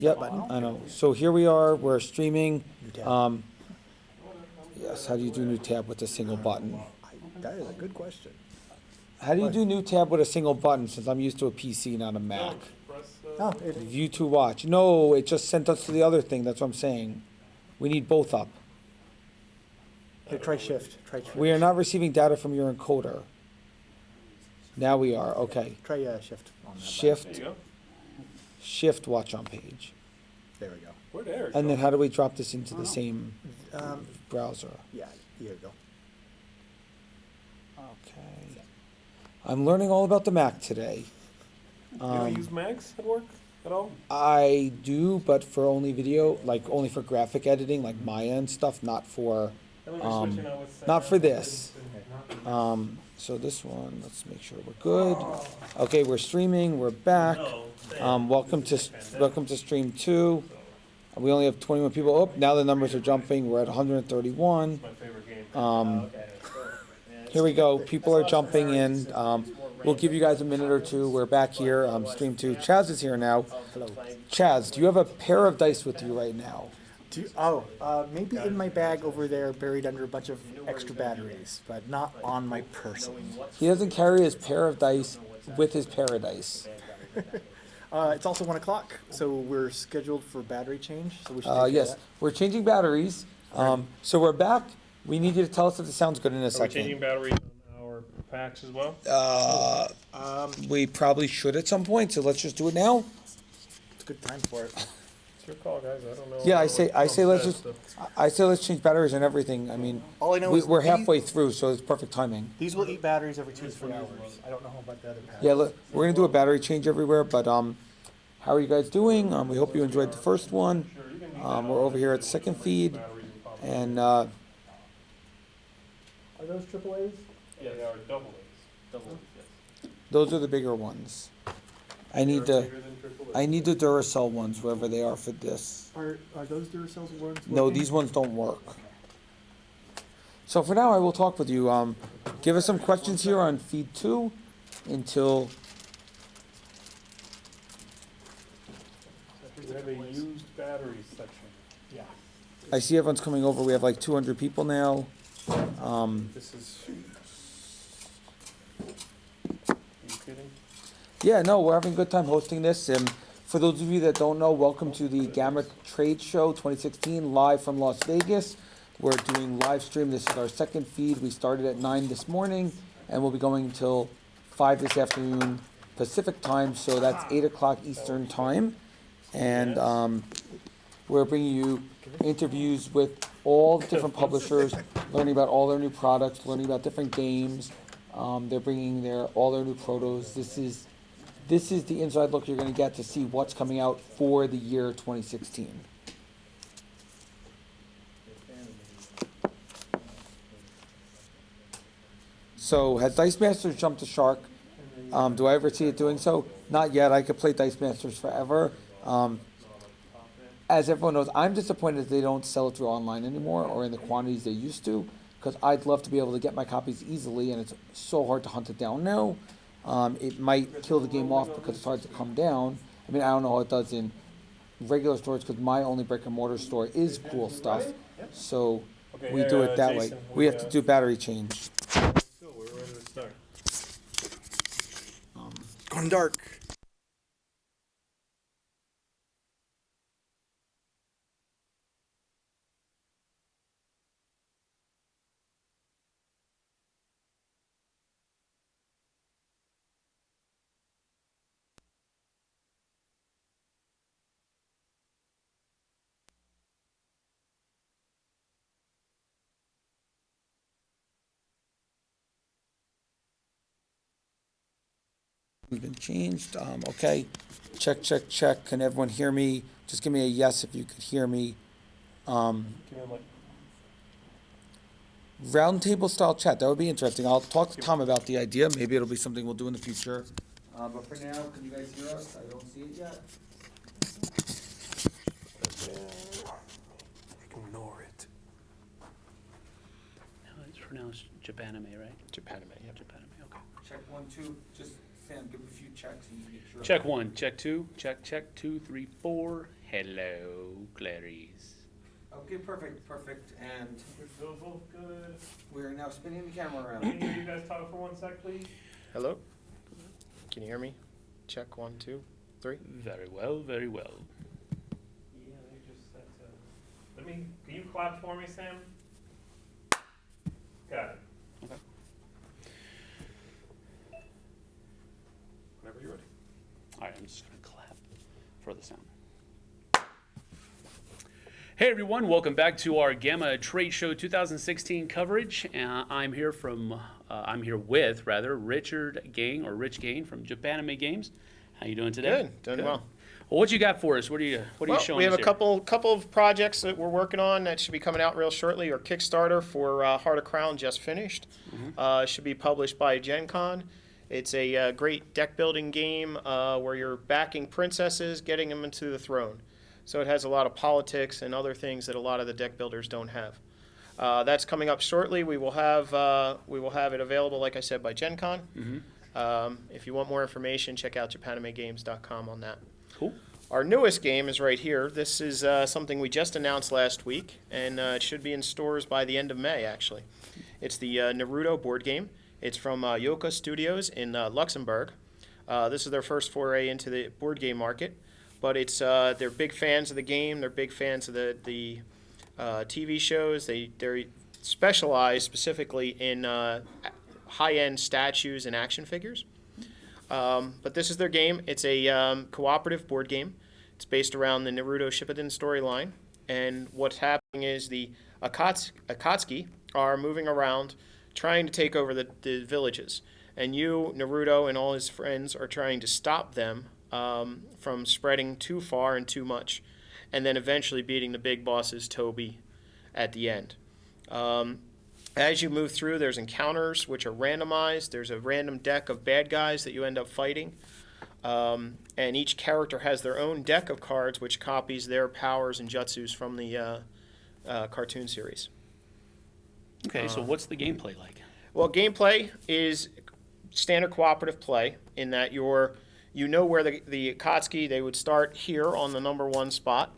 Yep, I know. So here we are, we're streaming. Yes, how do you do new tab with a single button? That is a good question. How do you do new tab with a single button, since I'm used to a PC, not a Mac? Oh, View to watch. No, it just sent us to the other thing, that's what I'm saying. We need both up. here, try shift. Try shift. We are not receiving data from your encoder. Now we are, okay. Try shift on that. Shift, shift watch on page. There we go. We're there. And then how do we drop this into the same browser? Yeah, here we go. Okay. I'm learning all about the Mac today. You don't use Macs at work at all? I do, but for only video, like only for graphic editing, like Maya and stuff, not for this. So this one, let's make sure we're good. Okay, we're streaming, we're back. Welcome to stream 2. We only have 21 people. Oh, now the numbers are jumping. We're at 131. My favorite game. Here we go. People are jumping in. We'll give you guys a minute or two. We're back here. Stream 2. Chaz is here now. Hello. Chaz, do you have a pair of dice with you right now? Maybe in my bag over there, buried under a bunch of extra batteries, but not on my person. He doesn't carry his pair of dice with his paradise. It's also 1 o'clock, so we're scheduled for battery change. So we should. Take care Yes, of that. we're changing batteries. So we're back. We need you to tell us if it sounds good in a Are we changing second. batteries on our packs as well? We probably should at some point, so let's just do it now. It's a good time for it. It's your call, guys. I don't know. Yeah, I say let's change batteries and everything. I mean, All I know is we're these- halfway through, so it's perfect timing. These will eat batteries every 2 to 3 hours. I don't know about the other packs. Yeah, we're gonna do a battery change everywhere, but how are you guys doing? We hope you enjoyed the first one. We're over here at the second feed, and Are those AAAs? Yeah, they are double A's. Double A's, yes. those are the bigger ones. I need They're the bigger than triple A's. I need the Duracell ones, wherever they are for this. Are those Duracell's ones? No, working? these ones don't work. So for now, I will talk with you. Give us some questions here on feed 2 until. We have a used batteries section. Yeah. I see everyone's coming over. We have like 200 people now. This is. Are you kidding? Yeah, no, we're having a good time hosting this. And for those of you that don't know, welcome to the GAMA Trade Show 2016, live from Las Vegas. We're doing live stream. This is our second feed. We started at 9 this morning, and we'll be going until 5 this afternoon Pacific time, so that's 8 o'clock Eastern time. And we're bringing you interviews with all the different publishers, learning about all their new products, learning about different games. They're bringing all their new protos. This is the inside look you're going to get to see what's coming out for the year 2016. So has Dice Masters jumped the shark? Do I ever see it doing so? Not yet. I could play Dice Masters forever. As everyone knows, I'm disappointed they don't sell it through online anymore or in the quantities they used to, because I'd love to be able to get my copies easily, and it's so hard to hunt it down now. It might kill the game off because it's hard to come down. I mean, I don't know how it does in regular stores, because my only brick and mortar store is Cool Stuff. So Okay, we here, do it that way. Jason, We have to do battery change. Let's go. We're ready to start. Gone dark. Has been changed. Okay. Check, check, check. Can everyone hear me? Just give me a yes if you could hear me. Give me like. Roundtable style chat. That would be interesting. I'll talk to Tom about the idea. Maybe it'll be something we'll do in the future. But for now, can you guys hear us? I don't see it yet. Ignore it. No, it's pronounced Japanime, right? Japanime, yeah. Japanime, okay. Check 1, 2. Just Sam, give a few checks and make sure. Check 1, check 2, check 2, 3, 4. Hello, Clarice. Okay, perfect. And We're still both good. we are now spinning the camera Can around. you hear you guys talk for 1 sec, please? Hello? Can you hear me? Check 1, 2, 3. Very well, very well. Yeah, let me just set can you clap for me, Sam? Got it. Okay. Whenever you're ready. All right, I'm just going to clap for the sound. Hey everyone, welcome back to our GAMA Trade Show 2016 coverage. I'm here with Rich Gain from Japanime Games. How you doing today? Good, doing well. Well, what you got for us? What are you showing we have us a here? couple of projects that we're working on that should be coming out real shortly. Our Kickstarter for Heart of Crown just finished. Should be published by Gen Con. It's a great deck building game where you're backing princesses, getting them into the throne. So it has a lot of politics and other things that a lot of the deck builders don't have. That's coming up shortly. We will have it available, like I said, by Gen Con. If you want more information, check out JapanimeGames.com on that. Cool. Our newest game is right here. This is something we just announced last week, and it should be in stores by the end of May, actually. It's the Naruto board game. It's from Yoka Studios in Luxembourg. This is their first foray into the board game market, but it's they're big fans of the game. They're big fans of the TV shows. They're specialized specifically in high-end statues and action figures. But this is their game. It's a cooperative board game. It's based around the Naruto Shippuden storyline. And what's happening is the Akatsuki are moving around trying to take over the villages. And you, Naruto, and all his friends are trying to stop them from spreading too far and too much. And then eventually beating the big bosses, Toby, at the end. As you move through, there's encounters which are randomized. There's a random deck of bad guys that you end up fighting. And each character has their own deck of cards which copies their powers and jutsus from the cartoon series. Okay, so what's the gameplay like? Well, gameplay is standard cooperative play in that you know where the Akatsuki, they would start here on the number 1 spot,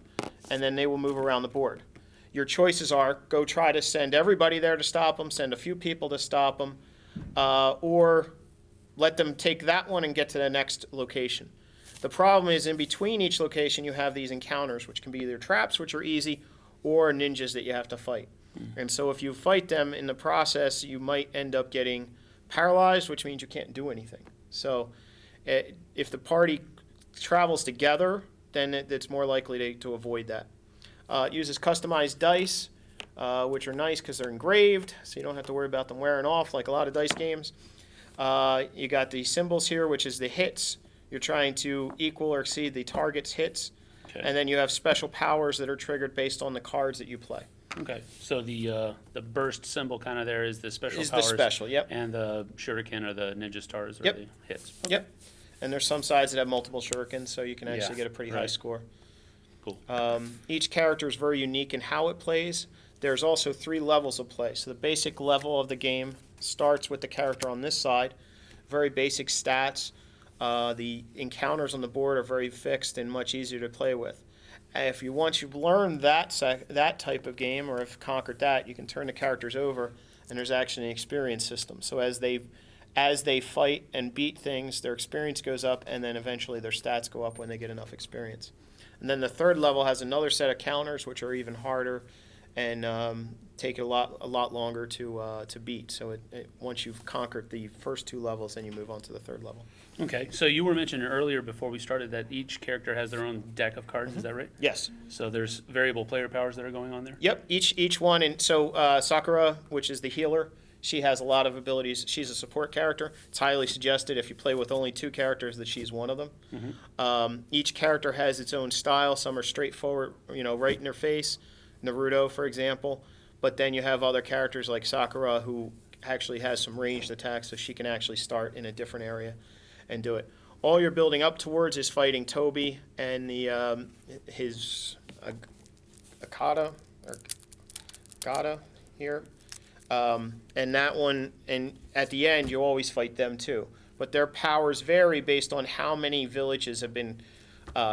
and then they will move around the board. Your choices are go try to send everybody there to stop them, send a few people to stop them, or let them take that one and get to the next location. The problem is in between each location you have these encounters, which can be either traps, which are easy, or ninjas that you have to fight. And so if you fight them in the process, you might end up getting paralyzed, which means you can't do anything. So if the party travels together, then it's more likely to avoid that. It uses customized dice, which are nice because they're engraved, so you don't have to worry about them wearing off like a lot of dice games. You got the symbols here, which is the hits. You're trying to equal or exceed the target's hits. Okay. And then you have special powers that are triggered based on the cards that you play. Okay, so the burst symbol kind of there is the special Is powers. the special, yep. And the shuriken or the ninja stars are Yep. the hits. Yep. And there's some sides that have multiple shurikens, so you can actually get a pretty high right. score. Cool. Each character is very unique in how it plays. There's also 3 levels of play. So the basic level of the game starts with the character on this side, very basic stats. The encounters on the board are very fixed and much easier to play with. Once you've learned that type of game or have conquered that, you can turn the characters over, and there's actually an experience system. So as they fight and beat things, their experience goes up, and then eventually their stats go up when they get enough experience. And then the 3rd level has another set of counters, which are even harder and take a lot longer to beat. So once you've conquered the first 2 levels, then you move on to the 3rd level. Okay, so you were mentioning earlier before we started that each character has their own deck of cards, is that right? Yes. So there's variable player powers that are going on there? Yep. Each one, and so Sakura, which is the healer, she has a lot of abilities. She's a support character. It's highly suggested if you play with only 2 characters that she's one of them. Each character has its own style. Some are straightforward, right in their face. Naruto, for example. But then you have other characters like Sakura who actually has some ranged attacks, so she can actually start in a different area and do it. All you're building up towards is fighting Toby and his Akata or Gata here. And that one, and at the end, you always fight them too. but their powers vary based on how many villages have been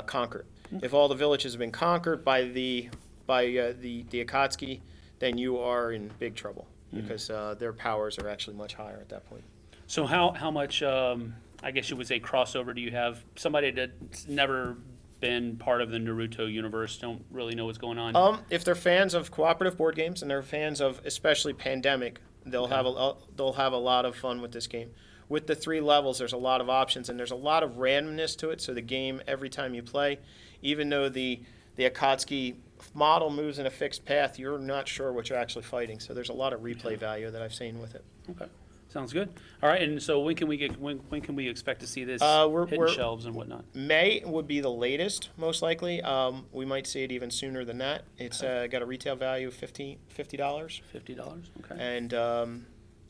conquered. If all the villages have been conquered by the Akatsuki, then you are in big trouble because their powers are actually much higher at that point. So how much, I guess you would say, crossover do you have? Somebody that's never been part of the Naruto universe, don't really know what's going on. If they're fans of cooperative board games and they're fans of especially Pandemic, they'll have a lot of fun with this game. With the 3 levels, there's a lot of options and there's a lot of randomness to it. So the game, every time you play, even though the Akatsuki model moves in a fixed path, you're not sure what you're actually fighting. So there's a lot of replay value that I've seen with it. Okay, sounds good. All right, and so when can we expect to see this We're hitting shelves and whatnot? May would be the latest, most likely. We might see it even sooner than that. It's got a retail value of $50. $50, okay. And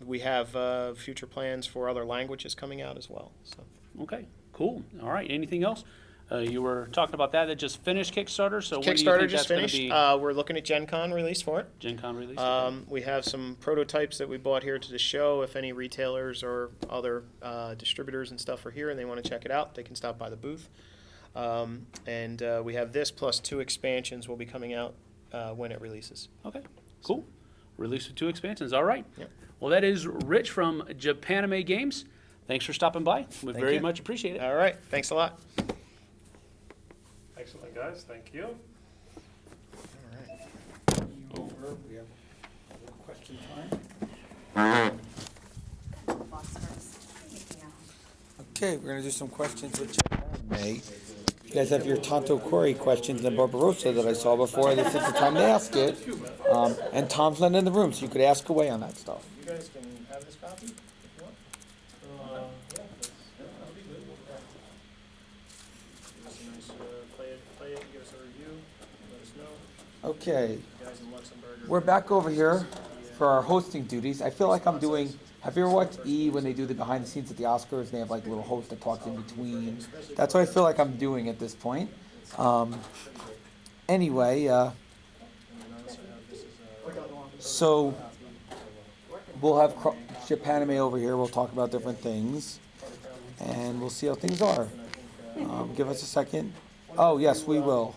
we have future plans for other languages coming out as well. So. Okay, cool. All right, anything else? You were talking about that just finished Kickstarter, so when do you Kickstarter think just that's going finished. to be We're looking at Gen Con release for it. Gen Con release? Okay. We have some prototypes that we bought here to the show. If any retailers or other distributors and stuff are here and they want to check it out, they can stop by the booth. And we have this plus 2 expansions will be coming out when it releases. Okay, cool. Release with 2 expansions, all right. Yep. Well, that is Rich from Japanime Games. Thanks for stopping by. We very you. much appreciate it. All right. Thanks a lot. Excellent, guys, thank you. Over, we have question time. Okay, we're gonna do some questions with Japanime. If you guys have your Tanto Kori questions and Barbarossa that I saw before, this is the time to ask it. And Tom's not in the room, so you could ask away on that stuff. You guys can have this copy if you want. Give us a nice play it, give us a review, let us know. Okay, Guys in Luxembourg. we're back over here for our hosting duties. I feel like I'm doing, have you ever watched E when they do the behind the scenes at the Oscars and they have like a little host that talks in between? That's what I feel like I'm doing at this point. Anyway, so we'll have Japanime over here. We'll talk about different things and we'll see how things are. Give us a second. Oh, yes, we will.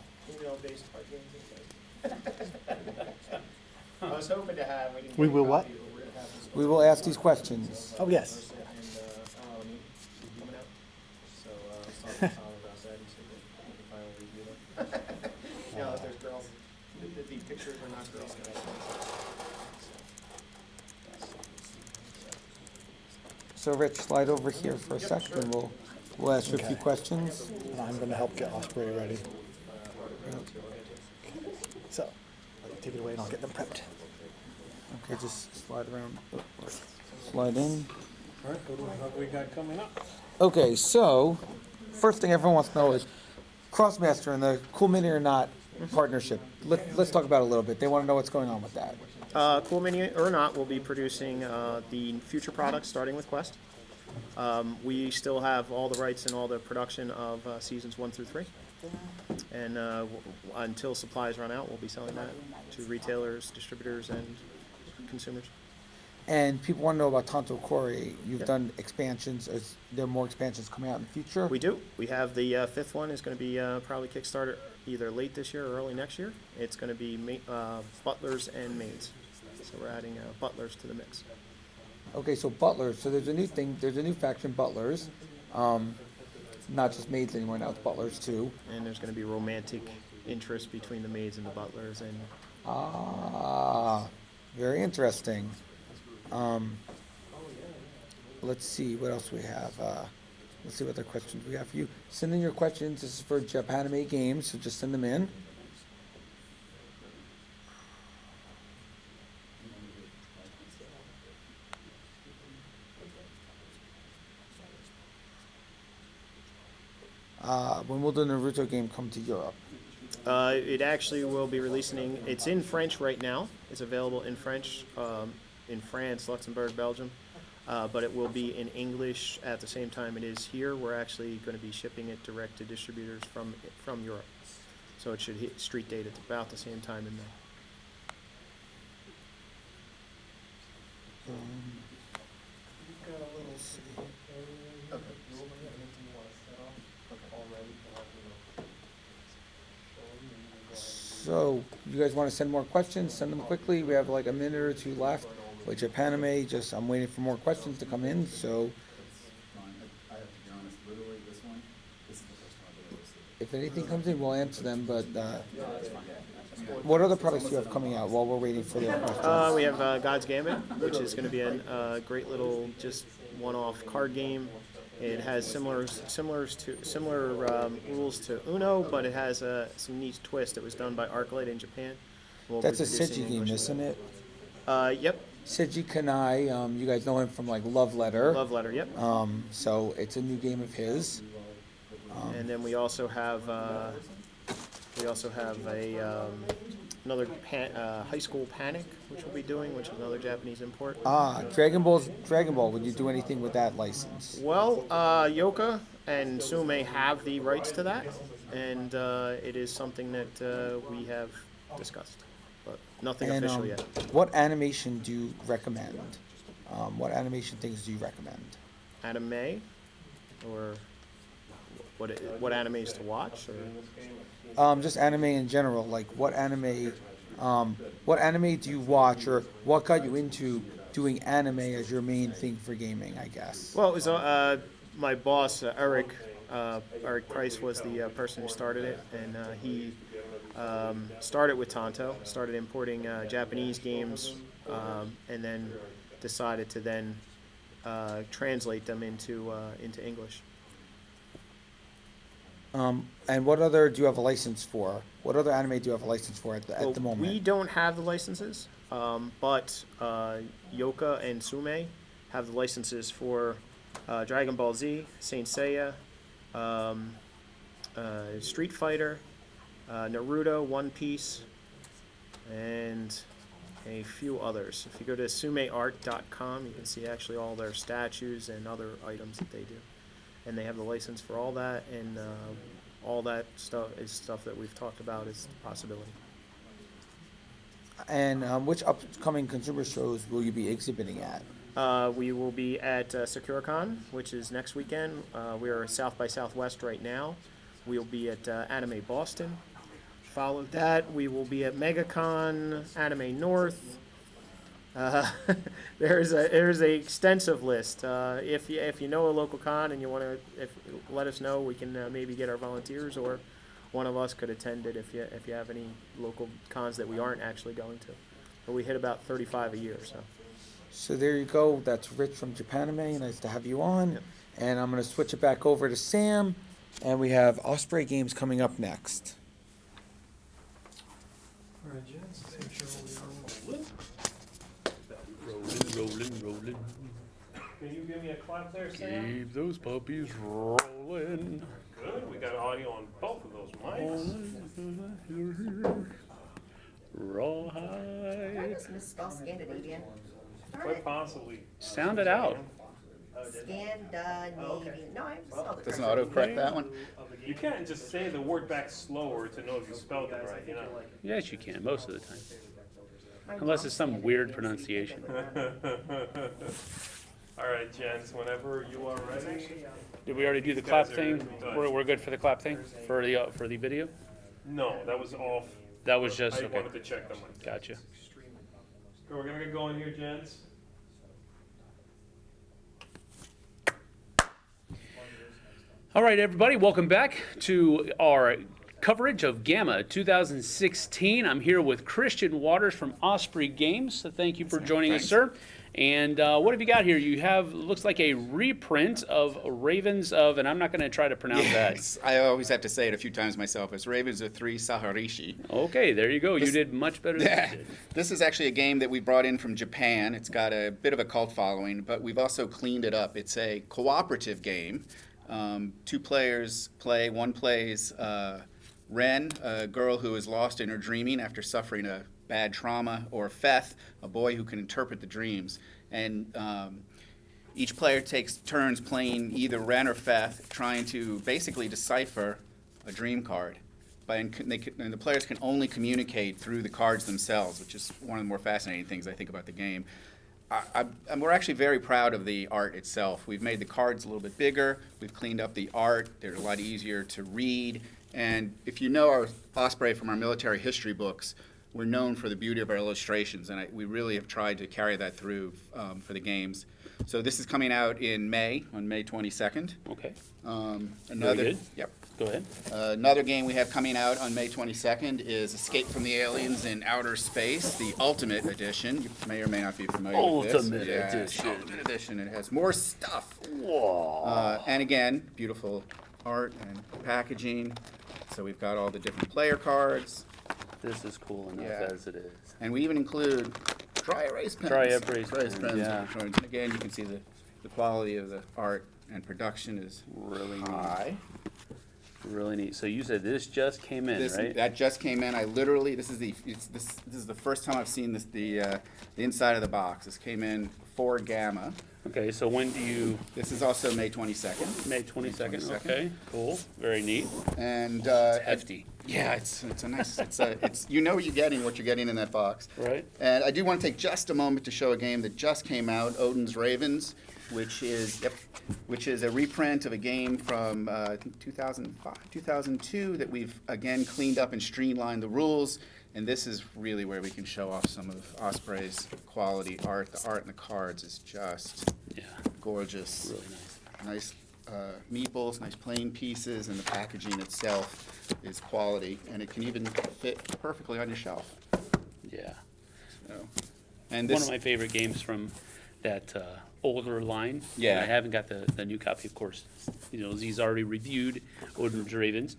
I was hoping to have. We will what? We will ask these questions. Oh, yes. There's girls. The pictures are not girls. So Rich, slide over here for a second and we'll ask you a few Okay. questions. And I'm going to help get Osprey ready. So, take it away and I'll get them prepped. Okay, just slide around. Slide in. All right, what have we got coming up? Okay, so first thing everyone wants to know is Crossmaster and the Cool Mini or Not partnership. Let's talk about it a little bit. They want to know what's going on with that. Cool Mini or Not will be producing the future products starting with Quest. We still have all the rights and all the production of seasons 1 through 3. And until supplies run out, we'll be selling that to retailers, distributors, and consumers. And people want to know about Tanto Kori. You've done expansions. Is there more expansions coming out in the future? We do. We have the 5th one is going to be probably Kickstarter either late this year or early next year. It's going to be butlers and maids. So we're adding butlers to the mix. Okay, so butlers. So there's a new thing. There's a new faction, butlers. Not just maids anymore. Now it's butlers too. And there's going to be romantic interest between the maids and the butlers. And Ah, very interesting. Let's see what else we have. Let's see what other questions we have for you. Send in your questions. This is for Japanime Games, so just send them in. When will the Naruto game come to Europe? it actually will be releasing. It's in French right now. It's available in French in France, Luxembourg, Belgium. But it will be in English at the same time it is here. We're actually going to be shipping it direct to distributors from Europe. So it should hit street date at about the same time in May. So, you guys want to send more questions? Send them quickly. We have like a minute or two left. With Japanime, I'm waiting for more questions to come in. So, I have to be honest, literally this one, this is the first time I've ever received if anything comes in, we'll answer them. But what other products do you have coming out while we're waiting for their questions? We have God's Gambit, which is going to be a great little just one-off card game. It has similar rules to Uno, but it has some neat twist. It was done by ArcLight in Japan. We'll That's a be producing Seiji game, English. isn't it? Yep. Seiji Kanai, you guys know him from like Love Letter. Love Letter. Yep. So it's a new game of his. And then we also have another High School Panic, which we'll be doing, which is another Japanese import. Dragon Ball. Would you do anything with that license? Well, Yoka and Sume have the rights to that, and it is something that we have discussed, but nothing official yet. What animation do you recommend? What animation things do you recommend? Anime, or what animes to watch, or Just anime in general. Like what anime do you watch, or what got you into doing anime as your main thing for gaming? I guess. well, it was my boss Eric Price was the person who started it, and he started with Tonto, started importing Japanese games, and then decided to then translate them into English. And what other do you have a license for? What other anime do you have a license for at the moment? We don't have the licenses, but Yoka and Sume have the licenses for Dragon Ball Z, Saint Seiya, Street Fighter, Naruto, One Piece, and a few others. If you go to sumeart.com, you can see actually all their statues and other items that they do. And they have the license for all that, and all that stuff is stuff that we've talked about as a possibility. And which upcoming consumer shows will you be exhibiting at? We will be at SecuraCon, which is next weekend. We are South by Southwest right now. We'll be at Anime Boston. Followed that, we will be at MegaCon, Anime North. There's a extensive list. If you know a local con and you want to let us know, we can maybe get our volunteers, or one of us could attend it if you have any local cons that we aren't actually going to. But we hit about 35 a year, so. So there you go. That's Rich from Japanime. Nice to have you on. Yep. And I'm going to switch it back over to Sam. And we have Osprey Games coming up next. All right, gents, let's make sure we are Rolling. Can you give me a clap there, Sam? Keep those puppies rolling. Good, we got audio on both of those mics. Rawhide. Just misspell Scandinavian. Quite possibly. Sound it out. Scandinavian. No, I spelled it Doesn't correctly. autocorrect that one? You can't just say the word back slower to know if you spelled it right, you know? Yes, you can, most of the time. My Unless mom it's some said weird it. pronunciation. All right, gents, whenever you are ready. Did we already do the clap thing? We're good for the clap thing? For the video? No, that was off. That was just, I okay. wanted to check the mic. Gotcha. So we're gonna get going here, gents. All right, everybody, welcome back to our coverage of GAMA 2016. I'm here with Christian Waters from Osprey Games. So thank you for joining us, sir. And what have you got here? You have, looks like a reprint of Ravens of, and I'm not going to try to pronounce Yes, I always have to say it a few times myself. It's Ravens of 3 Saharishi. that. Okay, there you go. You did much better than I did. This is actually a game that we brought in from Japan. It's got a bit of a cult following, but we've also cleaned it up. It's a cooperative game. Two players play. One plays Ren, a girl who is lost in her dreaming after suffering a bad trauma, or Feth, a boy who can interpret the dreams. And each player takes turns playing either Ren or Feth, trying to basically decipher a dream card. And the players can only communicate through the cards themselves, which is one of the more fascinating things I think about the game. We're actually very proud of the art itself. We've made the cards a little bit bigger. We've cleaned up the art. They're a lot easier to read. And if you know our Osprey from our military history books, we're known for the beauty of our illustrations, and we really have tried to carry that through for the games. So this is coming out in May, on May 22nd. Okay. Another, good. Yep. Go ahead. Another game we have coming out on May 22nd is Escape from the Aliens in Outer Space, the Ultimate Edition. You may or may not be familiar with this. Ultimate Yes, Edition. Ultimate Edition. It has more stuff. Whoa. And again, beautiful art and packaging. So we've got all the different player cards. This is cool enough Yeah. as it is. And we even include dry erase pens. Dry erase pens, yeah. And again, you can see the quality of the art and production is Really high. neat. Really neat. So you said this just came in, right? That just came in. I literally, this is the first time I've seen the inside of the box. This came in for GAMA. Okay, so when do you, This is also May 22nd. May 22nd? 22nd. Okay, cool. Very neat. And Hefty, yeah, it's a nice. It's you know what you're getting in that box. right? And I do want to take just a moment to show a game that just came out, Odin's Ravens, which is a reprint of a game from I think 2005, 2002 that we've again cleaned up and streamlined the rules. And this is really where we can show off some of Osprey's quality art. The art and the cards is just Yeah, gorgeous. really nice. Nice meeples, nice plain pieces, and the packaging itself is quality. And it can even fit perfectly on your shelf. Yeah. So, and One this, of my favorite games from that older line. Yeah. I haven't got the new copy, of course. You know, Z's already reviewed Odin's Ravens,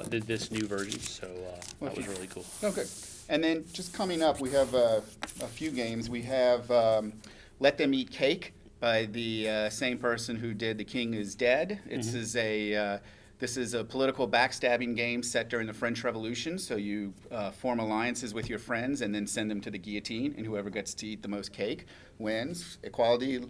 this new version, so that was really cool. okay. And then just coming up, we have a few games. We have Let Them Eat Cake by the same person who did The King is Dead. This is a political backstabbing game set during the French Revolution. So you form alliances with your friends and then send them to the guillotine, and whoever gets to eat the most cake wins. Equality,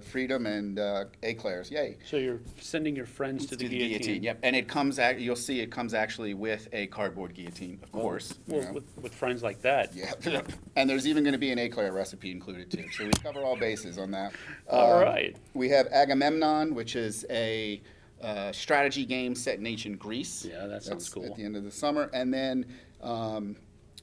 freedom, and eclairs. Yay! So you're sending your friends to the guillotine? Yep. And you'll see it comes actually with a cardboard guillotine, of course. you Well, know. with friends like that. Yeah, and there's even going to be an eclair recipe included too. So we cover all bases on that. All right. We have Agamemnon, which is a strategy game set in ancient Greece. Yeah, that sounds That's cool. at the end of the summer. And then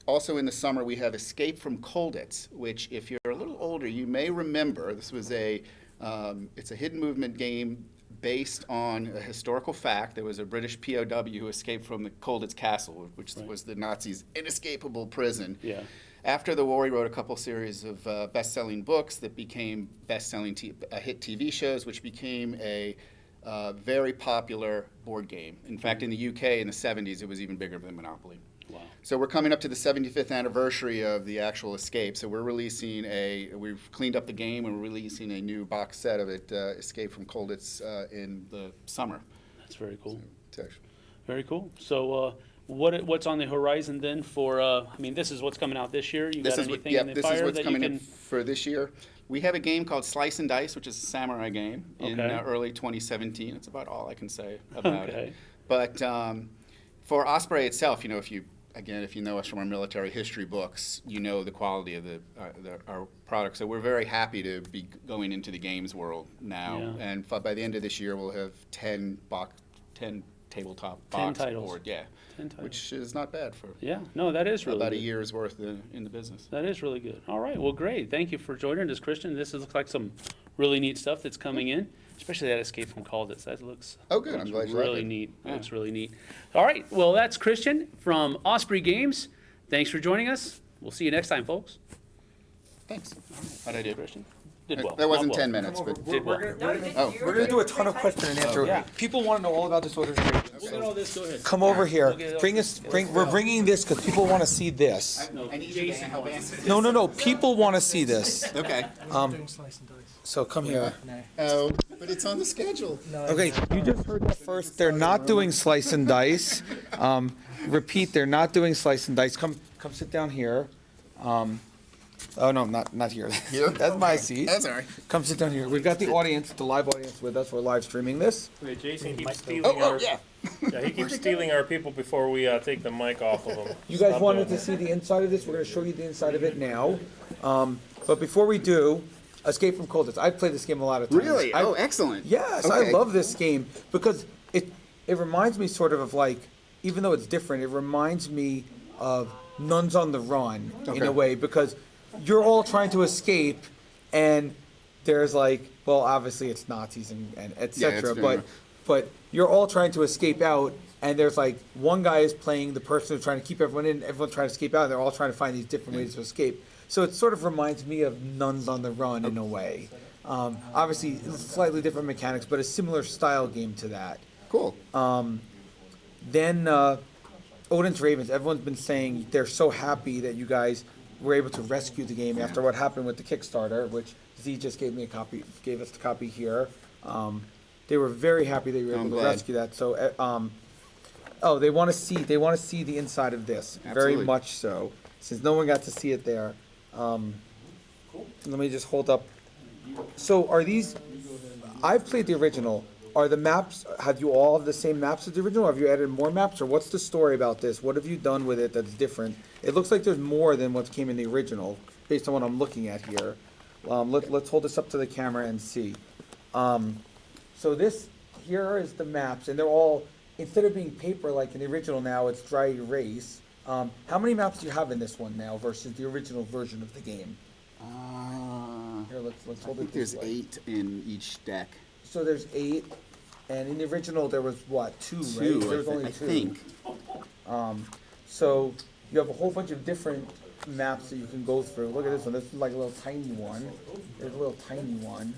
also in the summer, we have Escape from Colditz, which if you're a little older, you may remember. This was it's a hidden movement game based on a historical fact. There was a British POW who escaped from the Colditz Castle, which was the Nazis' inescapable prison. Yeah. After the war, he wrote a couple series of best-selling books that became best-selling hit TV shows, which became a very popular board game. In fact, in the UK in the 70s, it was even bigger than Monopoly. Wow. So we're coming up to the 75th anniversary of the actual Escape. So we've cleaned up the game and we're releasing a new box set of it, Escape from Colditz, in the summer. That's very cool. It's actually- Very cool. So what's on the horizon then for, I mean, this is what's coming out this year? You got anything in the this is fire what's that you coming can? in for this year. We have a game called Slice and Dice, which is a samurai game in Okay. early 2017. It's about all I can say about Okay. it. But for Osprey itself, you know, if you know us from our military history books, you know the quality of our products. So we're very happy to be going into the games world now. Yeah. And by the end of this year, we'll have 10 tabletop 10 box titles. board, yeah, 10 titles. which is not bad for Yeah, no, that is really about a good. year's worth in the business. That is really good. All right, well, great. Thank you for joining us, Christian. This looks like some really neat stuff that's coming in, especially that Escape from Colditz. That looks Oh, good. I'm glad you like really it. neat. Yeah. Looks really neat. All right, well, that's Christian from Osprey Games. Thanks for joining us. We'll see you next time, folks. Thanks. How'd I do? Christian did well. That wasn't Not well. 10 minutes, but Did well. No, you didn't. Oh, You we're were We're gonna do a good. ton of question and answer. Yeah. People want to know all about this order. We'll get all this. Go ahead. Come over here. We'll get it all. We're bringing this because people want to see this. I need you to help answer. No. People want to see this. Okay. So come here. Oh, but it's on the schedule. Okay, you just heard that first. They're not doing slice and dice. Repeat, they're not doing slice and dice. Come sit down here. Oh no, not here. Here? That's my seat. That's all right. Come sit down here. We've got the audience, the live audience with us. We're live streaming this. Okay, Jason keeps stealing Oh, our. yeah. Yeah, he keeps stealing our people before we take the mic off of them. You guys Stop wanted doing to see the inside of this. We're going to show you the inside of it now. But before we do, Escape from Colditz. I've played this game a lot of times. Really? I- Oh, excellent. Yes, I Okay. love this game because it reminds me sort of like, even though it's different, it reminds me of Nuns on the Run in Okay. a way, because you're all trying to escape, and there's like, well, obviously it's Nazis and et Yeah, cetera, it's- but you're all trying to escape out, and there's like one guy is playing the person who's trying to keep everyone in, everyone's trying to escape out, and they're all trying to find these different ways to escape. So it sort of reminds me of Nuns on the Run in a way. Obviously, slightly different mechanics, but a similar style game to that. Cool. Then Odin's Ravens. Everyone's been saying they're so happy that you guys were able to rescue the game after what happened with the Kickstarter, which Z just gave me a copy, gave us the copy here. They were very happy that you were able I'm to glad. rescue that. So, oh, they want to see the inside of this very Absolutely. much so, since no one got to see it there. Let me just hold up. So, are these? I've played the original. Are the maps? Have you all have the same maps as the original? Or have you added more maps, or what's the story about this? What have you done with it that's different? It looks like there's more than what came in the original, based on what I'm looking at here. Let's hold this up to the camera and see. So this here is the maps, and they're all, instead of being paper like in the original, now it's dry erase. How many maps do you have in this one now versus the original version of the game? Here, let's I hold think it this there's way. 8 in each deck. So there's 8, and in the original there was what, 2, right? 2, There was only I 2. think. So you have a whole bunch of different maps that you can go through. Look at this one. This is like a little tiny one. There's a little tiny one.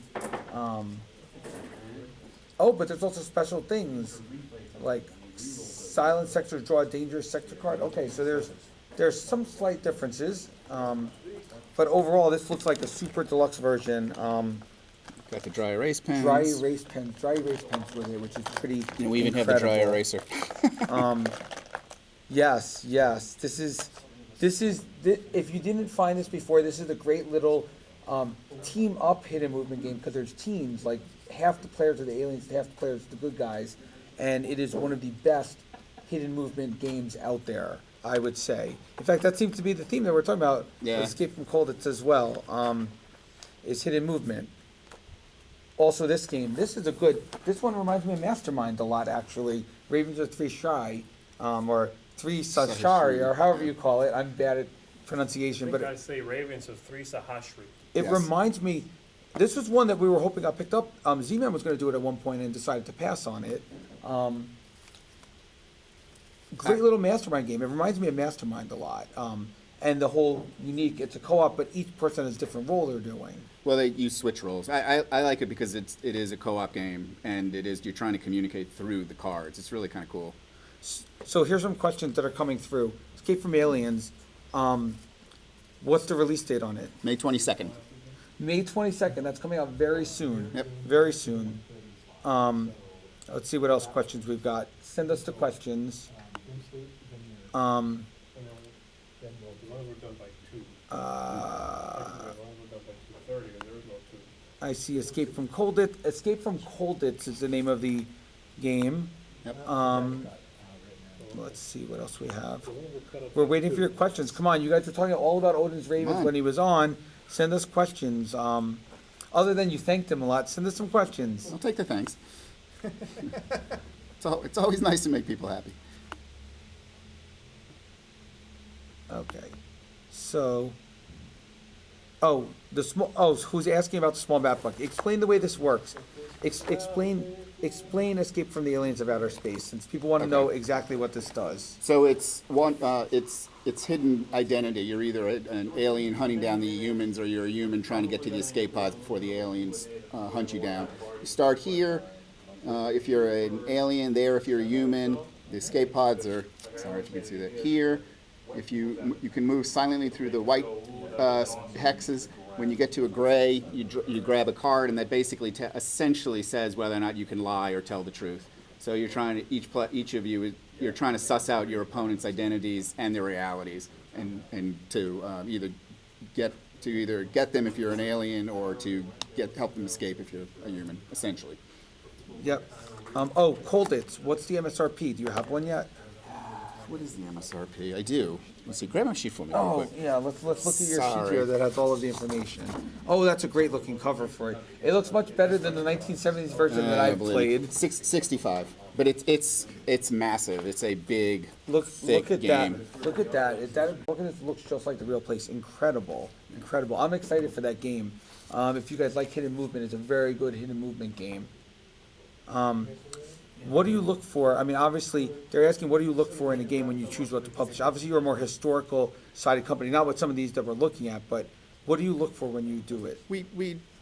Oh, but there's also special things like silent sectors draw a dangerous sector card. Okay, so there's some slight differences. But overall, this looks like a super deluxe version. Got the dry erase pens. Dry erase pens with it, which is pretty And we even have the dry incredible. eraser. Yes, yes. This is, if you didn't find this before, this is a great little team up hidden movement game, because there's teams, like half the players are the aliens, half the players are the good guys, and it is one of the best hidden movement games out there, I would say. In fact, that seems to be the theme that we're talking about, Yeah. Escape from Colditz as well, is hidden movement. Also, this game, this one reminds me of Mastermind a lot, actually. Ravens are 3 shy, or 3 sashari, or however you call it. I'm bad at I pronunciation, think but I'd say Ravens of 3 Sahasri. it Yes. reminds me, this was one that we were hoping got picked up. Z-Man was gonna do it at one point and decided to pass on it. Great little Mastermind game. It reminds me of Mastermind a lot. And the whole unique, it's a co-op, but each person has a different role they're doing. Well, they use switch roles. I like it because it is a co-op game, and you're trying to communicate through the cards. It's really kind of cool. So here's some questions that are coming through. Escape from Aliens, what's the release date on it? May 22nd. May 22nd, that's coming out very soon. Yep. Very soon. Let's see what else questions we've got. Send us the questions. The ones were done by 2. The ones were done by 2:30, and there is no 2. I see Escape from Colditz. Escape from Colditz is the name of the game. Yep. Let's see what else we have. We're waiting for your questions. Come on, you guys were talking all about Odin's Ravens on. when he was on. Send us questions. Other than you thanked him a lot, send us some questions. I'll take the thanks. It's always nice to make people happy. Okay. So, who's asking about the small map book? Explain the way this works. Explain Escape from the Aliens of Outer Space, since people want to know exactly what this does. So it's hidden identity. You're either an alien hunting down the humans, or you're a human trying to get to the escape pods before the aliens hunt you down. You start here. If you're an alien, there. If you're a human, the escape pods are. Sorry if you can see that here. If you can move silently through the white hexes. When you get to a gray, you grab a card, and that basically essentially says whether or not you can lie or tell the truth. So you're trying to each of you, you're trying to suss out your opponent's identities and their realities, and to either get them if you're an alien, or to help them escape if you're a human, essentially. Yep. Colditz, what's the MSRP? Do you have one yet? What is the MSRP? I do. Let's see. Grab my sheet for me real quick. Yeah, let's look at your sheet Sorry. here that has all of the information. Oh, that's a great looking cover for it. It looks much better than the 1970s version that I've believe played. it. 65. But it's massive. It's a big, thick Look at game. that. Look at that. Look at this. Looks just like the real place. Incredible. Incredible. I'm excited for that game. If you guys like hidden movement, it's a very good hidden movement game. What do you look for? I mean, obviously, they're asking what do you look for in a game when you choose what to publish? Obviously, you're a more historical sided company, not what some of these that we're looking at, but what do you look for when you do it?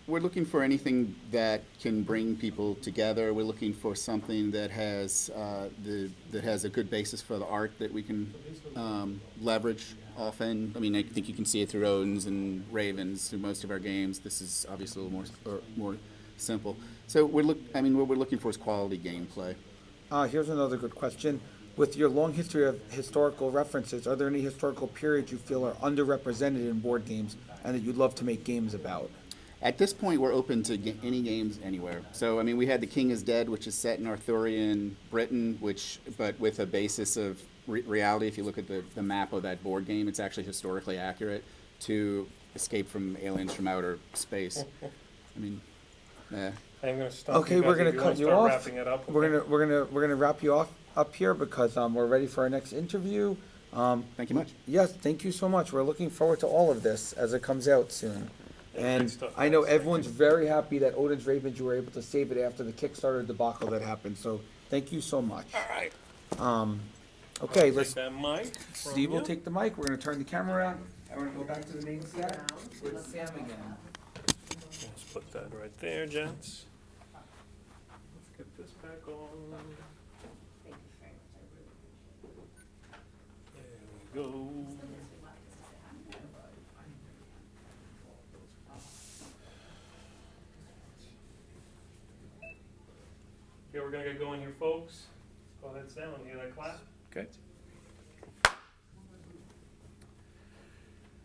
We're looking for anything that can bring people together. We're looking for something that has that has a good basis for the art that we can leverage often. I mean, I think you can see it through Odins and Ravens through most of our games. This is obviously a little more simple. So what we're looking for is quality gameplay. Here's another good question. With your long history of historical references, are there any historical periods you feel are underrepresented in board games and that you'd love to make games about? At this point, we're open to any games anywhere. So, I mean, we had The King is Dead, which is set in Arthurian Britain, but with a basis of reality. If you look at the map of that board game, it's actually historically accurate to Escape from Aliens from Outer Space. I mean, I'm going to stop. Okay, you we're guys gonna if you cut wanna you start off. Wrapping it up. We're gonna wrap you off up here because we're ready for our next interview. thank you much. Yes, thank you so much. We're looking forward to all of this as it comes out soon. And stuff, I know guys. everyone's very happy that Odin's Ravens, you were able to save it after the Kickstarter debacle that happened. So thank you so much. All right. Okay, Take let's. that mic from Steve will you. take the mic. We're gonna turn the camera on, and we're gonna go back to the main set with Sam again. Let's put that right there, gents. Let's get this back on. There we go. Okay, we're gonna get going here, folks. Go ahead, Sam, and hear that clap. Okay.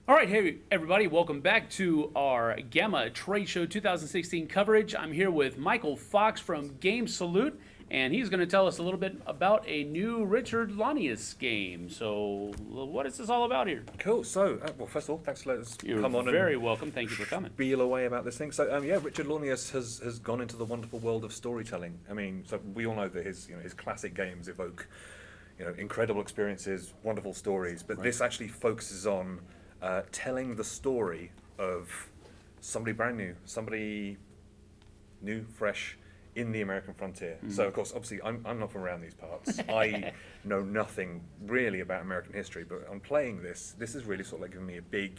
All right, hey everybody, welcome back to our GAMA Trade Show 2016 coverage. I'm here with Michael Fox from Game Salute, and he's going to tell us a little bit about a new Richard Lanius game. So, what is this all about here? Cool. So, well, first of all, thanks for letting us You're come on very and welcome. Thank you for coming. spiel away about this thing. So, yeah, Richard Lanius has gone into the wonderful world of storytelling. I mean, so we all know that his classic games evoke, incredible experiences, wonderful stories. But this actually focuses on telling the story of somebody brand new, somebody new, fresh, in the American frontier. So, of course, obviously, I'm not from around these parts. I know nothing really about American history, but on playing this is really sort of like giving me a big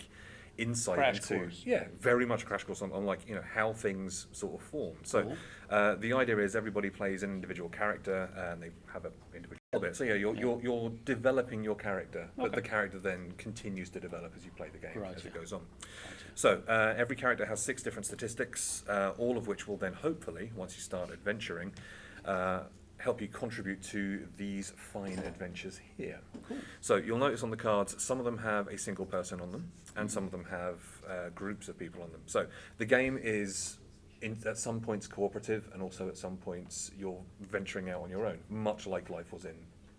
insight Crash into, course. yeah, very much a crash course on like, how things sort of form. So, the idea is everybody plays an individual character, and they have an individual bit. So, yeah, you're developing your character, but the character then continues to develop as you play the game, as it goes on. So, every character has 6 different statistics, all of which will then hopefully, once you start adventuring, help you contribute to these fine adventures here. Cool. So you'll notice on the cards, some of them have a single person on them, and some of them have groups of people on them. So the game is, at some points, cooperative, and also at some points you're venturing out on your own, much like life was in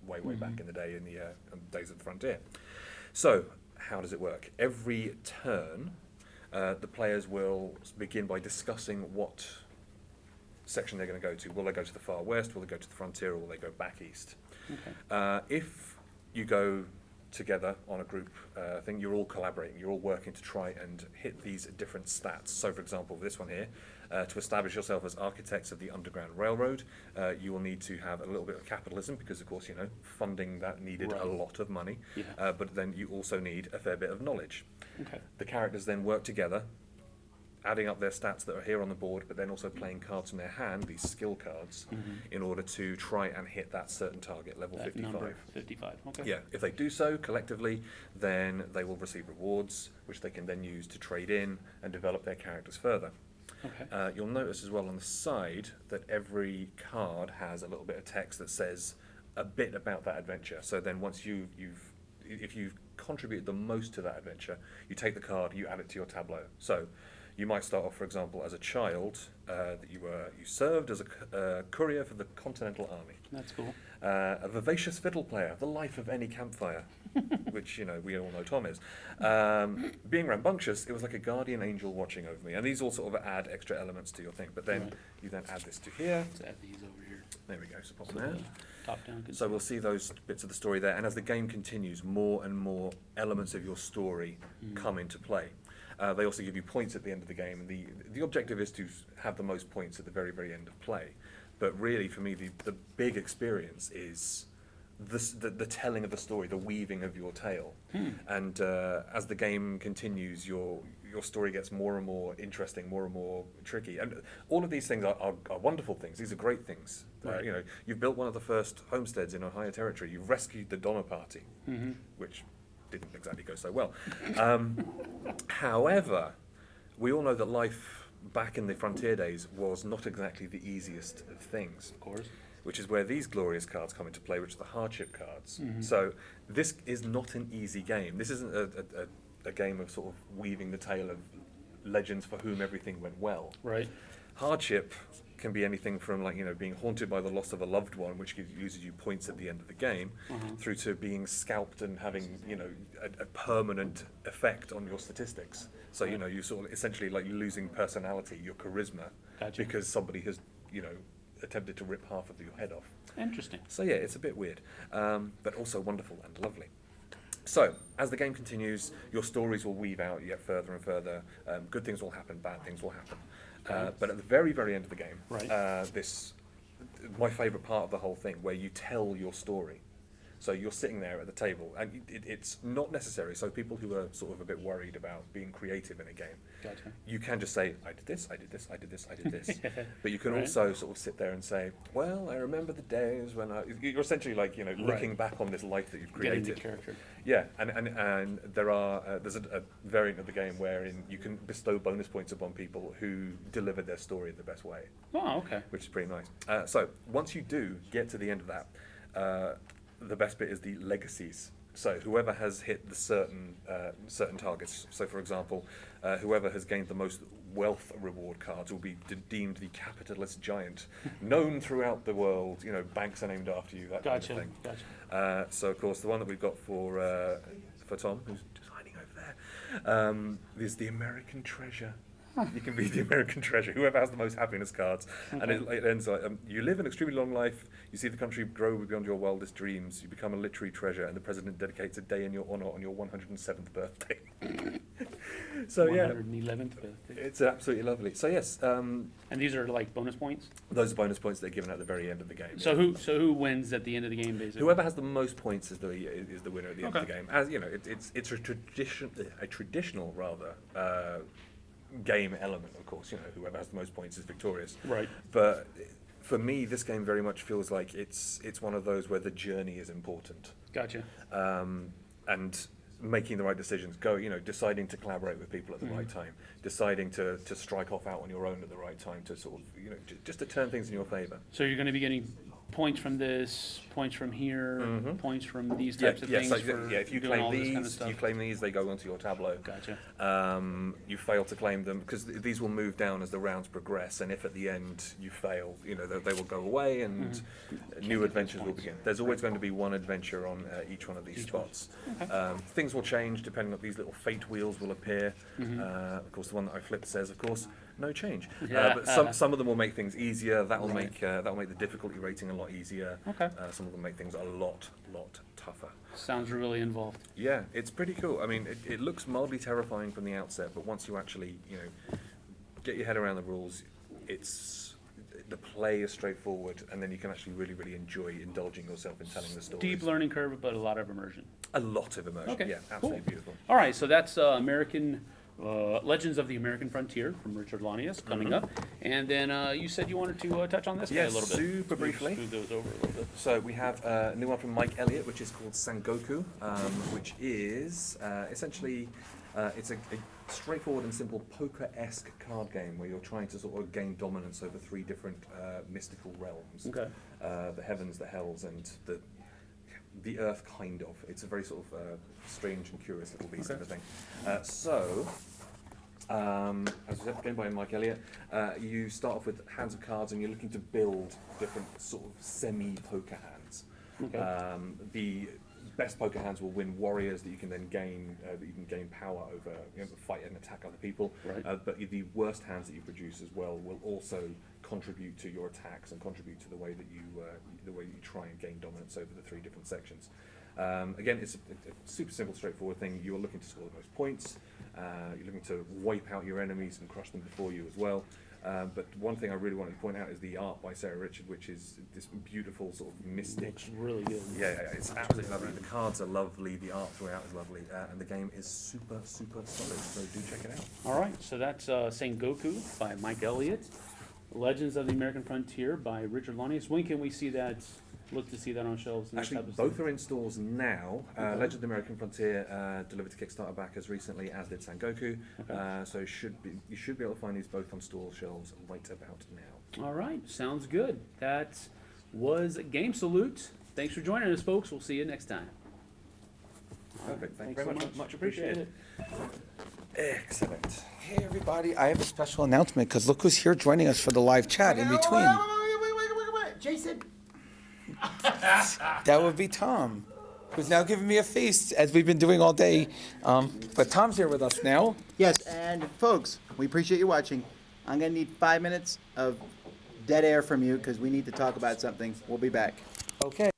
way back in the day, in the days of the frontier. So how does it work? Every turn, the players will begin by discussing what section they're going to go to. Will they go to the far west? Will they go to the frontier? Or will they go back east? Okay. If you go together on a group thing, you're all collaborating. You're all working to try and hit these different stats. So, for example, this one here, to establish yourself as architects of the Underground Railroad, you will need to have a little bit of capitalism because, of course, funding that needed a lot of money. Yeah. But then you also need a fair bit of knowledge. Okay. The characters then work together, adding up their stats that are here on the board, but then also playing cards from their hand, these skill cards, in order to try and hit that certain target, level That 55. number, 55. Okay. Yeah, if they do so collectively, then they will receive rewards, which they can then use to trade in and develop their characters further. Okay. You'll notice as well on the side that every card has a little bit of text that says a bit about that adventure. So then once if you've contributed the most to that adventure, you take the card, you add it to your tableau. So you might start off, for example, as a child, that you served as a courier for the Continental Army. That's cool. A vivacious fiddle player, the life of any campfire, which, we all know Tom is. Being rambunctious, it was like a guardian angel watching over me. And these all sort of add extra elements to your thing. But then you then add this to here. Let's add these over here. There we go, so pop them there. Top down. So we'll see those bits of the story there, and as the game continues, more and more elements of your story come into play. They also give you points at the end of the game, and the objective is to have the most points at the very, very end of play. But really, for me, the big experience is the telling of the story, the weaving of your tale. And as the game continues, your story gets more and more interesting, more and more tricky. And all of these things are wonderful things. These are great things. Right. You know, you've built one of the first homesteads in Ohio Territory. You've rescued the Donner Party, which didn't exactly go so well. However, we all know that life back in the frontier days was not exactly the easiest of things. Of course. Which is where these glorious cards come into play, which are the hardship cards. So this is not an easy game. This isn't a game of sort of weaving the tale of legends for whom everything went well. Right. Hardship can be anything from, like, you know, being haunted by the loss of a loved one, which uses you points at the end of the game, through to being scalped and having, you know, a permanent effect on your statistics. So, you know, you sort of essentially like losing personality, your charisma, Gotcha. because somebody has, you know, attempted to rip half of your head off. Interesting. So yeah, it's a bit weird, but also wonderful and lovely. So, as the game continues, your stories will weave out yet further and further. Good things will happen, bad things will happen. But at the very, very end of the game, Right. My favourite part of the whole thing, where you tell your story. So you're sitting there at the table, and it's not necessary. So people who are sort of a bit worried about being creative in a game, Gotcha. you can just say, I did this, I did this, I did this, I did this. But you can Right. also sort of sit there and say, well, I remember the days when you're essentially like, you know, looking Right. back on this life that you've Get into created. character. Yeah, and there's a variant of the game wherein you can bestow bonus points upon people who delivered their story in the best way, Oh, okay. which is pretty nice. So once you do get to the end of that, the best bit is the legacies. So whoever has hit the certain targets. So for example, whoever has gained the most wealth reward cards will be deemed the capitalist giant, known throughout the world. You know, banks are named after you. That Gotcha. kind of thing. Gotcha. So of course, the one that we've got for Tom, who's just hiding over there, is the American treasure. You can be the American treasure, whoever has the most happiness cards. And it ends like, you live an extremely long life, you see the country grow beyond your wildest dreams, you become a literary treasure, and the president dedicates a day in your honor on your 107th birthday. So yeah, 111th birthday. it's absolutely lovely. So yes, And these are like bonus points. those are bonus points they're given at the very end of the game. So who wins at the end of the game, basically? Whoever has the most points is the winner at the end of Okay. the game. As you know, it's a traditional game element, of course. You know, whoever has the most points is victorious. Right. But for me, this game very much feels like it's one of those where the journey is important, Gotcha. and making the right decisions. Deciding to collaborate with people at the right time, deciding to strike off out on your own at the right time, to sort of just to turn things in your favour. So you're going to be getting points from this, points from here, points from these types of things. So, for if you doing all claim this these, kind of stuff. you claim these, they go onto your tableau. Gotcha. You fail to claim them because these will move down as the rounds progress, and if at the end you fail, they will go away and new adventures will begin. There's always going to be one adventure on each one of these spots. Things will change depending on these little fate wheels will appear. Of course, the one that I flipped says, of course, no change. But some of them will make things easier. That'll make the difficulty rating a lot easier. Okay. Some of them make things a lot tougher. Sounds really involved. Yeah, it's pretty cool. I mean, it looks mildly terrifying from the outset, but once you actually, get your head around the rules, the play is straightforward, and then you can actually really, really enjoy indulging yourself in telling the stories. Deep learning curve, but a lot of immersion. A lot of immersion. Okay, Yeah, absolutely cool. beautiful. All right, so that's American Legends of the American Frontier from Richard Lanius coming up, and then you said you wanted to touch on this guy a Yes, little bit. super briefly. Move those over a little bit. So we have a new one from Mike Elliott, which is called Sangoku, which is essentially it's a straightforward and simple poker-esque card game where you're trying to sort of gain dominance over three different mystical realms. Okay. The heavens, the hells, and the earth, kind of. It's a very sort of strange and curious little beast of a thing. As I said, game by Mike Elliott, you start off with hands of cards and you're looking to build different sort of semi-poker hands. Okay. best poker hands will win warriors that you can then gain power over, fight and attack other people. Right. But the worst hands that you produce as well will also contribute to your attacks and contribute to the way that you try and gain dominance over the 3 different sections. Again, it's a super simple, straightforward thing. You're looking to score the most points. You're looking to wipe out your enemies and crush them before you as well. But one thing I really wanted to point out is the art by Sarah Richard, which is this beautiful sort of mystic. Looks really good. Yeah, it's absolutely lovely. The cards are lovely, the art throughout is lovely, and the game is super, super solid. So do check it out. All right, so that's Sengoku by Mike Elliott, Legends of the American Frontier by Richard Lonius. When can we see that? Look to see that on shelves. Actually, both are in stores now. Legend of the American Frontier delivered to Kickstarter back as recently as did Sengoku. So you should be able to find these both on store shelves right about now. All right, sounds good. That was Game Salute. Thanks for joining us, folks. We'll see you next time. Perfect. Thank you Thanks very so much. much. Much appreciated. Excellent. Hey everybody, I have a special announcement because look who's here joining us for the live chat in between. Wait. Jason. That would be Tom, who's now giving me a face as we've been doing all day. But Tom's here with us now. Yes, and folks, we appreciate you watching. I'm going to need 5 minutes of dead air from you because we need to talk about something. We'll be back. Okay.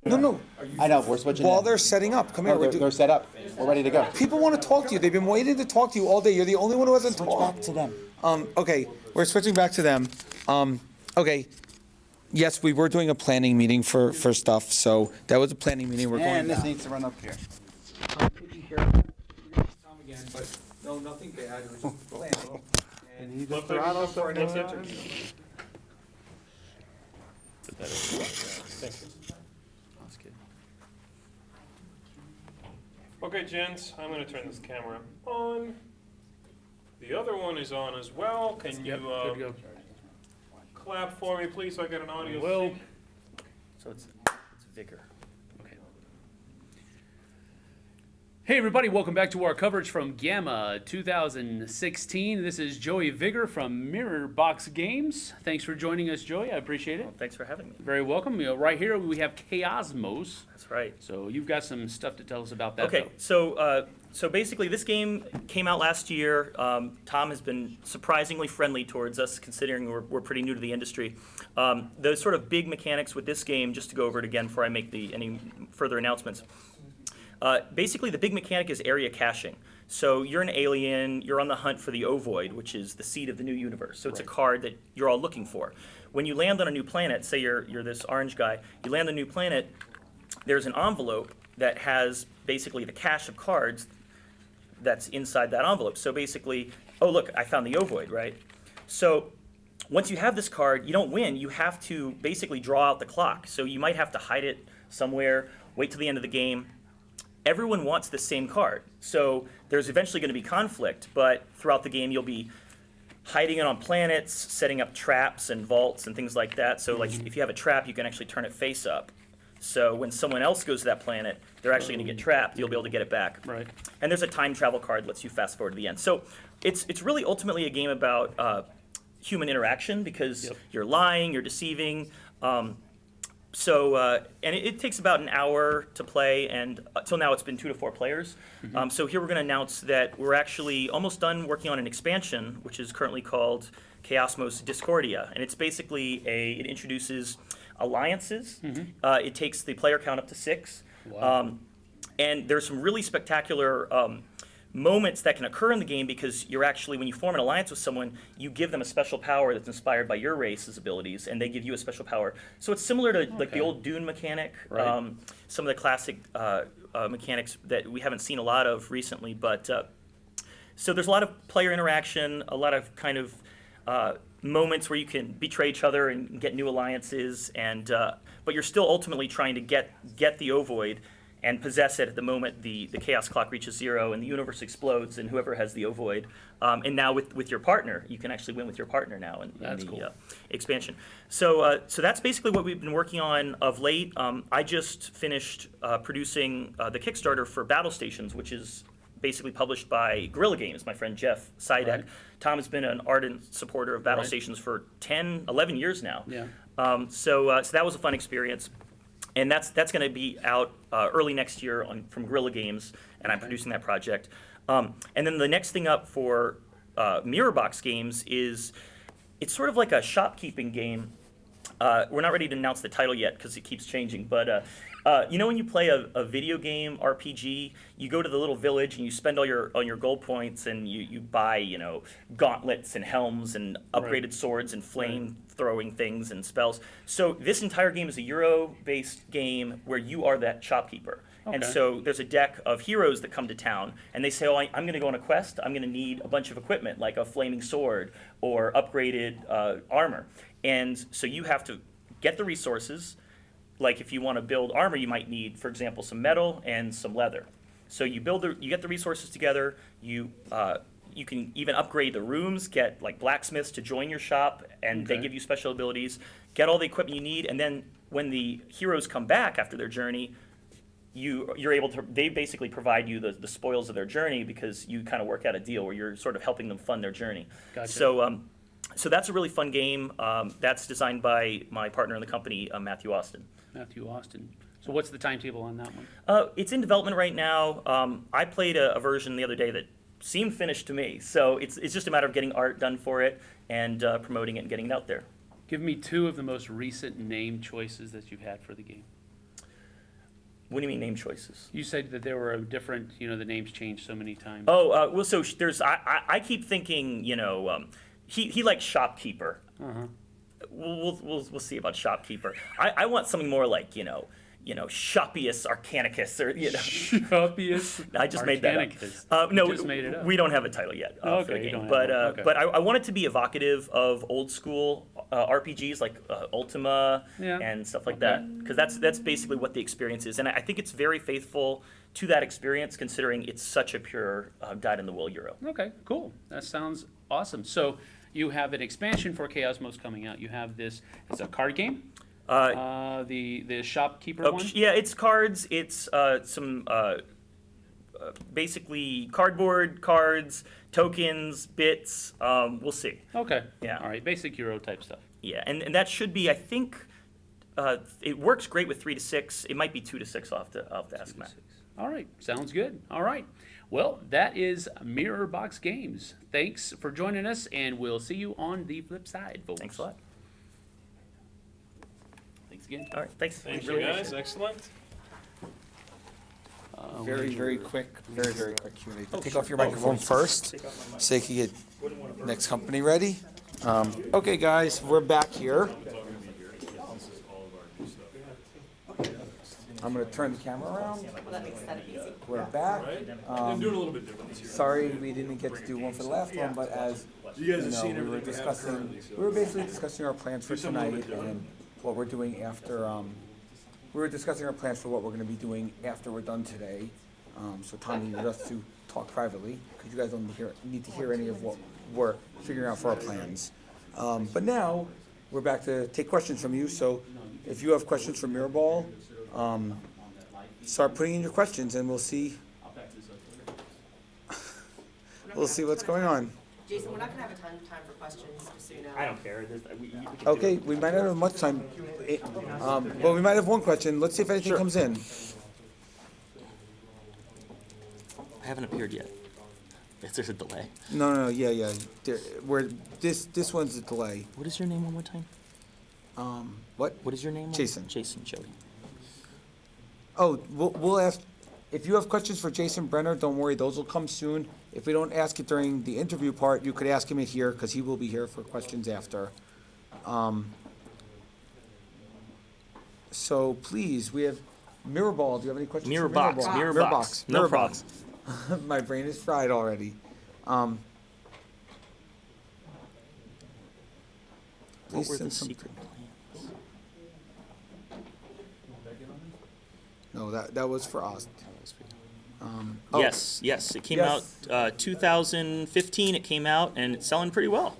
No. I know, we're switching. While in. they're setting up, come here. No, we're they're set up. We're ready to go. People want to talk to you. They've been waiting to talk to you all day. You're the only one who hasn't Switch talked. back to them. Okay, we're switching back to them. Okay. Yes, we were doing a planning meeting for stuff, so that was a planning meeting. We're And going this to. needs to run up here. Again, but no, nothing bad. It was just planning. And you Look, throttle for an interview. Thank you. That's good. Okay, gents, I'm gonna turn this camera on. The other one is on as well. Can you, Yep, good to go. clap for me, please, so I get an audio Will. feed? So it's vigor. Okay. Hey everybody, welcome back to our coverage from GAMA 2016. This is Joey Vigor from Mirror Box Games. Thanks for joining us, Joey. I appreciate it. Thanks for having me. Very welcome. You know, right here we have Chaosmos. That's right. So you've got some stuff to tell us about that. Okay, so basically this game came out last year. Tom has been surprisingly friendly towards us, considering we're pretty new to the industry. The sort of big mechanics with this game, just to go over it again before I make any further announcements. Basically, the big mechanic is area caching. So you're an alien, you're on the hunt for the ovoid, which is the seed of the new universe. So it's a card that you're all looking for. When you land on a new planet, say you're this orange guy, you land on a new planet, there's an envelope that has basically the cache of cards that's inside that envelope. So basically, oh look, I found the ovoid, right? So once you have this card, you don't win, you have to basically draw out the clock. So you might have to hide it somewhere, wait till the end of the game. Everyone wants the same card. So there's eventually going to be conflict, but throughout the game you'll be hiding it on planets, setting up traps and vaults and things like that. So like if you have a trap, you can actually turn it face up. So when someone else goes to that planet, they're actually going to get trapped. You'll be able to get it back. Right. And there's a time travel card that lets you fast forward to the end. So it's really ultimately a game about human interaction because you're lying, you're deceiving. And it takes about an hour to play, and till now it's been 2 to 4 players. So here we're going to announce that we're actually almost done working on an expansion, which is currently called Chaosmos Discordia, and it's basically it introduces alliances. It takes the player count up to 6. Wow. And there's some really spectacular moments that can occur in the game because you're actually, when you form an alliance with someone, you give them a special power that's inspired by your race's abilities, and they give you a special power. So it's similar to like the old Dune mechanic, Right. some of the classic mechanics that we haven't seen a lot of recently. But so there's a lot of player interaction, a lot of kind of moments where you can betray each other and get new alliances, and but you're still ultimately trying to get the ovoid and possess it at the moment the chaos clock reaches 0 and the universe explodes, and whoever has the ovoid. And now with your partner, you can actually win with your partner now in That's the cool. expansion. So that's basically what we've been working on of late. I just finished producing the Kickstarter for Battle Stations, which is basically published by Guerrilla Games, my friend Jeff Sidek. Right. Tom has been an ardent supporter of Battle Right. Stations for 10, 11 years now. Yeah. So that was a fun experience. And that's going to be out early next year from Guerrilla Games, and I'm producing that project. And then the next thing up for Mirror Box Games is it's sort of like a shopkeeping game. We're not ready to announce the title yet because it keeps changing, but you know when you play a video game RPG, you go to the little village and you spend all your gold points and you buy gauntlets and helms and upgraded swords and flame throwing things and spells. So this entire game is a Euro-based game where you are that shopkeeper. And Okay. so there's a deck of heroes that come to town, and they say, oh, I'm going to go on a quest. I'm going to need a bunch of equipment, like a flaming sword or upgraded armor. And so you have to get the resources. Like if you want to build armor, you might need, for example, some metal and some leather. So you get the resources together. You can even upgrade the rooms, get like blacksmiths to join your shop, and they give you special abilities. Get all the equipment you need, and then when the heroes come back after their journey, you're able to. They basically provide you the spoils of their journey because you kind of work out a deal where you're sort of helping them fund their journey. Gotcha. So that's a really fun game. That's designed by my partner in the company, Matthew Austin. Matthew Austin. So what's the timetable on that one? It's in development right now. I played a version the other day that seemed finished to me. So it's just a matter of getting art done for it and promoting it and getting it out there. Give me 2 of the most recent name choices that you've had for the game. What do you mean name choices? You said that there were different, the names changed so many times. Oh, well, so there's, I keep thinking, he likes shopkeeper. Uh-huh. We'll see about shopkeeper. I want something more like, Shoppius Arcanicus, or, Shoppius I just made that Arcanicus. up. No, You just made it up. we don't have a title yet for Okay, the you game. don't have But, one. Okay. but I want it to be evocative of old school RPGs like Ultima Yeah. and stuff like that. Because that's basically what the experience is. And I think it's very faithful to that experience, considering it's such a pure dyed-in-the-wool Euro. Okay, cool. That sounds awesome. So you have an expansion for Chaosmos coming out. You have this, it's a card game. The shopkeeper one. Yeah, it's cards. It's some basically cardboard, cards, tokens, bits. We'll see. Okay. Yeah. All right. Basic Euro type stuff. Yeah, and that should be. I think it works great with 3 to 6. It might be 2 to 6. I'll have to ask Matt. All right. Sounds good. All right. Well, that is Mirror Box Games. Thanks for joining us, and we'll see you on the flip side, folks. Thanks a lot. Thanks again. All right, thanks. Thank Really you, guys. appreciate it. Excellent. Very quick Q&A. Take off your microphone first, so you can get next company ready. Okay, guys, we're back here. I'm gonna turn the camera around. That makes that easy. We're back. I'm doing a little bit different this year. Sorry we didn't get to do one for the last one, but as You guys have seen we were everything we have discussing, currently, so- we were basically discussing our plans for Do something a tonight little bit and what we're doing after. We were discussing our plans for what we're going to be doing after we're done today. So Tom needed us to talk privately because you guys don't need to hear any of what we're figuring out for our plans. But now we're back to take questions from you. So if you have questions for Mirrorball, start putting in your questions and we'll see. We'll see what's going on. Jason, we're not gonna have a ton of time for questions, just so you know. I don't care. We can do Okay, it. we might not have much time, but we might have one question. Let's see if anything comes in. I haven't appeared yet. If there's a delay. No, yeah. This one's a delay. What is your name one more time? What? What is your name? Jason. Jason, Jody. Oh, we'll ask, if you have questions for Jason Brenner, don't worry, those will come soon. If we don't ask it during the interview part, you could ask him it here, because he will be here for questions after. So please, we have Mirrorball, do you have any questions? Mirror for box. Mirrorball? Mirror Mirror box. No Mirror problem. box. My brain is fried already. What Please were the send some. secret plans? No, that was for us. Yes, it came Yes. out 2015. It came out and it's selling pretty well.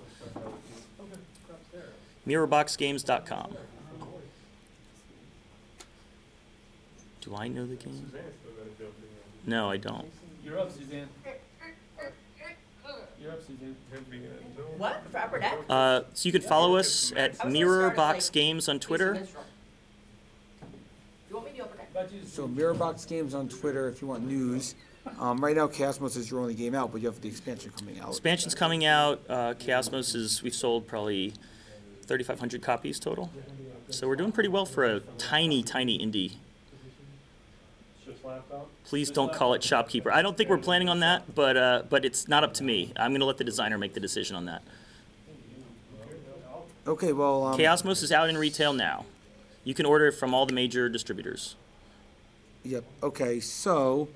MirrorBoxGames.com. Do I know the game? No, I don't. You're up, Suzanne. You're up, Suzanne. What, for Upper Deck? So you can follow us at Mirror Box Games on Twitter. You want me to do Upper Deck? So Mirrorbox Games on Twitter if you want news. Right now, Chaosmos is your only game out, but you have the expansion coming out. Expansion's coming out. Chaosmos is, we've sold probably 3,500 copies total. So we're doing pretty well for a tiny indie. Please don't call it Shopkeeper. I don't think we're planning on that, but it's not up to me. I'm going to let the designer make the decision on that. Okay, well, Chaosmos is out in retail now. You can order it from all the major distributors. yep. Okay, so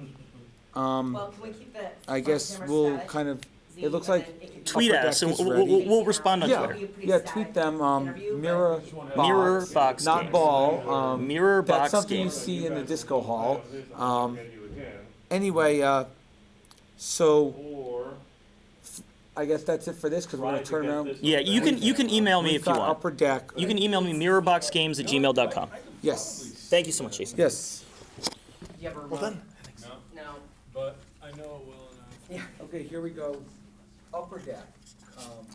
Well, can we keep the I front guess camera we'll static? kind of. Z, It looks and like then it can- Tweet Upper us, Deck and is we'll ready. respond on Yeah, Twitter. yeah. Tweet them. Mirror Mirror box, Box not Games. ball. Mirror That's Box something Games. you see in the disco hall. Anyway, so I guess that's it for this because we're gonna turn around. Yeah, you can email me We've if you got want. Upper Deck. You can email me mirrorboxgames@gmail.com. Yes. Thank you so much, Jason. Yes. Do you have a remote? No. But I know it well enough. Okay, here we go. Upper Deck.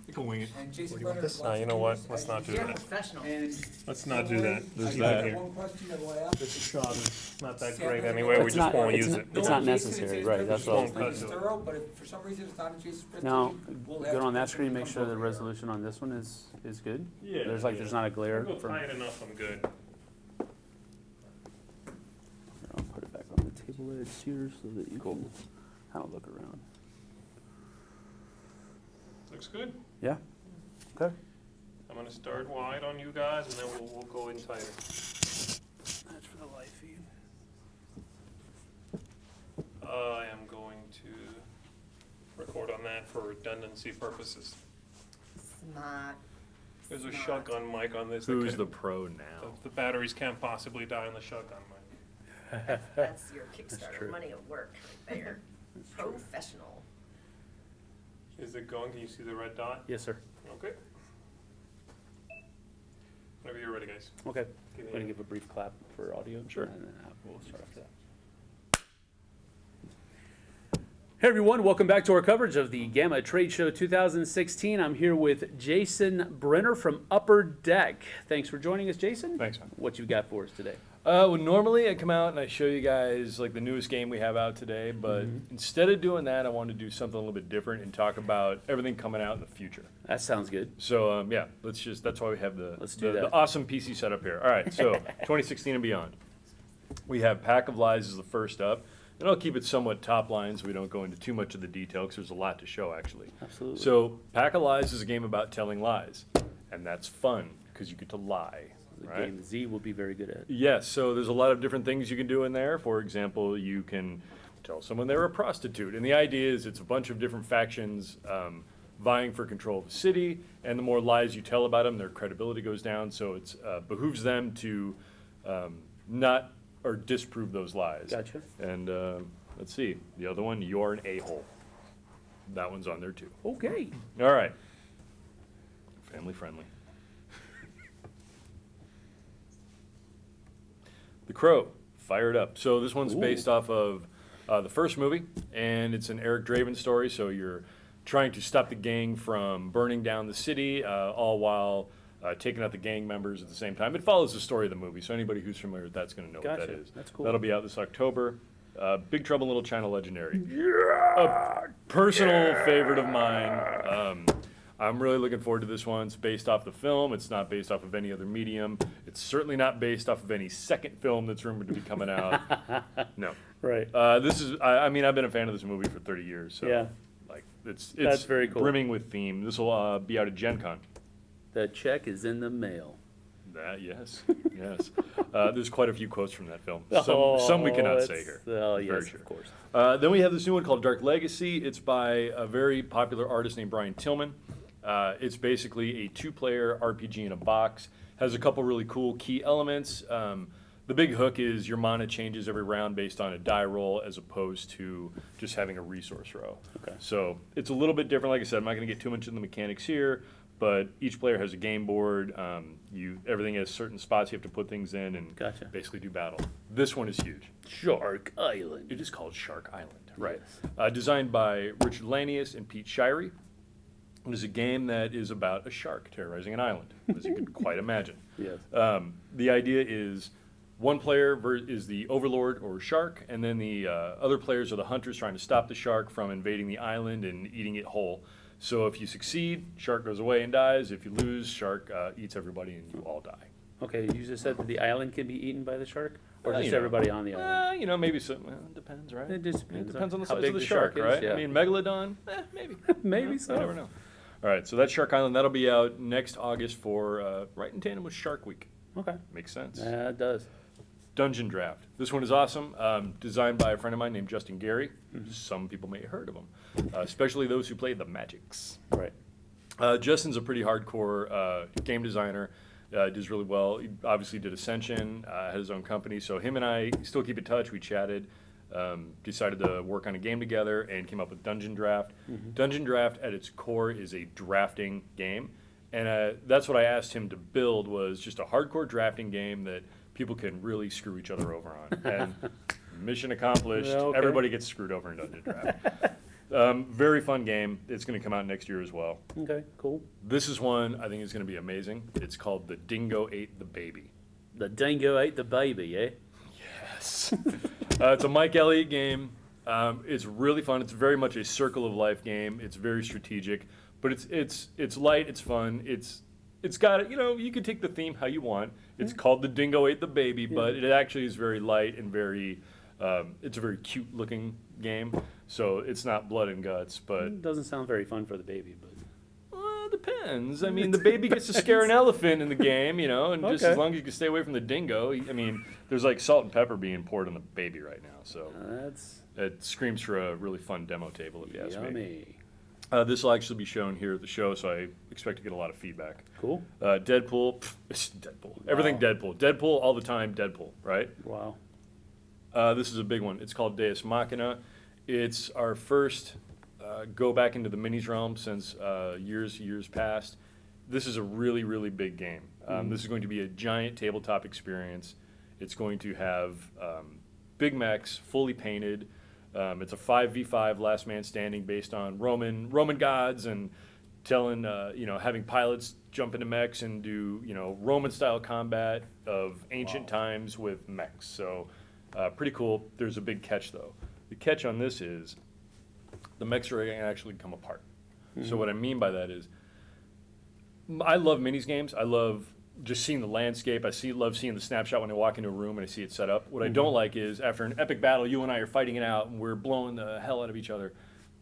You can wing it. And Jason Brenner wants No, you know to what? do Let's this. not do You're a that. professional. And Let's not do that. I There's got that here. one question I want to ask. This shot is not that Sam, great no, anyway. We It's just not- won't it's use not- it. it's not necessary, right, that's what I was thinking. It's thorough, but if for some reason it's not in Jason's Now, presentation, we'll go have on to- that screen, make sure the resolution on this one is good. Yeah. There's not a glare. I'll go tight enough, I'm good. I'll put double-edged here so that you can kind of look around. Looks good. Yeah. Okay. I'm gonna start wide on you guys, and then we'll go in tighter. That's for the live feed. I am going to record on that for redundancy purposes. Smart. There's a shotgun mic on this. Who's the pro now? The batteries can't possibly die on the shotgun mic. That's your Kickstarter true. money at work right there. Professional. Is it going? Can you see the red dot? Yes, sir. Okay. Whenever you're ready, guys. Okay. Give me I'm going a- to give a brief clap for audio. Sure. And then we'll start after that. Hey everyone, welcome back to our coverage of the GAMA Trade Show 2016. I'm here with Jason Brenner from Upper Deck. Thanks for joining us, Jason. Thanks, man. What you got for us today? Well, normally I come out and I show you guys like the newest game we have out today, but instead of doing that, I wanted to do something a little bit different and talk about everything coming out in the future. That sounds good. So yeah, that's why we have Let's do that. the awesome PC setup here. All right, so 2016 and beyond. We have Pack of Lies is the first up. And I'll keep it somewhat top line so we don't go into too much of the detail because there's a lot to show actually. Absolutely. So Pack of Lies is a game about telling lies. And that's fun because you get to lie. The Right? game Z will be very good at. Yes, so there's a lot of different things you can do in there. For example, you can tell someone they're a prostitute. And the idea is it's a bunch of different factions vying for control of the city. And the more lies you tell about them, their credibility goes down. So it behooves them to not or disprove those lies. Gotcha. And let's see, the other one, You're an A-hole. That one's on there too. Okay. All right. Family friendly. The Crow, fired up. So this one's based off of the first movie, and it's an Eric Draven story. So you're trying to stop the gang from burning down the city, all while taking out the gang members at the same time. It follows the story of the movie, so anybody who's familiar with that's going to know what that Gotcha. is. That's cool. That'll be out this October. Big Trouble in Little China Legendary. A personal favorite of mine. I'm really looking forward to this one. It's based off the film. It's not based off of any other medium. It's certainly not based off of any second film that's rumored to be coming out. No. Right. This is, I mean, I've been a fan of this movie for 30 years. So, Yeah. like, it's That's very cool. brimming with theme. This will be out at Gen Con. The check is in the mail. That, yes, yes. There's quite a few quotes from that film. Some we cannot say here. Oh, Very yes, sure. of course. Then we have this new one called Dark Legacy. It's by a very popular artist named Brian Tillman. It's basically a two-player RPG in a box. Has a couple really cool key elements. The big hook is your mana changes every round based on a die roll as opposed to just having a resource row. Okay. So it's a little bit different. Like I said, I'm not going to get too much in the mechanics here, but each player has a game board. Everything has certain spots you have to put things in and Gotcha. basically do battle. This one is huge. Shark Island. It is called Shark Island, right? Designed by Richard Lanius and Pete Shirey. It is a game that is about a shark terrorizing an island, as you can quite imagine. Yes. The idea is one player is the overlord or shark, and then the other players are the hunters trying to stop the shark from invading the island and eating it whole. So if you succeed, shark goes away and dies. If you lose, shark eats everybody and you all die. Okay, you just said that the island can be eaten by the shark? Or You just know. everybody on the island? Maybe some. Well, it depends, right? It just depends. It depends on the how size big of the shark, is, right? yeah. I mean, Megalodon, maybe. Maybe so. I never know. All right, so that's Shark Island. That'll be out next August for right in tandem with Shark Week. Okay. Makes sense. Yeah, it does. Dungeon Draft. This one is awesome. Designed by a friend of mine named Justin Gary. Some people may have heard of him, especially those who play the Magics. Right. Justin's a pretty hardcore game designer. Does really well. He obviously did Ascension, had his own company. So him and I still keep in touch. We chatted, decided to work on a game together, and came up with Dungeon Draft. Dungeon Draft, at its core, is a drafting game, and that's what I asked him to build was just a hardcore drafting game that people can really screw each other over on. And mission accomplished. Okay. Everybody gets screwed over in Dungeon Draft. Very fun game. It's going to come out next year as well. Okay, cool. This is one I think is going to be amazing. It's called The Dingo Ate the Baby. The dingo ate the baby, eh? Yes. It's a Mike Elliott game. It's really fun. It's very much a circle of life game. It's very strategic, but it's light. It's fun. It's got, you can take the theme how you want. It's called The Dingo Ate the Baby, but it actually is very light and very It's a very cute looking game, so it's not blood and guts, but It doesn't sound very fun for the baby, but depends. I mean, the baby gets to scare an elephant in the game, you know, and just Okay. as long as you can stay away from the dingo. I mean, there's like salt and pepper being poured on the baby right now, so that's it screams for a really fun demo table, if you ask me. yummy. This will actually be shown here at the show, so I expect to get a lot of feedback. Cool. Deadpool, it's Deadpool. Everything Deadpool. Deadpool all the time, Deadpool, right? Wow. This is a big one. It's called Deus Machina. It's our first go back into the minis realm since years past. This is a really, really big game. This is going to be a giant tabletop experience. It's going to have big mechs, fully painted. It's a 5v5 last man standing based on Roman gods and telling, having pilots jump into mechs and do, Roman style combat of ancient times with mechs. So pretty cool. There's a big catch though. The catch on this is the mechs are going to actually come apart. So what I mean by that is I love minis games. I love just seeing the landscape. Love seeing the snapshot when I walk into a room and I see it set up. What I don't like is after an epic battle, you and I are fighting it out and we're blowing the hell out of each other.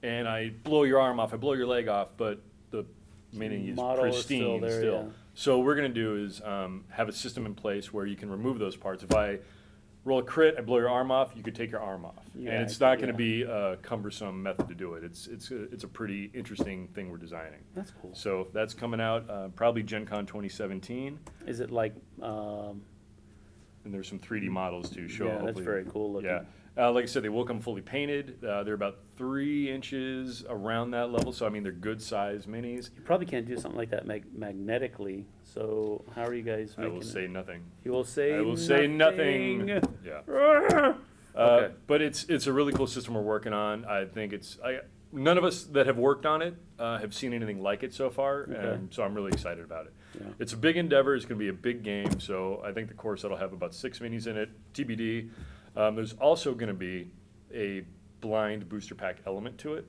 And I blow your arm off, I blow your leg off, but the mini is Model is pristine still there, yeah. So what we're going to do is have a system in place where you can remove those parts. If I roll a crit, I blow your arm off, you could take your arm off. Yeah, and it's not going to be a cumbersome method to do it. It's a pretty interesting thing we're designing. That's cool. So that's coming out probably Gen Con 2017. Is it like, And there's some 3D models to show. yeah, that's hopefully. very cool looking. Yeah. Like I said, they will come fully painted. They're about 3 inches around that level. So, I mean, they're good size minis. You probably can't do something like that magnetically. So how are you guys I making will say nothing. You will say I will say nothing. Yeah. Okay. But it's a really cool system we're working on. I think none of us that have worked on it have seen anything like it so far, and so I'm really excited about it. Yeah. It's a big endeavor. It's going to be a big game, so I think the core set will have about 6 minis in it, TBD. There's also going to be a blind booster pack element to it,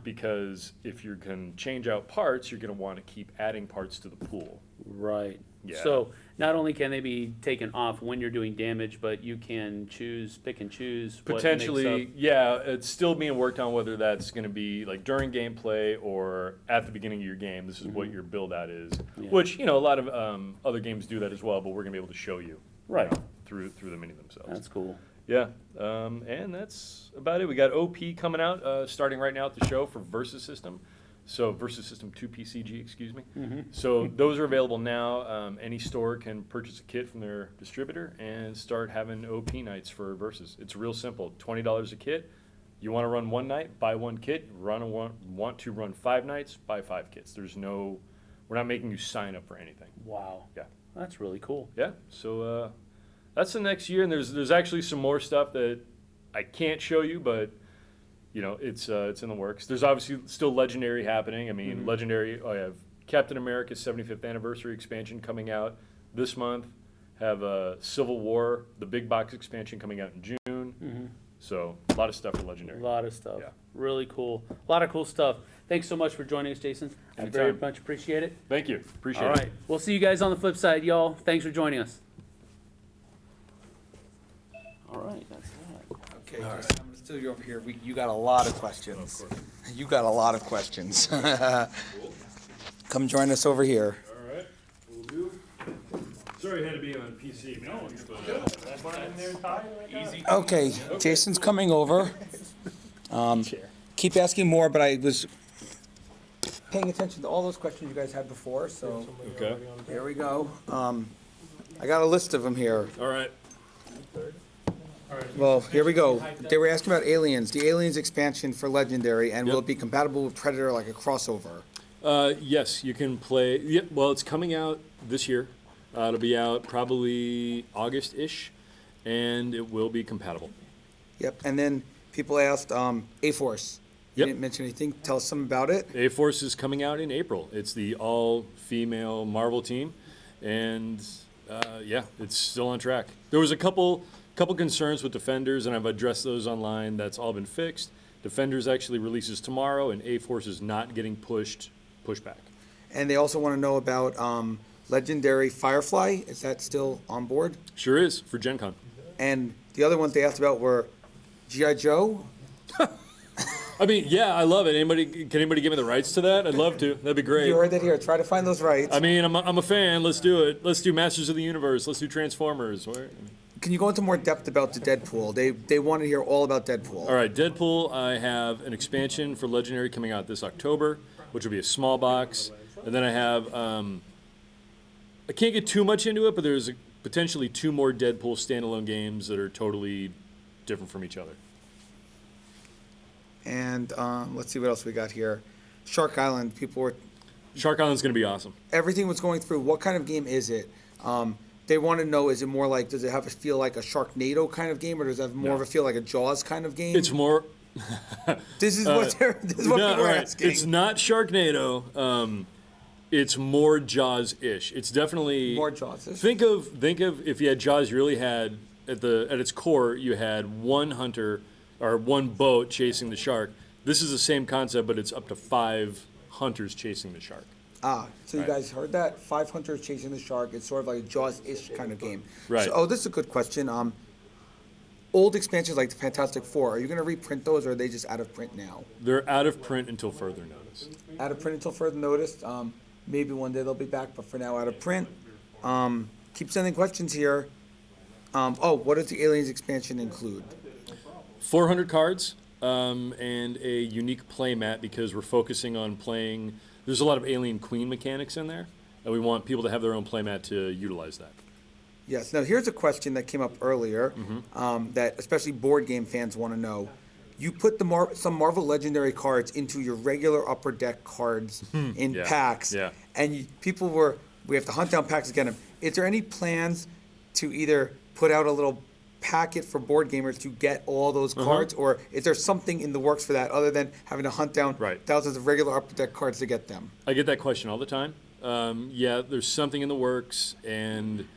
because if you can change out parts, you're going to want to keep adding parts to the pool. Right. Yeah. So not only can they be taken off when you're doing damage, but you can pick and choose. what makes Potentially, up- yeah, it's still being worked on whether that's going to be like during gameplay or at the beginning of your game. This is what your build out is, Yeah. which a lot of other games do that as well. But we're going to be able to show you, Right. through the mini themselves. That's cool. Yeah, and that's about it. We got OP coming out starting right now at the show for Versus System. So Versus System 2 PCG, excuse me. So those are available now. Any store can purchase a kit from their distributor and start having OP nights for Versus. It's real simple. $20 a kit. You want to run one night, buy one kit. Want to run 5 nights, buy 5 kits. We're not making you sign up for anything. Wow. Yeah. That's really cool. Yeah. So that's the next year, and there's actually some more stuff that I can't show you, but it's in the works. There's obviously still Legendary happening. I mean, Legendary. I have Captain America's 75th anniversary expansion coming out this month. Have Civil War, the big box expansion coming out in June. So a lot of stuff for Legendary. A lot of stuff. Yeah. Really cool. A lot of cool stuff. Thanks so much for joining us, Jason. I very Anytime. much appreciate it. Thank you. Appreciate All it. right. We'll see you guys on the flip side, y'all. Thanks for joining us. All right. That's that. Okay, Jason, I'm gonna steal you over here. You got a lot of questions. You got a lot of questions. Come join us over here. All right. We'll do. Sorry, I had to be on PC. No, Easy. Okay, Jason's coming over. Keep asking more, but I was paying attention to all those questions you guys had before, so Okay. here we go. I got a list of them here. All right. Well, here we go. They were asking about Aliens, the Aliens expansion for Legendary, and will Yep. it be compatible with Predator like a crossover? Yes, you can play. Yeah, well, it's coming out this year. It'll be out probably August-ish, and it will be compatible. Yep, and then people asked A-Force. You Yep. didn't mention anything. Tell us something about it. A-Force is coming out in April. It's the all-female Marvel team, and yeah, it's still on track. There was a couple concerns with Defenders, and I've addressed those online. That's all been fixed. Defenders actually releases tomorrow, and A-Force is not getting pushed back. And they also want to know about Legendary Firefly. Is that still on board? Sure is for Gen Con. And the other ones they asked about were G.I. Joe? I mean, yeah, I love it. Can anybody give me the rights to that? I'd love to. That'd be great. You heard it here. Try to find those rights. I mean, I'm a fan. Let's do it. Let's do Masters of the Universe. Let's do Transformers. Can you go into more depth about the Deadpool? They want to hear all about Deadpool. All right, Deadpool. I have an expansion for Legendary coming out this October, which will be a small box, and then I have. I can't get too much into it, but there's potentially 2 more Deadpool standalone games that are totally different from each other. And let's see what else we got here. Shark Island. Shark Island's going to be awesome. Everything was going through. What kind of game is it? They want to know, is it more like, does it have a feel like a Sharknado kind of game, or does it have more of a feel like a Jaws kind of game? It's more. This is what people are asking. It's not Sharknado. It's more Jaws-ish. It's definitely more Jaws-ish. Think of if you had Jaws, you really had at its core, you had one hunter or one boat chasing the shark. This is the same concept, but it's up to 5 hunters chasing the shark. So you guys heard that? 5 hunters chasing the shark. It's sort of like a Jaws-ish kind of game. Right. So, this is a good question. Old expansions like the Fantastic Four, are you going to reprint those, or are they just out of print now? They're out of print until further notice. Out of print until further notice. Maybe one day they'll be back, but for now, out of print. Keep sending questions here. What does the Aliens expansion include? 400 cards and a unique play mat, because we're focusing on playing. There's a lot of Alien Queen mechanics in there, and we want people to have their own play mat to utilize that. Yes. Now, here's a question that came up earlier that especially board game fans want to know. You put some Marvel Legendary cards into your regular Upper Deck cards in packs, and we have to hunt down packs to get them. Is there any plans to either put out a little packet for board gamers to get all those cards, or is there something in the works for that other than having to hunt down thousands of regular Upper Deck cards to get them? I get that question all the time. There's something in the works, and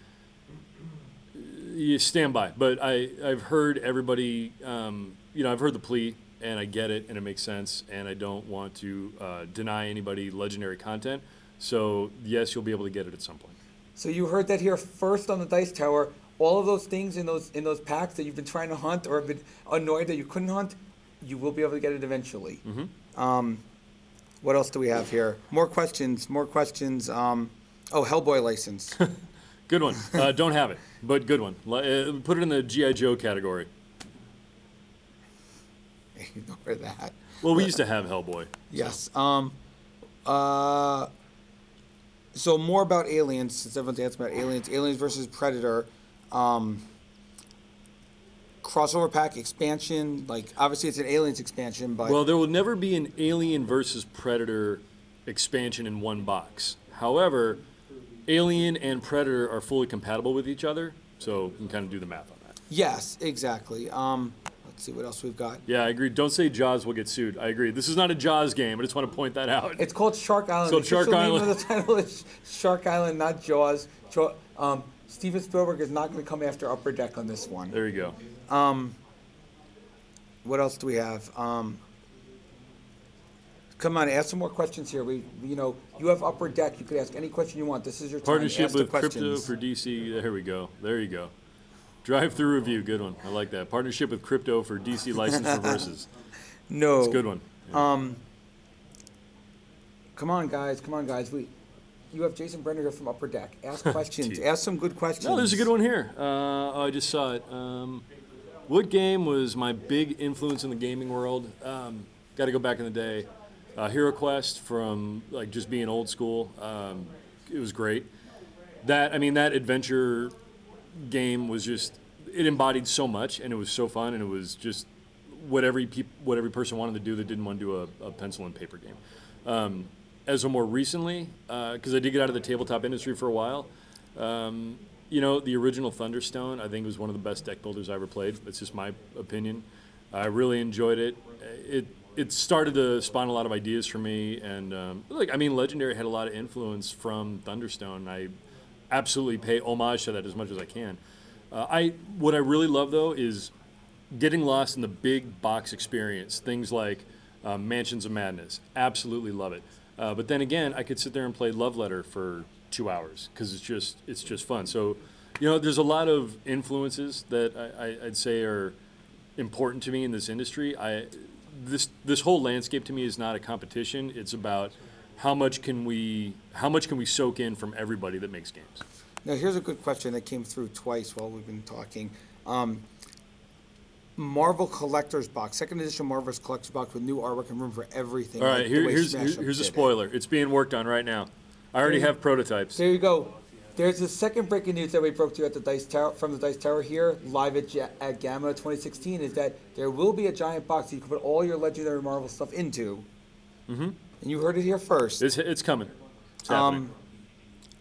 you stand by. But I've heard everybody, I've heard the plea, and I get it, and it makes sense, and I don't want to deny anybody Legendary content. So, yes, you'll be able to get it at some point. So you heard that here first on the Dice Tower. All of those things in those packs that you've been trying to hunt or have been annoyed that you couldn't hunt, you will be able to get it eventually. What else do we have here? More questions. Hellboy license. Good one. Don't have it, but good one. Put it in the G.I. Joe category. Ignore that. Well, we used to have Hellboy. Yes. So more about Aliens, since everyone's asking about Aliens. Aliens versus Predator. Crossover pack expansion, obviously it's an Aliens expansion, but... Well, there will never be an Alien versus Predator expansion in one box. However, Alien and Predator are fully compatible with each other, so you can kind of do the math on that. Yes, exactly. Let's see what else we've got. Yeah, I agree. Don't say Jaws will get sued. I agree. This is not a Jaws game. I just want to point that out. It's called Shark Island. So the Shark Island. Name of the title is Shark Island, not Jaws. Steven Spielberg is not going to come after Upper Deck on this one. There you go. What else do we have? Come on, ask some more questions here. You have Upper Deck. You could ask any question you want. This is your time. Partnership ask the with Crypto questions. for DC. There we go. There you go. Drive-through review. Good one. I like that. Partnership with Crypto for DC license reverses. No. It's a good one. Yeah. Come on, guys. You have Jason Brenner here from Upper Deck. Ask questions. Ask some good questions. No, there's a good one here. I just saw it. What game was my big influence in the gaming world? Got to go back in the day. Hero Quest, from just being old school. It was great. That adventure game was just, it embodied so much, and it was so fun, and it was just what every person wanted to do that didn't want to do a pencil and paper game. As of more recently, because I did get out of the tabletop industry for a while, the original Thunderstone, I think, was one of the best deck builders I ever played. That's just my opinion. I really enjoyed it. It started to spawn a lot of ideas for me, and Legendary had a lot of influence from Thunderstone. I absolutely pay homage to that as much as I can. What I really love, though, is getting lost in the big box experience. Things like Mansions of Madness. Absolutely love it. But then again, I could sit there and play Love Letter for 2 hours because it's just fun. So, there's a lot of influences that I'd say are important to me in this industry. This whole landscape to me is not a competition. It's about how much can we soak in from everybody that makes games. Now, here's a good question that came through twice while we've been talking. Marvel Collector's Box, second edition Marvel's Collector's Box with new artwork and room for everything. All right, like the way here's Smash Up a did it. spoiler. It's being worked on right now. I already have prototypes. There you go. There's the second breaking news that we broke to you at the Dice Tower, from the Dice Tower here, live at GAMA 2016, is that there will be a giant box that you can put all your Legendary Marvel stuff into. Mm-hmm. And you heard it here first. It's coming. It's happening.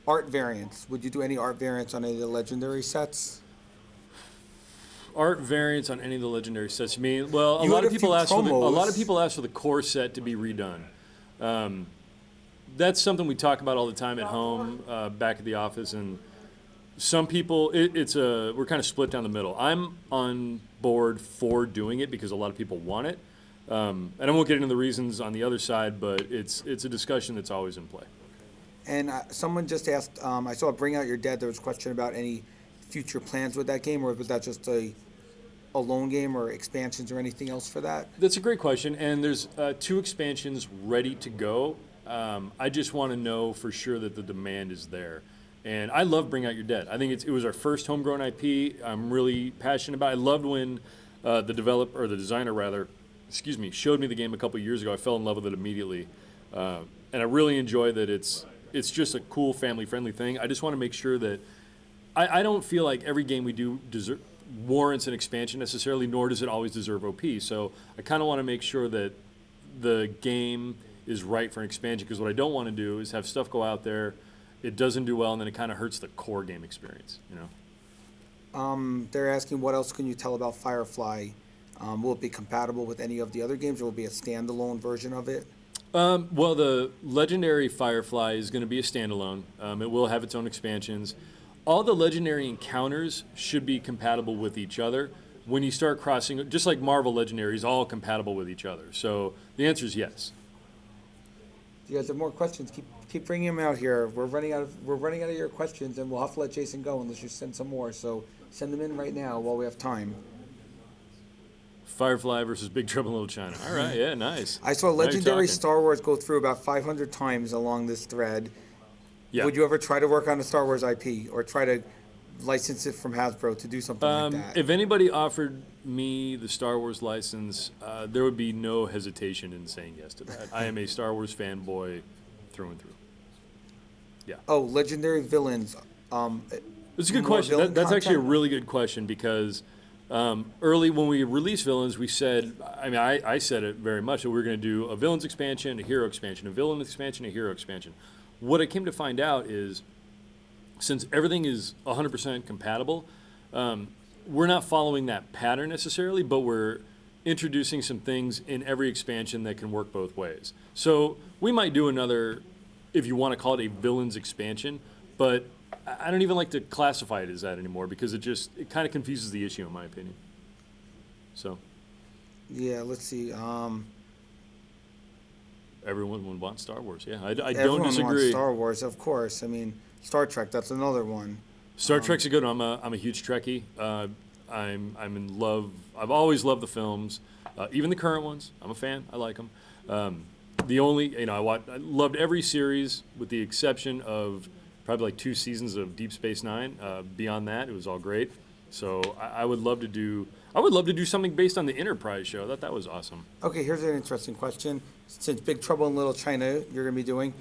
Art variants. Would you do any art variants on any of the Legendary sets? Art variants on any of the Legendary sets. I mean, well, a You lot had of a people few ask for the, a lot of promos. people ask for the core set to be redone. That's something we talk about all the time at home, back at the office, and some people, we're kind of split down the middle. I'm on board for doing it because a lot of people want it, and I won't get into the reasons on the other side, but it's a discussion that's always in play. And someone just asked, I saw Bring Out Your Dead, there was a question about any future plans with that game, or was that just a lone game or expansions or anything else for that? That's a great question, and there's 2 expansions ready to go. I just want to know for sure that the demand is there. And I love Bring Out Your Dead. I think it was our first homegrown IP. I'm really passionate about it. I loved when the designer rather, showed me the game a couple years ago. I fell in love with it immediately. And I really enjoy that it's just a cool family-friendly thing. I just want to make sure that I don't feel like every game we do warrants an expansion necessarily, nor does it always deserve OP. So I kind of want to make sure that the game is right for an expansion, because what I don't want to do is have stuff go out there, it doesn't do well, and then it kind of hurts the core game experience, you know? They're asking, what else can you tell about Firefly? Will it be compatible with any of the other games, or will it be a standalone version of it? Well, the Legendary Firefly is going to be a standalone. It will have its own expansions. All the Legendary encounters should be compatible with each other. When you start crossing, just like Marvel Legendary is all compatible with each other. So the answer is yes. If you guys have more questions, keep bringing them out here. We're running out of your questions, and we'll have to let Jason go unless you send some more. So send them in right now while we have time. Firefly versus Big Trouble in Little China. All right, yeah, nice. I saw Now you're Legendary talking. Star Wars go through about 500 times along this thread. Yeah. Would you ever try to work on a Star Wars IP, or try to license it from Hasbro to do something like that? If anybody offered me the Star Wars license, there would be no hesitation in saying yes to that. I am a Star Wars fanboy through and through. Yeah. Oh, Legendary Villains. It's a good more question. villain That's actually a content? really good question, because early when we released Villains, we said, I said it very much, that we were going to do a Villains expansion, a Hero expansion, a Villain expansion, a Hero expansion. What I came to find out is, since everything is 100% compatible, we're not following that pattern necessarily, but we're introducing some things in every expansion that can work both ways. So we might do another, if you want to call it a Villains expansion, but I don't even like to classify it as that anymore, because it kind of confuses the issue, in my opinion. So Yeah, let's see. everyone would want Star Wars. Yeah, I don't Everyone wants disagree. Star Wars, of course. I mean, Star Trek, that's another one. Star Trek's a good one. I'm a huge Trekkie. I'm in love. I've always loved the films, even the current ones. I'm a fan. I like them. The only, I loved every series with the exception of probably like 2 seasons of Deep Space Nine. Beyond that, it was all great. So I would love to do. I would love to do something based on the Enterprise show. I thought that was awesome. Okay, here's an interesting question. Since Big Trouble in Little China, you're going to be doing,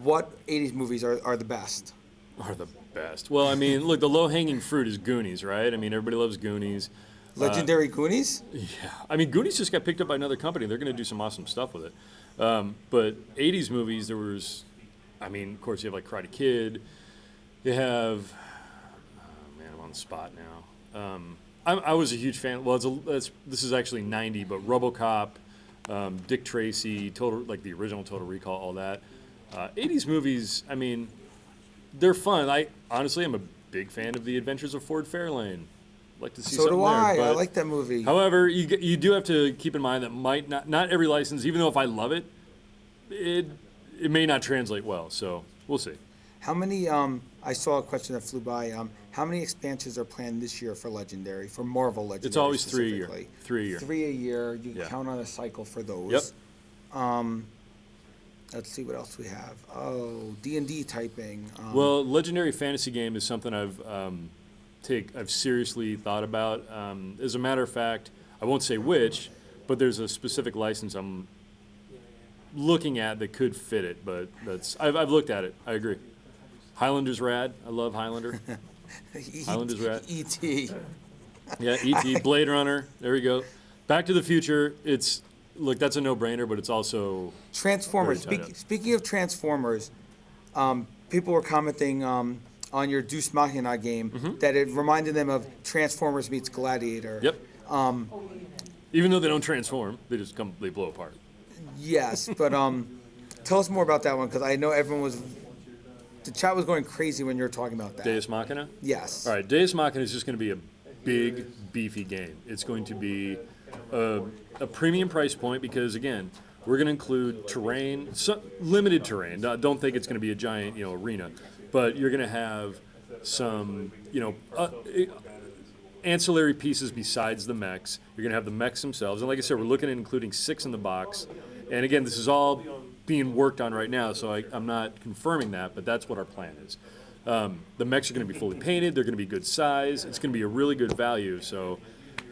what 80s movies are the best? Are the best. Well, I mean, look, the low-hanging fruit is Goonies, right? I mean, everybody loves Goonies. Legendary Goonies? Yeah. I mean, Goonies just got picked up by another company. They're going to do some awesome stuff with it. But 80s movies, there was, I mean, of course, you have like Karate Kid. You have, oh man, I'm on the spot now. I was a huge fan. Well, this is actually 90, but RoboCop, Dick Tracy, like the original Total Recall, all that. 80s movies, I mean, they're fun. Honestly, I'm a big fan of The Adventures of Ford Fairlane. I'd like to see So something do I. there, I but- like that movie. However, you do have to keep in mind that not every license, even though if I love it, it may not translate well. So we'll see. How many, I saw a question that flew by, how many expansions are planned this year for Legendary, for Marvel Legendary? It's always 3 a year. specifically? 3 a year. 3 a year. You Yeah. count on a cycle for those. Yep. Let's see what else we have. Oh, D&D typing. Well, Legendary Fantasy Game is something I've seriously thought about. As a matter of fact, I won't say which, but there's a specific license I'm looking at that could fit it. But I've looked at it. I agree. Highlander's rad. I love Highlander. Highlander's rad. E.T. Yeah, E.T. Blade Runner. There we go. Back to the Future. Look, that's a no-brainer, but it's also Transformers. very tied up. Speaking of Transformers, people were commenting on your Deus Machina game that it reminded them of Transformers meets Gladiator. Yep. Even though they don't transform, they blow apart. Yes, but tell us more about that one because I know the chat was going crazy when you were talking about that. Deus Machina? Yes. All right, Deus Machina is just going to be a big, beefy game. It's going to be a premium price point because, again, we're going to include terrain, limited terrain. Don't think it's going to be a giant, arena, but you're going to have some, ancillary pieces besides the mechs. You're going to have the mechs themselves, and like I said, we're looking at including 6 in the box. And again, this is all being worked on right now, so I'm not confirming that, but that's what our plan is. The mechs are going to be fully painted. They're going to be good size. It's going to be a really good value. So,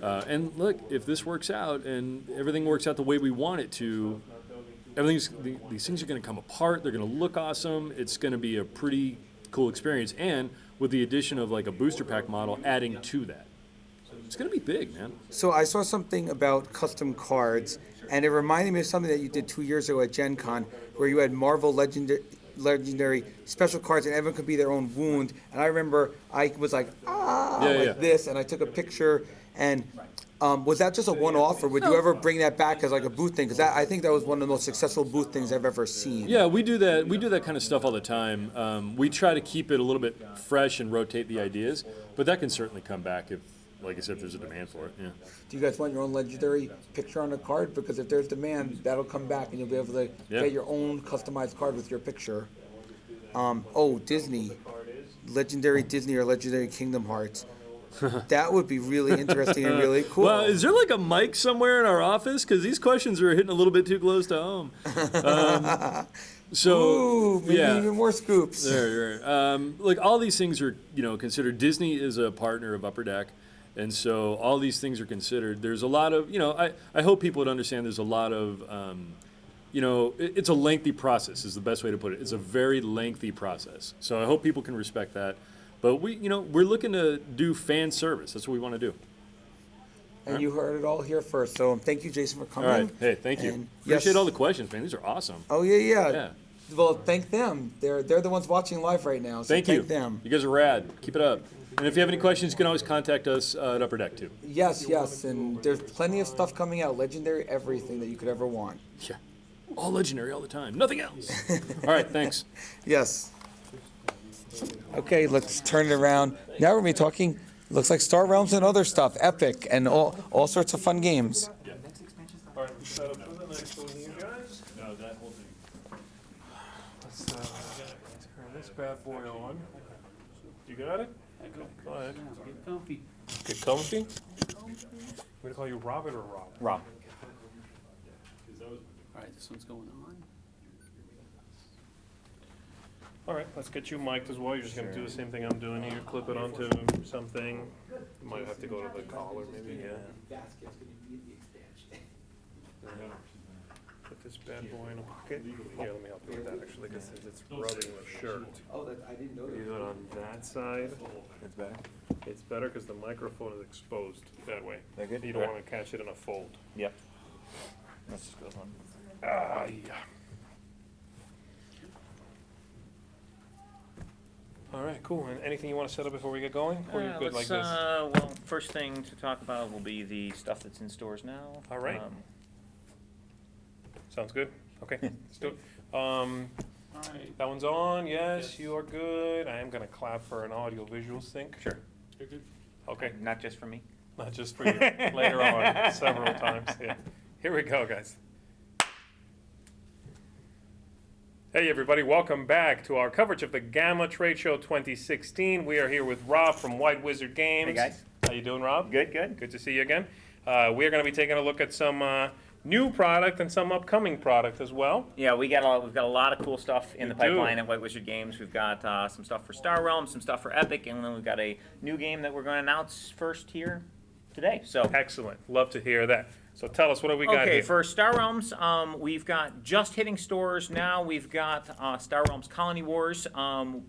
and look, if this works out and everything works out the way we want it to, these things are going to come apart. They're going to look awesome. It's going to be a pretty cool experience. And with the addition of like a booster pack model adding to that, it's going to be big, man. So I saw something about custom cards, and it reminded me of something that you did 2 years ago at Gen Con, where you had Marvel Legendary special cards, and everyone could be their own wound. And I remember I was like, this, and I took a picture. And was that just a one-off, or would you ever bring that back as like a booth thing? Because I think that was one of the most successful booth things I've ever seen. Yeah, we do that. We do that kind of stuff all the time. We try to keep it a little bit fresh and rotate the ideas, but that can certainly come back if, like I said, if there's a demand for it. Yeah. Do you guys want your own Legendary picture on a card? Because if there's demand, that'll come back, and you'll be able to get your own customized card with your picture. Disney, Legendary Disney or Legendary Kingdom Hearts. That would be really interesting and really cool. Well, is there like a mic somewhere in our office? Because these questions are hitting a little bit too close to home. Maybe even more scoops. Right. Like all these things are, considered. Disney is a partner of Upper Deck, and so all these things are considered. There's a lot of, I hope people would understand. There's a lot of, it's a lengthy process. Is the best way to put it. It's a very lengthy process. So I hope people can respect that. But we're looking to do fan service. That's what we want to do. And you heard it all here first. So thank you, Jason, for coming. All right. Hey, thank you. And Appreciate all the questions, man. These are awesome. Oh, yeah. Well, thank them. They're the ones watching live right now. So thank them. You guys are rad. Keep it up. And if you have any questions, you can always contact us at Upper Deck, too. Yes. And there's plenty of stuff coming out. Legendary, everything that you could ever want. Yeah. All Legendary all the time. Nothing else. All right. Thanks. Yes. Okay, let's turn it around. Now we're going to be talking, looks like Star Realms and other stuff, Epic, and all sorts of fun games. All right, set up for the next one here, guys. No, that whole thing. Let's turn this bad boy on. You got it? Go ahead. Get comfy. Get comfy? I'm gonna call you Robert or Rob? Rob. All right, this one's going on. All right, let's get you mic'd as well. You're just gonna do the same thing I'm doing here. Clip it onto something. You might have to go to the collar, maybe. Yeah. Put this bad boy in a pocket. Here, let me help you with that actually, because since it's rubbing the shirt. Oh, I didn't know You do it on that side. It's better. It's better because the microphone is exposed that way. That good? You don't want to catch it in a fold. Yep. That just goes on. Yeah. All right, cool. And anything you want to set up before we get going? Or you're good like this? Well, first thing to talk about will be the stuff that's in stores now. All right. Sounds good. Okay, let's do it. That one's on. Yes, you are good. I am going to clap for an audio visual sync. Sure. You're good. Okay. Not just for me. Not just for you. Later on, several times. Yeah. Here we go, guys. Hey everybody, welcome back to our coverage of the GAMA Trade Show 2016. We are here with Rob from White Wizard Games. Hey guys. How you doing, Rob? Good, good. Good to see you again. We're going to be taking a look at some new product and some upcoming product as well. Yeah, we've got a lot of cool stuff in the We do. pipeline at White Wizard Games. We've got some stuff for Star Realms, some stuff for Epic, and then we've got a new game that we're going to announce first here today. So Excellent. Love to hear that. So tell us, what do we got okay, here? for Star Realms, we've got just hitting stores now. We've got Star Realms Colony Wars.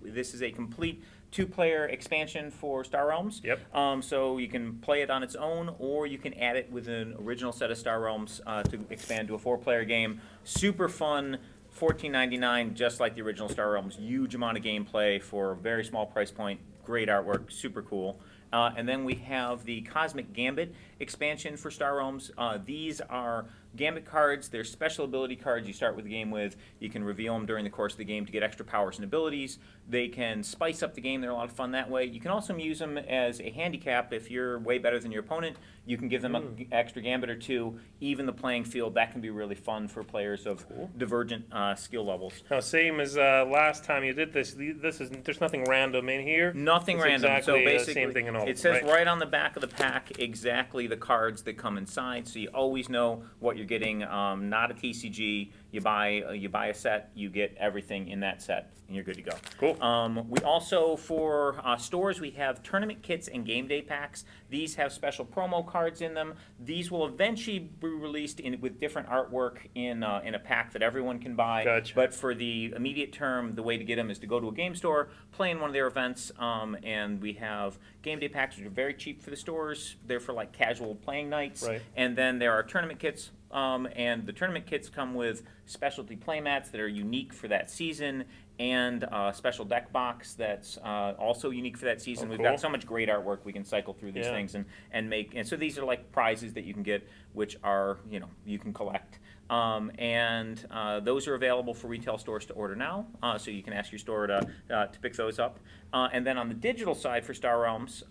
This is a complete two-player expansion for Star Realms. Yep. So you can play it on its own, or you can add it with an original set of Star Realms to expand to a four-player game. Super fun. $14.99, just like the original Star Realms. Huge amount of gameplay for a very small price point. Great artwork. Super cool. And then we have the Cosmic Gambit expansion for Star Realms. These are Gambit cards. They're special ability cards you start with the game with. You can reveal them during the course of the game to get extra powers and abilities. They can spice up the game. They're a lot of fun that way. You can also use them as a handicap. If you're way better than your opponent, you can give them an extra Gambit or two. Even the playing field, that can be really fun for players of divergent skill levels. Now, same as last time you did this. There's nothing random in here. Nothing It's random. Exactly So basically, the same thing in all. it says right on the back of the pack exactly the cards that come inside, so you always know what you're getting. Not a TCG. You buy a set, you get everything in that set, and you're good to go. Cool. We also, for stores, we have tournament kits and game day packs. These have special promo cards in them. These will eventually be released with different artwork in a pack that everyone can buy. Gotcha. But for the immediate term, the way to get them is to go to a game store, play in one of their events, and we have game day packs, which are very cheap for the stores. They're for like casual playing nights. Right. And then there are tournament kits. And the tournament kits come with specialty playmats that are unique for that season, and a special deck box that's also unique for that season. Oh, We've cool. got so much great artwork, we can cycle through these Yeah. things and make. And so these are like prizes that you can get, which are you can collect. And those are available for retail stores to order now, so you can ask your store to pick those up. And then on the digital side for Star Realms,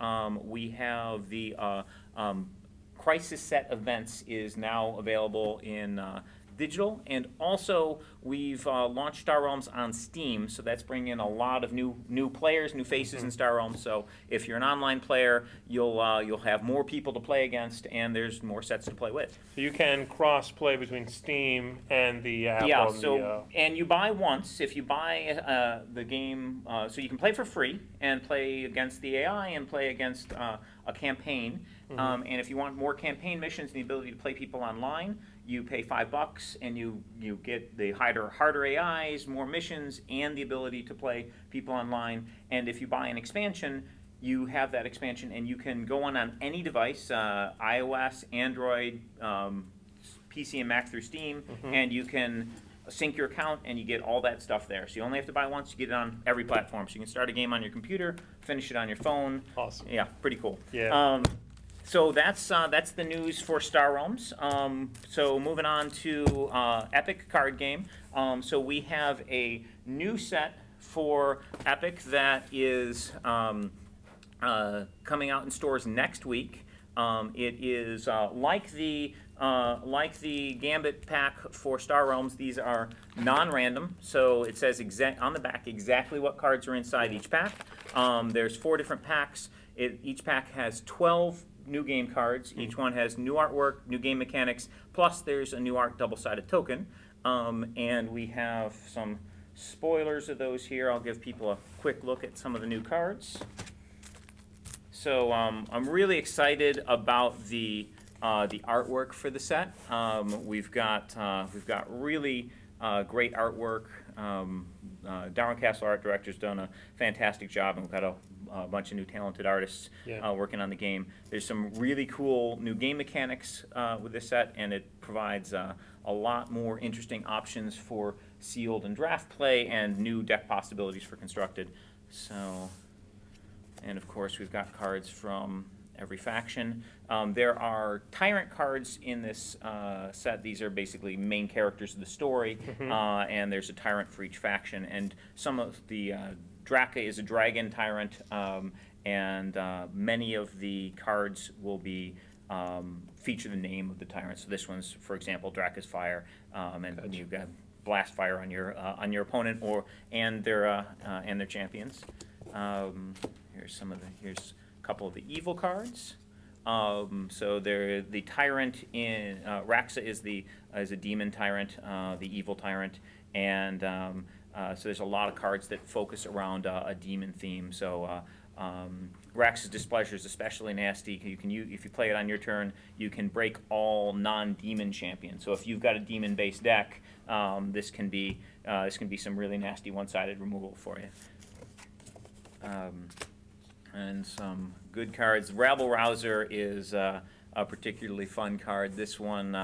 we have the Crisis Set Events is now available in digital, and also we've launched Star Realms on Steam, so that's bringing in a lot of new players, new faces in Star Realms. So if you're an online player, you'll have more people to play against, and there's more sets to play with. So you can cross-play between Steam and the app. Yeah, on so and you buy once. If you buy the game, so you can play for free and play against the AI and play against a campaign. And if you want more campaign missions and the ability to play people online, you pay $5 and you get the harder AIs, more missions, and the ability to play people online. And if you buy an expansion, you have that expansion, and you can go on any device, iOS, Android, PC and Mac through Steam, and you can sync your account, and you get all that stuff there. So you only have to buy once. You get it on every platform. So you can start a game on your computer, finish it on your phone. Awesome. Yeah, pretty cool. Yeah. So that's the news for Star Realms. So moving on to Epic card game. So we have a new set for Epic that is coming out in stores next week. It is like the Gambit pack for Star Realms. These are non-random, so it says on the back exactly what cards are inside each pack. There's 4 different packs. Each pack has 12 new game cards. Each one has new artwork, new game mechanics, plus there's a new art double-sided token. And we have some spoilers of those here. I'll give people a quick look at some of the new cards. So I'm really excited about the artwork for the set. We've got really great artwork. Darwin Castle art director's done a fantastic job, and we've got a bunch of new talented artists working on the game. There's some really cool new game mechanics with this set, and it provides a lot more interesting options for sealed and draft play, and new deck possibilities for constructed. So, and of course we've got cards from every faction. There are tyrant cards in this set. These are basically main characters of the story, and there's a tyrant for each faction. And some of the Draka is a dragon tyrant, and many of the cards will be feature the name of the tyrant. So this one's, for example, Draka's Fire, and you've got blast fire on your opponent and their champions. Here's a couple of the evil cards. So the tyrant in Raxa is a demon tyrant, the evil tyrant, and so there's a lot of cards that focus around a demon theme. So Raxa's Displeasure is especially nasty. If you play it on your turn, you can break all non-demon champions. So if you've got a demon-based deck, this can be some really nasty one-sided removal for you. And some good cards. Rabble Rouser is a particularly fun card. This one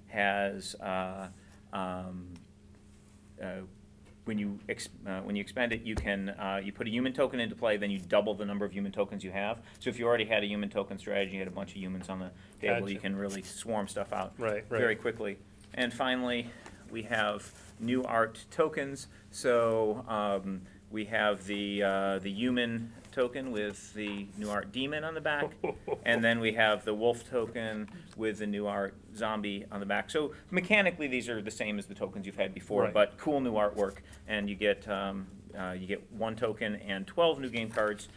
has when you expend it, you put a human token into play, then you double the number of human tokens you have. So if you already had a human token strategy, you had a bunch of humans on the table, Gotcha. you can really swarm stuff out Right. very quickly. And finally, we have new art tokens. So we have the human token with the new art demon on the back, and then we have the wolf token with the new art zombie on the back. So mechanically, these are the same as the tokens you've had before, Right. but cool new artwork, and you get 1 token and 12 new game cards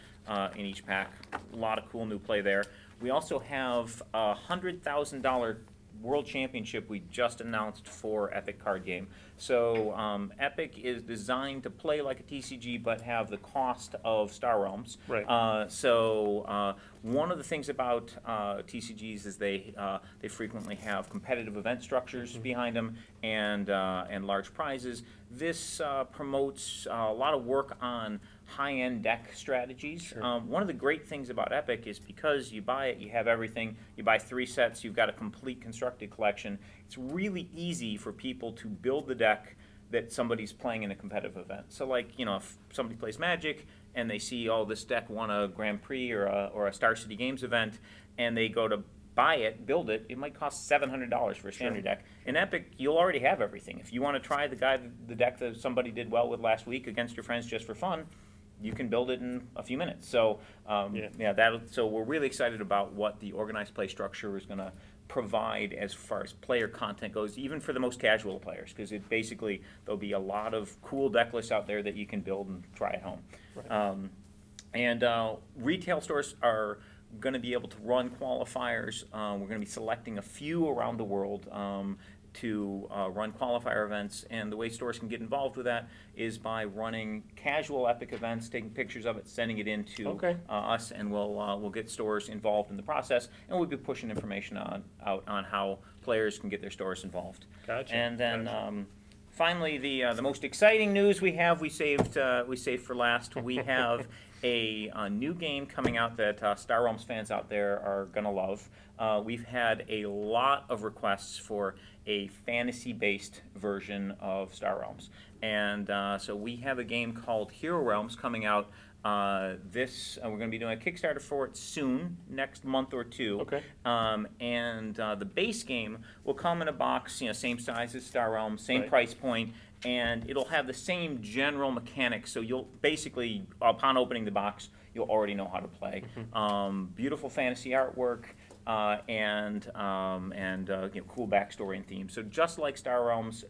in each pack. A lot of cool new play there. We also have a $100,000 World Championship we just announced for Epic Card Game. So Epic is designed to play like a TCG but have the cost of Star Realms. Right. So one of the things about TCGs is they frequently have competitive event structures behind them and large prizes. This promotes a lot of work on high-end deck strategies. Sure. One of the great things about Epic is because you buy it, you have everything. You buy 3 sets, you've got a complete constructed collection. It's really easy for people to build the deck that somebody's playing in a competitive event. So like, if somebody plays Magic and they see, oh, this deck won a Grand Prix or a Star City Games event, and they go to buy it, build it, it might cost $700 for a standard deck. In Epic, you'll already have everything. If you want to try the deck that somebody did well with last week against your friends just for fun, you can build it in a few minutes. So so we're really excited about what the organized play structure is going to provide as far as player content goes, even for the most casual players, because there'll be a lot of cool deck lists out there that you can build and try at home. Right. And retail stores are going to be able to run qualifiers. We're going to be selecting a few around the world to run qualifier events, and the way stores can get involved with that is by running casual Epic events, taking pictures of it, sending it in to us, and we'll get stores involved in the process, and we'll be pushing information out on how players can get their stores involved. Gotcha. And then finally, the most exciting news we saved for last. We have a new game coming out that Star Realms fans out there are gonna love. We've had a lot of requests for a fantasy-based version of Star Realms, and so we have a game called Hero Realms coming out. We're going to be doing a Kickstarter for it soon, next month or two. Okay. And the base game will come in a box, same size as Star Realms, same Right. price point, and it'll have the same general mechanics. So you'll basically, upon opening the box, you'll already know how to play. Beautiful fantasy artwork. And cool backstory and theme. So just like Star Realms,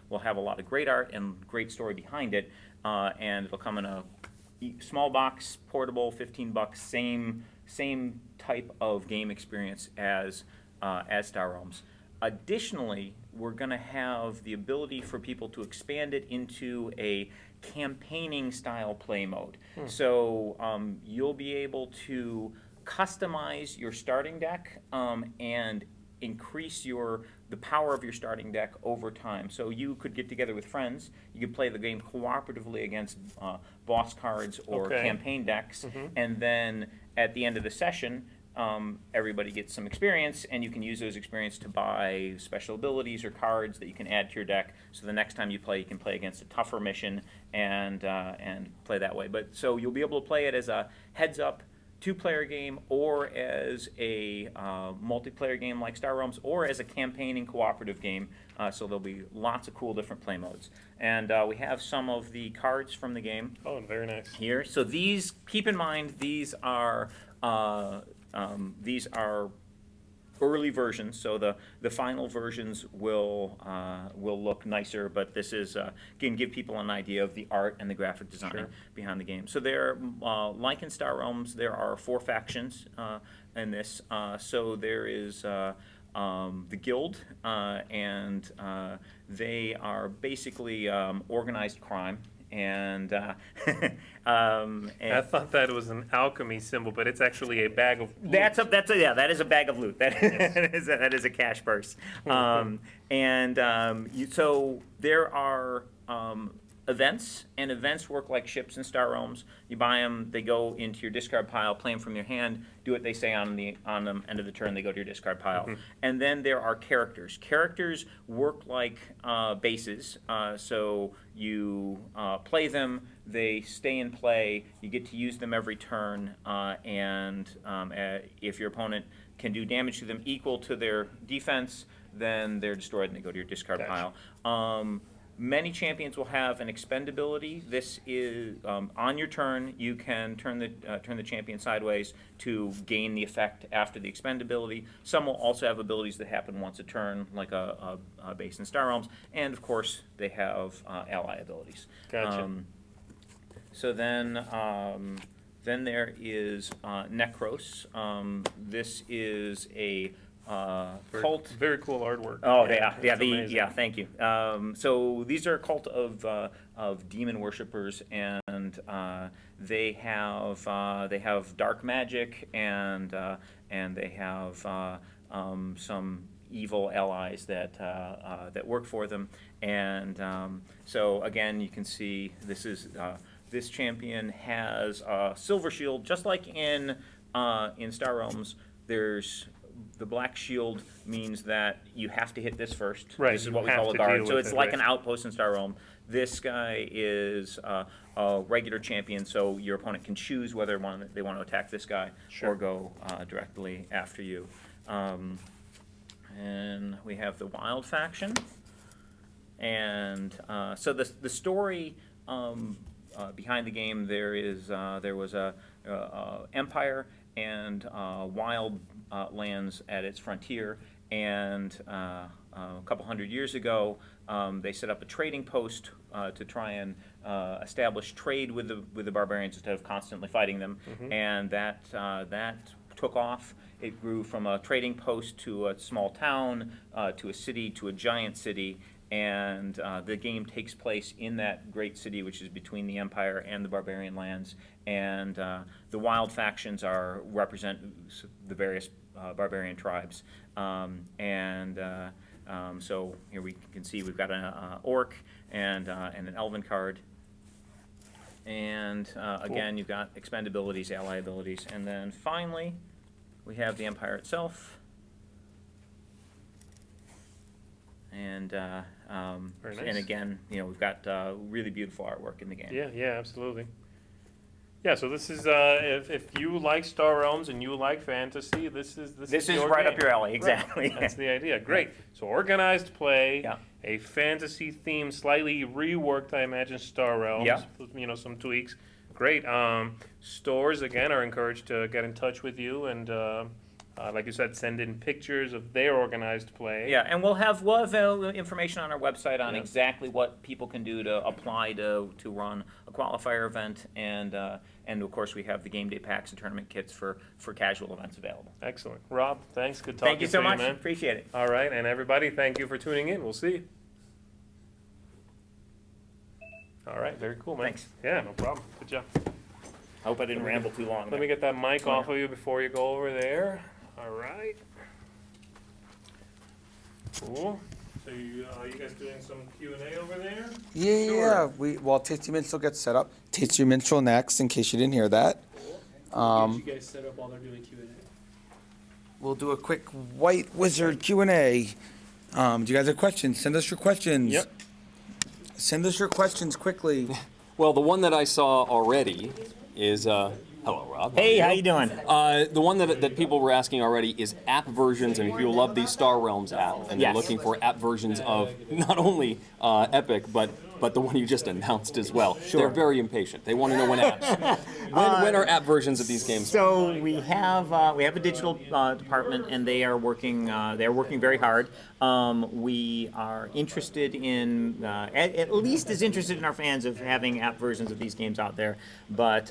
we'll have a lot of great art and great story behind it, and it'll come in a small box, portable, $15, same type of game experience as Star Realms. Additionally, we're going to have the ability for people to expand it into a campaigning style play mode. So you'll be able to customize your starting deck and increase the power of your starting deck over time. So you could get together with friends, you could play the game cooperatively against boss cards or campaign decks, and then at the end of the session, everybody gets some experience, and you can use those experience to buy special abilities or cards that you can add to your deck, so the next time you can play against a tougher mission and play that way. But so you'll be able to play it as a heads-up 2-player game, or as a multiplayer game like Star Realms, or as a campaigning cooperative game. So there'll be lots of cool different play modes. And we have some of the cards from the game. Oh, very nice. Here. So these, keep in mind, these are early versions, so the final versions will look nicer, but this is can give people an idea of the art and the graphic design behind the game. So there, like in Star Realms, there are 4 factions in this. So there is the Guild, and they are basically organized crime. And, I thought that was an alchemy symbol, but it's actually a bag of loot. that is a bag of loot. That is a cash purse. So there are events, and events work like ships in Star Realms. You buy them, they go into your discard pile, play them from your hand, do what they say on the end of the turn, they go to your discard pile. And then there are characters. Characters work like bases, so you play them, they stay in play, you get to use them every turn, and if your opponent can do damage to them equal to their defense, then they're destroyed and they go to your discard pile. Many champions will have an expendability. This is on your turn. You can turn the champion sideways to gain the effect after the expendability. Some will also have abilities that happen once a turn, like a base in Star Realms, and of course they have ally abilities. Gotcha. So then there is Necros. This is a cult. Very cool artwork. Oh Yeah, thank you. So these are a cult of demon worshippers, and they have dark magic, and they have some evil allies that work for them. And so again, you can see this champion has a silver shield, just like in Star Realms. There's the black shield means that you have to hit this first. Right, This is what we you have call a to guard. deal So with it's it, like right. an outpost in Star Realm. This guy is a regular champion, so your opponent can choose whether they want to attack this guy or go directly after you. And we have the Wild faction. And so the story behind the game, there was a empire and wild lands at its frontier, and a couple hundred years ago they set up a trading post to try and establish trade with the barbarians instead of constantly fighting them, and that took off. It grew from a trading post to a small town, to a city, to a giant city. And the game takes place in that great city, which is between the Empire and the barbarian lands. And the wild factions represent the various barbarian tribes. So here we can see we've got an orc and an elven card. And again, you've got expendabilities, ally abilities, and then finally we have the Empire itself. And Very nice. and again, we've got really beautiful artwork in the game. Yeah, absolutely. Yeah, so this is if you like Star Realms and you like fantasy, this is your right game. up your alley. Exactly. Right. That's the idea. Great. So organized play, Yeah. a fantasy theme, slightly reworked, I imagine, Star Realms. Yeah. With, some tweaks. Great. Stores again are encouraged to get in touch with you and. Like you said, send in pictures of their organized play. Yeah, and we'll have information on our website on exactly what people can do to apply to run a qualifier event, and of course we have the game day packs and tournament kits for casual events available. Excellent. Rob, thanks. Good talking Thank you to so much. man. Appreciate it. All right, and everybody, thank you for tuning in. We'll see you. All right, very cool, man. Thanks. Yeah, no problem. Good job. I hope I didn't ramble too long. Let me get that mic off of you before you go over there. All right. Cool. So you guys doing some Q&A over there? Yeah. While Tasty Minstrel gets set up, Tasty Minstrel next, in case you didn't hear that. Get you guys set up while they're doing Q&A. We'll do a quick White Wizard Q&A. Do you guys have questions? Send us your questions. Yep. Send us your questions quickly. Well, the one that I saw already is Hello, Rob. Hey, how you doing? The one that people were asking already is app versions, and people love the Star Realms app, and they're Yes. looking for app versions of not only Epic, but the one you just announced as well. Sure. They're very impatient. They want to know when apps. when are app versions of these games? So we have a digital department, and they are working very hard. We are interested in at least as interested in our fans of having app versions of these games out there, but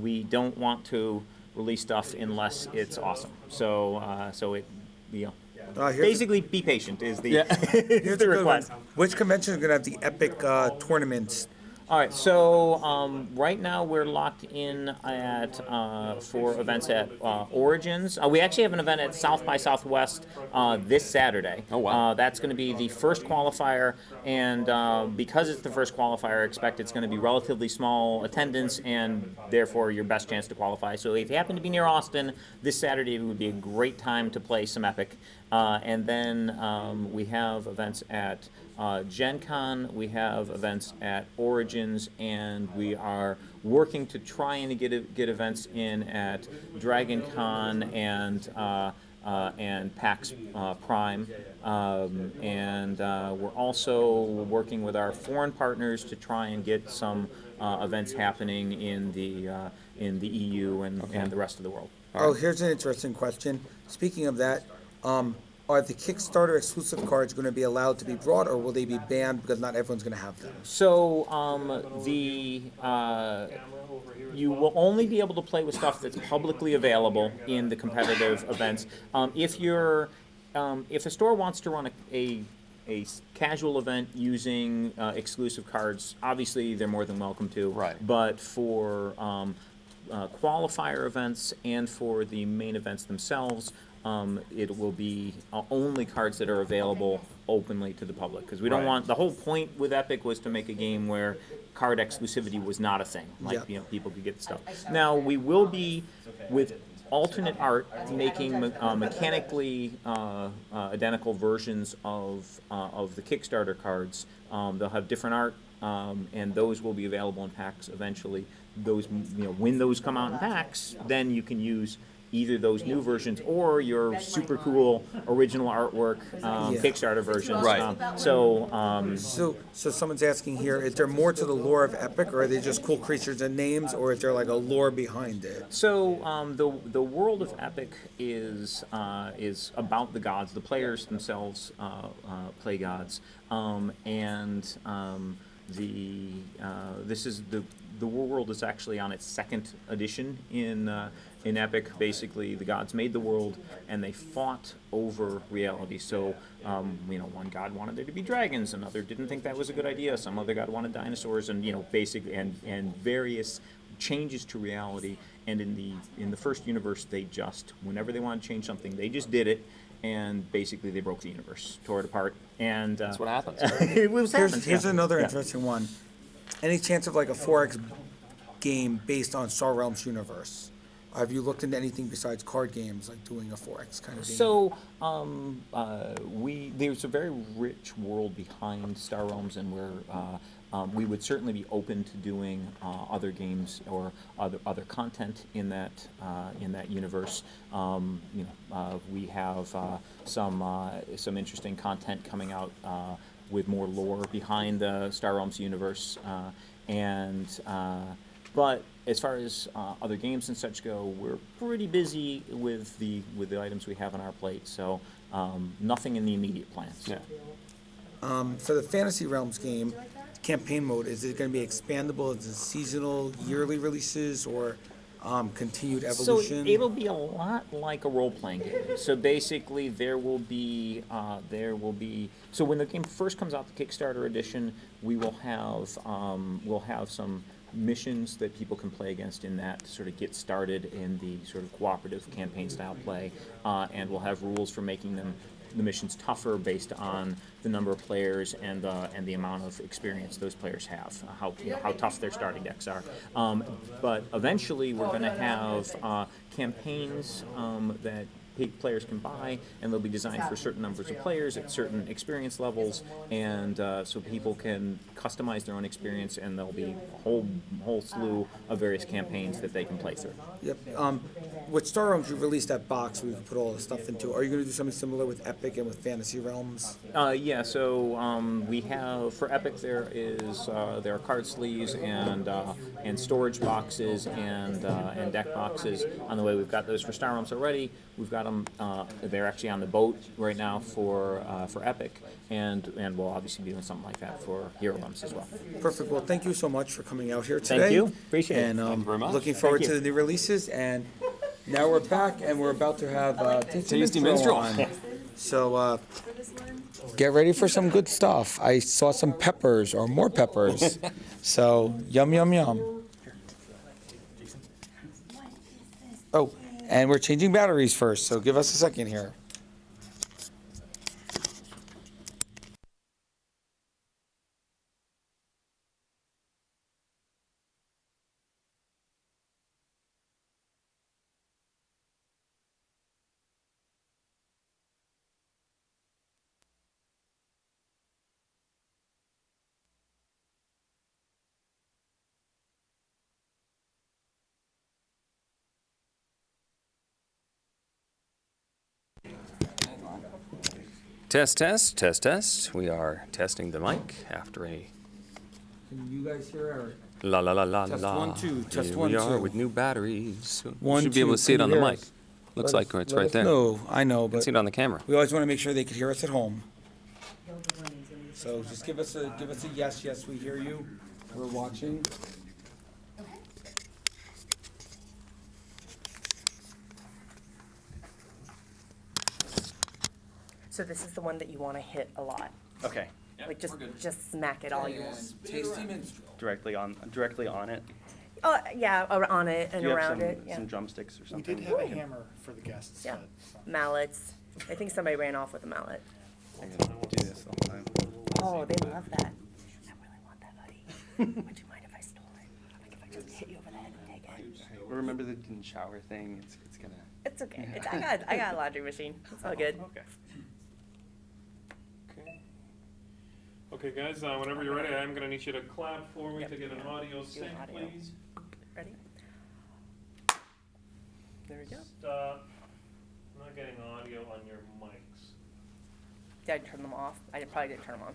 we don't want to release stuff unless it's awesome. So it basically be patient is the is the request. Which convention is going to have the Epic tournaments? All right, so right now we're locked in at for events at Origins. We actually have an event at South by Southwest this Saturday. Oh, wow. That's going to be the first qualifier, and because it's the first qualifier, I expect it's going to be relatively small attendance, and therefore your best chance to qualify. So if you happen to be near Austin, this Saturday would be a great time to play some Epic. And then we have events at Gen Con, we have events at Origins, and we are working to try and get events in at Dragon Con and PAX Prime. And we're also working with our foreign partners to try and get some events happening in the EU and the rest of the world. Oh, here's an interesting question. Speaking of that, are the Kickstarter exclusive cards going to be allowed to be brought, or will they be banned because not everyone's going to have them? So you will only be able to play with stuff that's publicly available in the competitive events. If a store wants to run a casual event using exclusive cards, obviously they're more than welcome to. Right. But for qualifier events and for the main events themselves, it will be only cards that are available openly to the public, because we don't want, the whole point with Epic was to make a game where card exclusivity was not a thing, like people could get the stuff. Now we will be, with alternate art, making mechanically identical versions of the Kickstarter cards. They'll have different art, and those will be available in packs eventually. Those, when those come out in packs, then you can use either those new versions or your super cool original artwork Kickstarter versions. Right. So someone's asking here, is there more to the lore of Epic, or are they just cool creatures and names, or is there like a lore behind it? So the world of Epic is about the gods. The players themselves play gods, the world is actually on its second edition in Epic. Basically, the gods made the world, and they fought over reality. So, one god wanted there to be dragons, another didn't think that was a good idea. Some other god wanted dinosaurs, and basically, and various changes to reality. And in the first universe, they just, whenever they wanted to change something, they just did it. And basically, they broke the universe, tore it apart, and that's what happens. It was Here's another interesting one. Any chance of like a 4X game based on Star Realms universe? Have you looked into anything besides card games, like doing a 4X kind of game? So there's a very rich world behind Star Realms, and we would certainly be open to doing other games or other content in that universe. We have some interesting content coming out with more lore behind the Star Realms universe, but as far as other games and such go, we're pretty busy with the items we have on our plate. So nothing in the immediate plans. Yeah. For the Fantasy Realms game, campaign mode, is it going to be expandable? Is it seasonal, yearly releases, or continued evolution? So it'll be a lot like a role-playing game. So basically, there will be. So when the game first comes out, the Kickstarter edition, we'll have some missions that people can play against in that to sort of get started in the sort of cooperative campaign style play, and we'll have rules for making the missions tougher based on the number of players and the amount of experience those players have, how tough their starting decks are. But eventually, we're going to have campaigns that players can buy, and they'll be designed for certain numbers of players at certain experience levels, and so people can customize their own experience, and there'll be a whole slew of various campaigns that they can play through. Yep. With Star Realms, you released that box where you can put all the stuff into. Are you going to do something similar with Epic and with Fantasy Realms? Yeah, so we have, for Epic, there are card sleeves and storage boxes and deck boxes on the way. We've got those for Star Realms already. We've got them, they're actually on the boat right now for Epic, and we'll obviously be doing something like that for Hero Realms as well. Perfect. Well, thank you so much for coming out here today. Thank you. Appreciate it. And Thank you very much. looking forward Thank to you. the new releases. And now we're back, and we're about to have Tasty Minstrel on. So get ready for some good stuff. I saw some peppers or more peppers. So yum, yum, yum. Oh, and we're changing batteries first, so give us a second here. Test, test, test, test. We are testing the mic after a Can you guys hear Eric? la la la la Test la. 1, 2, test Here 1, we are 2. with new batteries. You 1, should be able 2, to see it can on you the hear mic. us? Looks Let like us- it's let right us there. know. I know, You can but see it on the camera. we always want to make sure they could hear us at home. So just give us a yes. Yes, we hear you. We're watching. So this is the one that you want to hit a lot. Okay, Like just smack it all you want. Tasty Minstrel. directly on it. Oh, yeah, on it and Do you have around some, it, yeah. some drumsticks or We something? did have a hammer for the guests. Yeah. but- Mallets. I think somebody ran off with a mallet. I'm gonna do this the whole time. Oh, they love that. I really want that hoodie. Would you mind if I stole it? Like if I just hit you over the head and take it? Remember the shower thing? It's gonna. It's okay. I got a laundry machine. It's all good. Okay. Okay, guys, whenever you're ready, I'm gonna need you to clap for me Yep. to get an audio Do sync, an audio. please. Ready? There we go. Stop. I'm not getting audio on your mics. Did I turn them off? I probably didn't turn them on.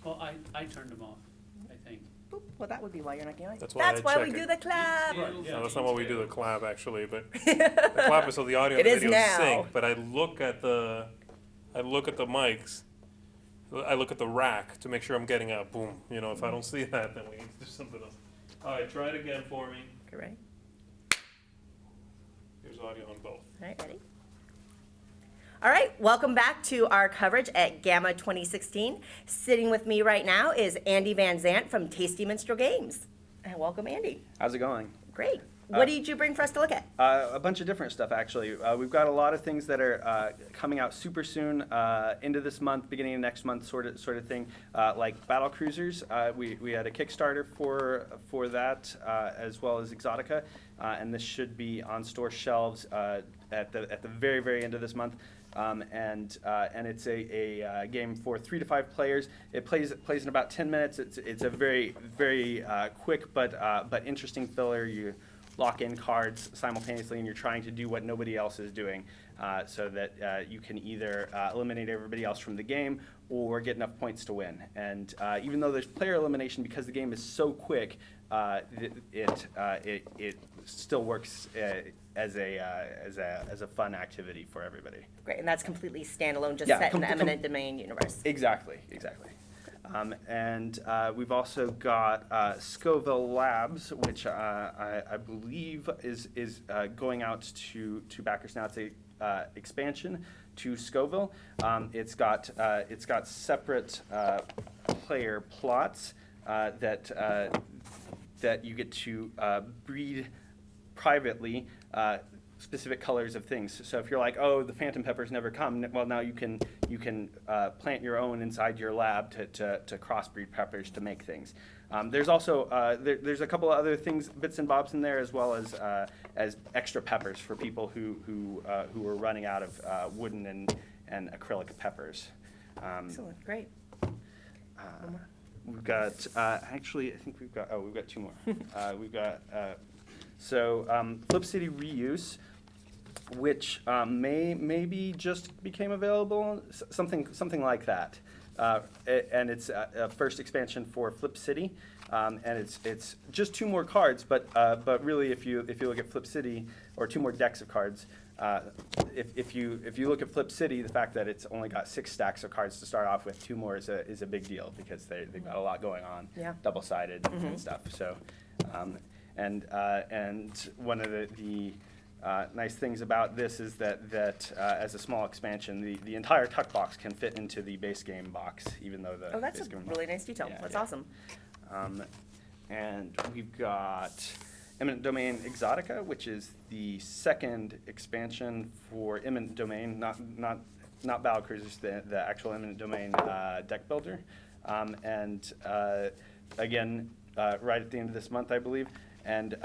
Well, I turned them off, I think. Boop. Well, that would be why you're not getting That's it. why That's I why we check do it. the clap. No, that's not why we do the clap, actually, but the clap is so the audio and It the is video now. sync, but I look at the mics, I look at the rack to make sure I'm getting a boom. You know, if I don't see that, then we need to do something else. All right, try it again for me. Okay, ready? Here's audio on both. All right, ready? All right, welcome back to our coverage at GAMA 2016. Sitting with me right now is Andy Van Zant from Tasty Minstrel Games. And welcome, Andy. How's it going? Great. What did you bring for us to look at? A bunch of different stuff, actually. We've got a lot of things that are coming out super soon, into this month, beginning of next month, sort of thing. Like battle cruisers, we had a Kickstarter for that, as well as Exotica, and this should be on store shelves at the very, very end of this month. And it's a game for 3 to 5 players. It plays in about 10 minutes. It's a very, very quick but interesting filler. You lock in cards simultaneously, and you're trying to do what nobody else is doing, so that you can either eliminate everybody else from the game or get enough points to win. And even though there's player elimination, because the game is so quick, it still works as a fun activity for everybody. Great, and that's completely standalone, just Yeah, set in the com- Eminent Domain universe. Exactly. And we've also got Scoville Labs, which I believe is going out to backers now. It's a expansion to Scoville. It's got separate player plots that you get to breed privately specific colors of things. So if you're like, oh, the phantom peppers never come, well, now you can plant your own inside your lab to crossbreed peppers to make things. There's also there's a couple of other things, bits and bobs in there, as well as extra peppers for people who are running out of wooden and acrylic peppers. Excellent, great. We've got actually, I think we've got two more. We've got Flip City Reuse, which maybe just became available, something like that. And it's a first expansion for Flip City, and it's just 2 more cards. But really, if you look at Flip City, or 2 more decks of cards, if you look at Flip City, the fact that it's only got 6 stacks of cards to start off with, 2 more is a big deal, because they've got a lot going on, double-sided and stuff. So, and one of the nice things about this is that as a small expansion, the entire tuck box can fit into the base game box, even though the that's base a game really nice detail. That's awesome. And we've got Eminent Domain Exotica, which is the second expansion for Eminent Domain, not Battlecruisers, the actual Eminent Domain deck builder. Again, right at the end of this month, I believe. And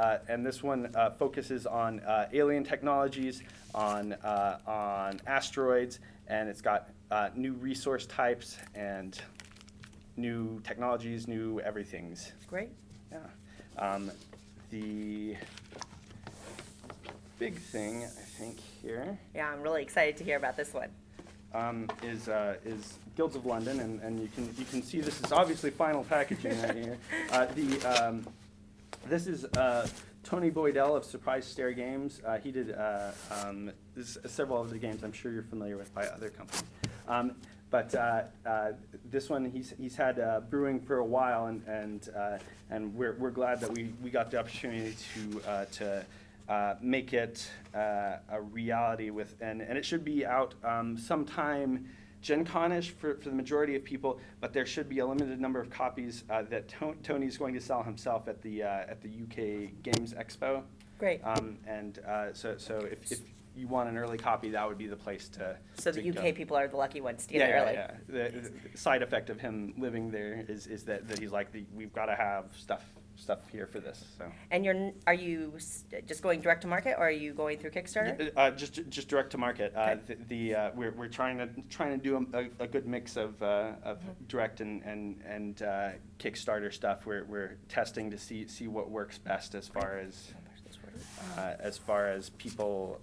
this one focuses on alien technologies, on asteroids, and it's got new resource types and new technologies, new everythings. Great. Yeah. The big thing, I think, here. Yeah, I'm really excited to hear about this one. Is Guilds of London, and you can see this is obviously final packaging right here. This is Tony Boydell of Surprise Stare Games. He did several of the games I'm sure you're familiar with by other companies. But this one he's had brewing for a while, and we're glad that we got the opportunity to make it a reality with, and it should be out sometime Gen Con-ish for the majority of people, but there should be a limited number of copies that Tony's going to sell himself at the UK Games Expo. Great. So if you want an early copy, that would be the place to. So the UK people are the lucky ones to get it early. Yeah. The side effect of him living there is that he's like, we've got to have stuff here for this. So. And are you just going direct to market, or are you going through Kickstarter? Just direct to market. Okay. We're trying to do a good mix of direct and Kickstarter stuff. We're testing to see what works best as far as people,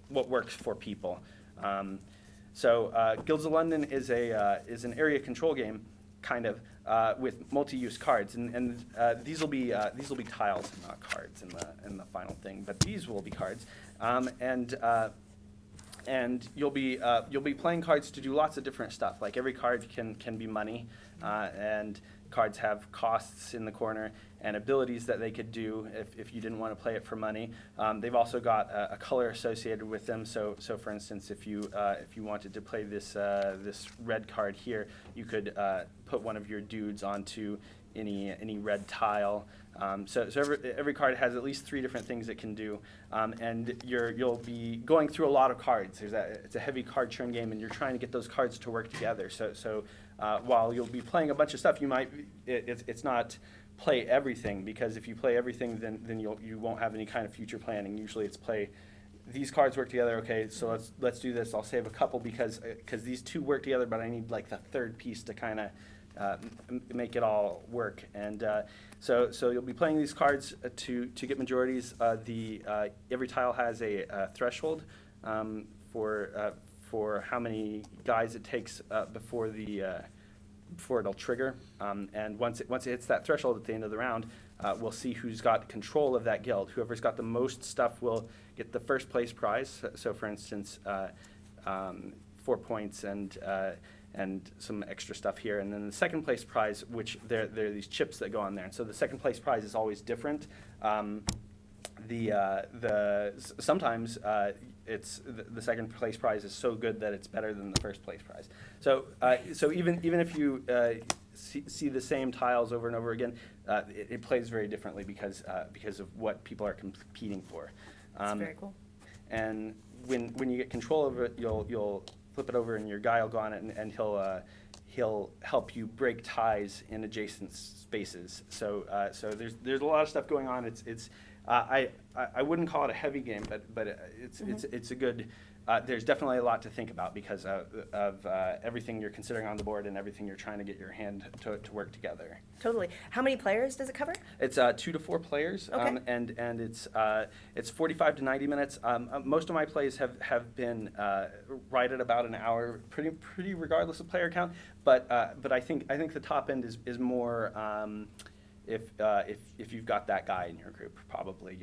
what works for people. Guilds of London is an area control game, kind of, with multi-use cards, and these will be tiles and not cards in the final thing. But these will be cards, and you'll be playing cards to do lots of different stuff. Like every card can be money, and cards have costs in the corner and abilities that they could do if you didn't want to play it for money. They've also got a color associated with them. So for instance, if you wanted to play this red card here, you could put one of your dudes onto any red tile. So every card has at least 3 different things it can do, and you'll be going through a lot of cards. It's a heavy card churn game, and you're trying to get those cards to work together. So while you'll be playing a bunch of stuff, it's not play everything, because if you play everything, then you won't have any kind of future planning. Usually it's play these cards work together. Okay, so let's do this. I'll save a couple because these 2 work together, but I need like the 3rd piece to kind of make it all work. And so you'll be playing these cards to get majorities. Every tile has a threshold for how many guys it takes before it'll trigger. And once it hits that threshold at the end of the round, we'll see who's got control of that guild. Whoever's got the most stuff will get the first place prize. So for instance, 4 points and some extra stuff here. And then the second place prize, which there are these chips that go on there. And so the second place prize is always different. Sometimes it's the second place prize is so good that it's better than the first place prize. So even if you see the same tiles over and over again, it plays very differently because of what people are competing for. That's very cool. and when you get control of it, you'll flip it over, and your guy will go on it, and he'll help you break ties in adjacent spaces. So there's a lot of stuff going on. I wouldn't call it a heavy game, but it's a good. There's definitely a lot to think about because of everything you're considering on the board and everything you're trying to get your hand to work together. Totally. How many players does it cover? It's 2 to 4 players, Okay. and it's 45 to 90 minutes. Most of my plays have been right at about an hour, pretty regardless of player count. But I think the top end is more if you've got that guy in your group, probably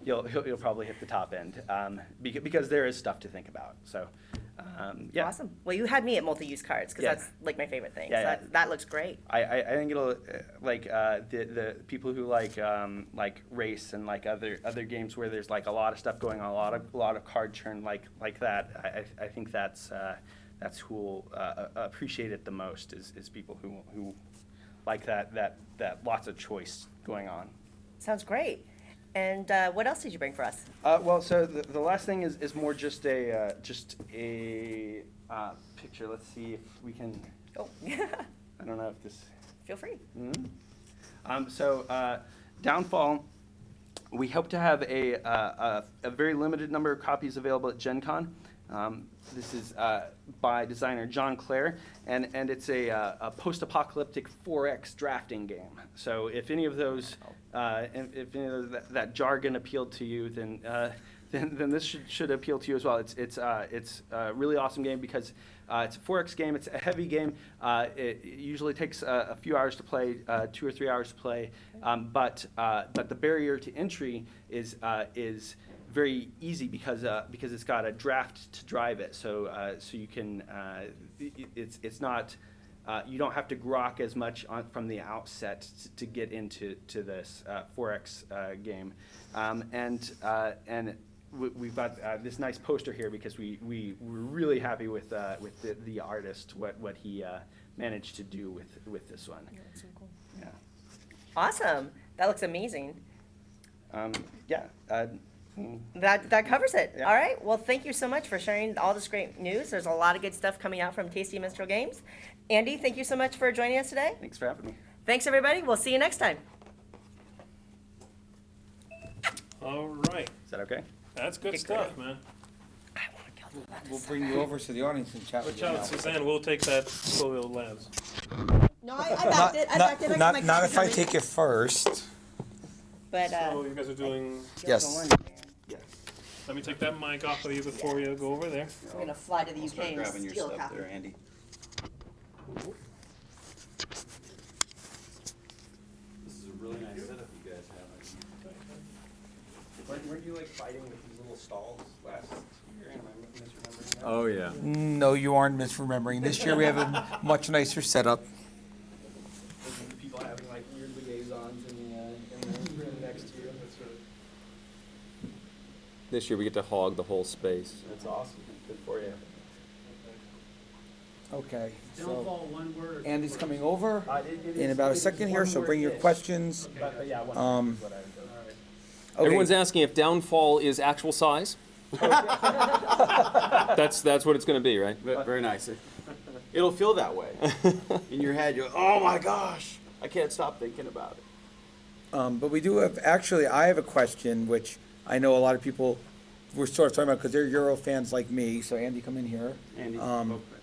you'll probably hit the top end because there is stuff to think about. So, yeah. Awesome. Well, you had me at multi-use cards because Yeah. that's like my favorite thing. Yeah, So yeah. that looks great. I think it'll like the people who like race and like other games where there's like a lot of stuff going on, a lot of card churn like that. I think that's who will appreciate it the most is people who like that lots of choice going on. Sounds great. And what else did you bring for us? Well, so the last thing is more just a picture. Let's see if we can. Oh. I don't know if this. Feel free. So Downfall, we hope to have a very limited number of copies available at Gen Con. This is by designer John Clare, and it's a post-apocalyptic 4X drafting game. So if any of those, if any of that jargon appealed to you, then this should appeal to you as well. It's a really awesome game because it's a 4X game. It's a heavy game. It usually takes a few hours to play, 2 or 3 hours to play. But the barrier to entry is very easy because it's got a draft to drive it. So you can it's not you don't have to grok as much from the outset to get into this 4X game, and we've got this nice poster here because we're really happy with the artist what he managed to do with this one. Yeah, that's so cool. Yeah. Awesome. That looks amazing. Yeah. That covers it. Yeah. All right. Well, thank you so much for sharing all this great news. There's a lot of good stuff coming out from Tasty Minstrel Games. Andy, thank you so much for joining us today. Thanks for having me. Thanks, everybody. We'll see you next time. All right. Is that okay? That's good stuff, man. We'll bring you over so the audience can chat with Watch you. out, Suzanne. We'll take that Soil Labs. No, I backed it. I backed it. I got my Not copy if I coming. take it first. But So you guys are doing. Yes. Yes. Let me take that mic off of you before you go over there. I'm gonna fly to the UK and grabbing your steal a stuff copy. there, Andy. This is a really nice setup you guys have. Weren't you like fighting with these little stalls last year? Am I misremembering that? Oh yeah. No, you aren't misremembering. This year we have a much nicer setup. People having like weird liaisons in the room next to you. That's really. This year we get to hog the whole space. That's awesome. Good for you. Okay, Don't so fall one word. Andy's coming over It in is- about it a is second here, one so word bring your dish. questions. But yeah, one Um, word is what I would go. Okay. Everyone's asking if Downfall is actual size. That's what it's going to be, right? Very nice. It'll feel that way. In your head, you're like, oh my gosh, I can't stop thinking about it. But we do have, actually, I have a question, which I know a lot of people were sort of talking about because they're Euro fans like me. So Andy, come in here. Andy,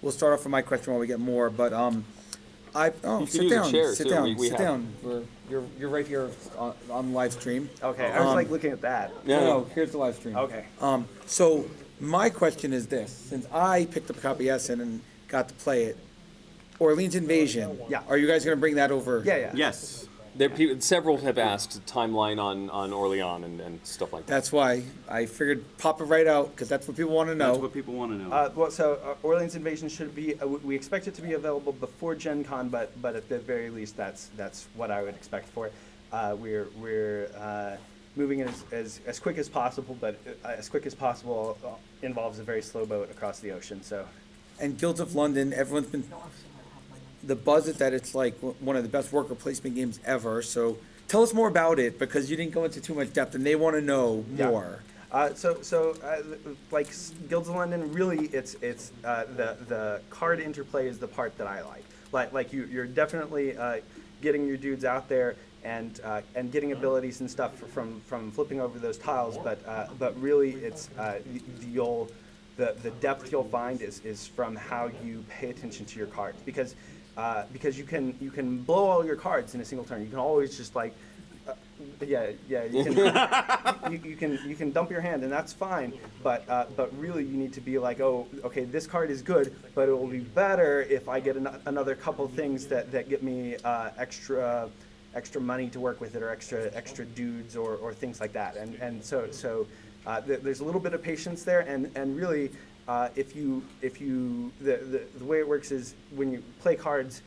We'll start off with my question while we get more. But You can sit use a down, chair, sit too. down, We sit have- down. You're right here on live stream. Okay, I was like looking at that. No, here's the live stream. Okay. So my question is this: since I picked up a copy of Essen and got to play it, Orleans Invasion. Yeah. Are you guys going to bring that over? Yeah. yes. Several have asked timeline on Orleans and stuff like that. That's why I figured pop it right out because that's what people want to know. That's what people want to know. Well, so Orleans Invasion should be. We expect it to be available before Gen Con, but at the very least, that's what I would expect for it. We're moving it as quick as possible, but as quick as possible involves a very slow boat across the ocean. So. And Guilds of London, everyone's been the buzz is that it's like one of the best worker placement games ever. So tell us more about it because you didn't go into too much depth, and they want to know more. Like Guilds of London, really, it's the card interplay is the part that I like. Like you're definitely getting your dudes out there and getting abilities and stuff from flipping over those tiles, but really it's the depth you'll find is from how you pay attention to your cards, because you can blow all your cards in a single turn. You can always just like you can you can dump your hand, and that's fine, but really you need to be like, oh, okay, this card is good, but it will be better if I get another couple things that get me extra money to work with it, or extra dudes or things like that, and so there's a little bit of patience there, and really the way it works is when you play cards,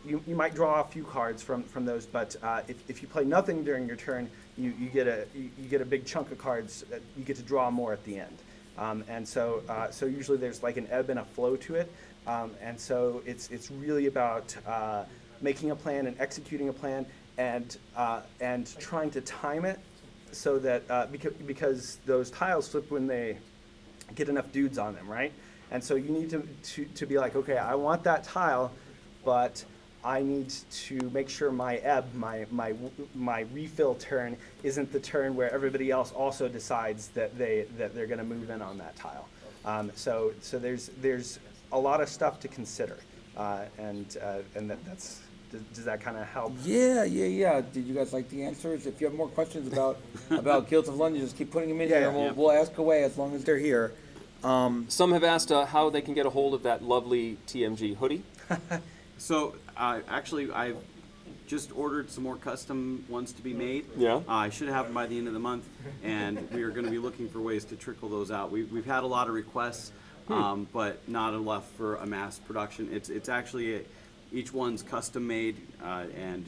you might draw a few cards from those, but if you play nothing during your turn, you get a big chunk of cards. You get to draw more at the end, and so usually there's like an ebb and a flow to it, and so it's really about making a plan and executing a plan, and trying to time it so that because those tiles flip when they get enough dudes on them, right? And so you need to be like, okay, I want that tile, but I need to make sure my ebb, my refill turn, isn't the turn where everybody else also decides that they're going to move in on that tile. So there's a lot of stuff to consider, and that's. Does that kind of help? Yeah. Did you guys like the answers? If you have more questions about Guilds of London, just keep putting them in here, and we'll ask away as long as they're here. Some have asked how they can get a hold of that lovely TMG hoodie. So, actually, I've just ordered some more custom ones to be made. Yeah. I should have them by the end of the month, and we are going to be looking for ways to trickle those out. We've had a lot of requests, but not enough for a mass production. It's actually each one's custom made, and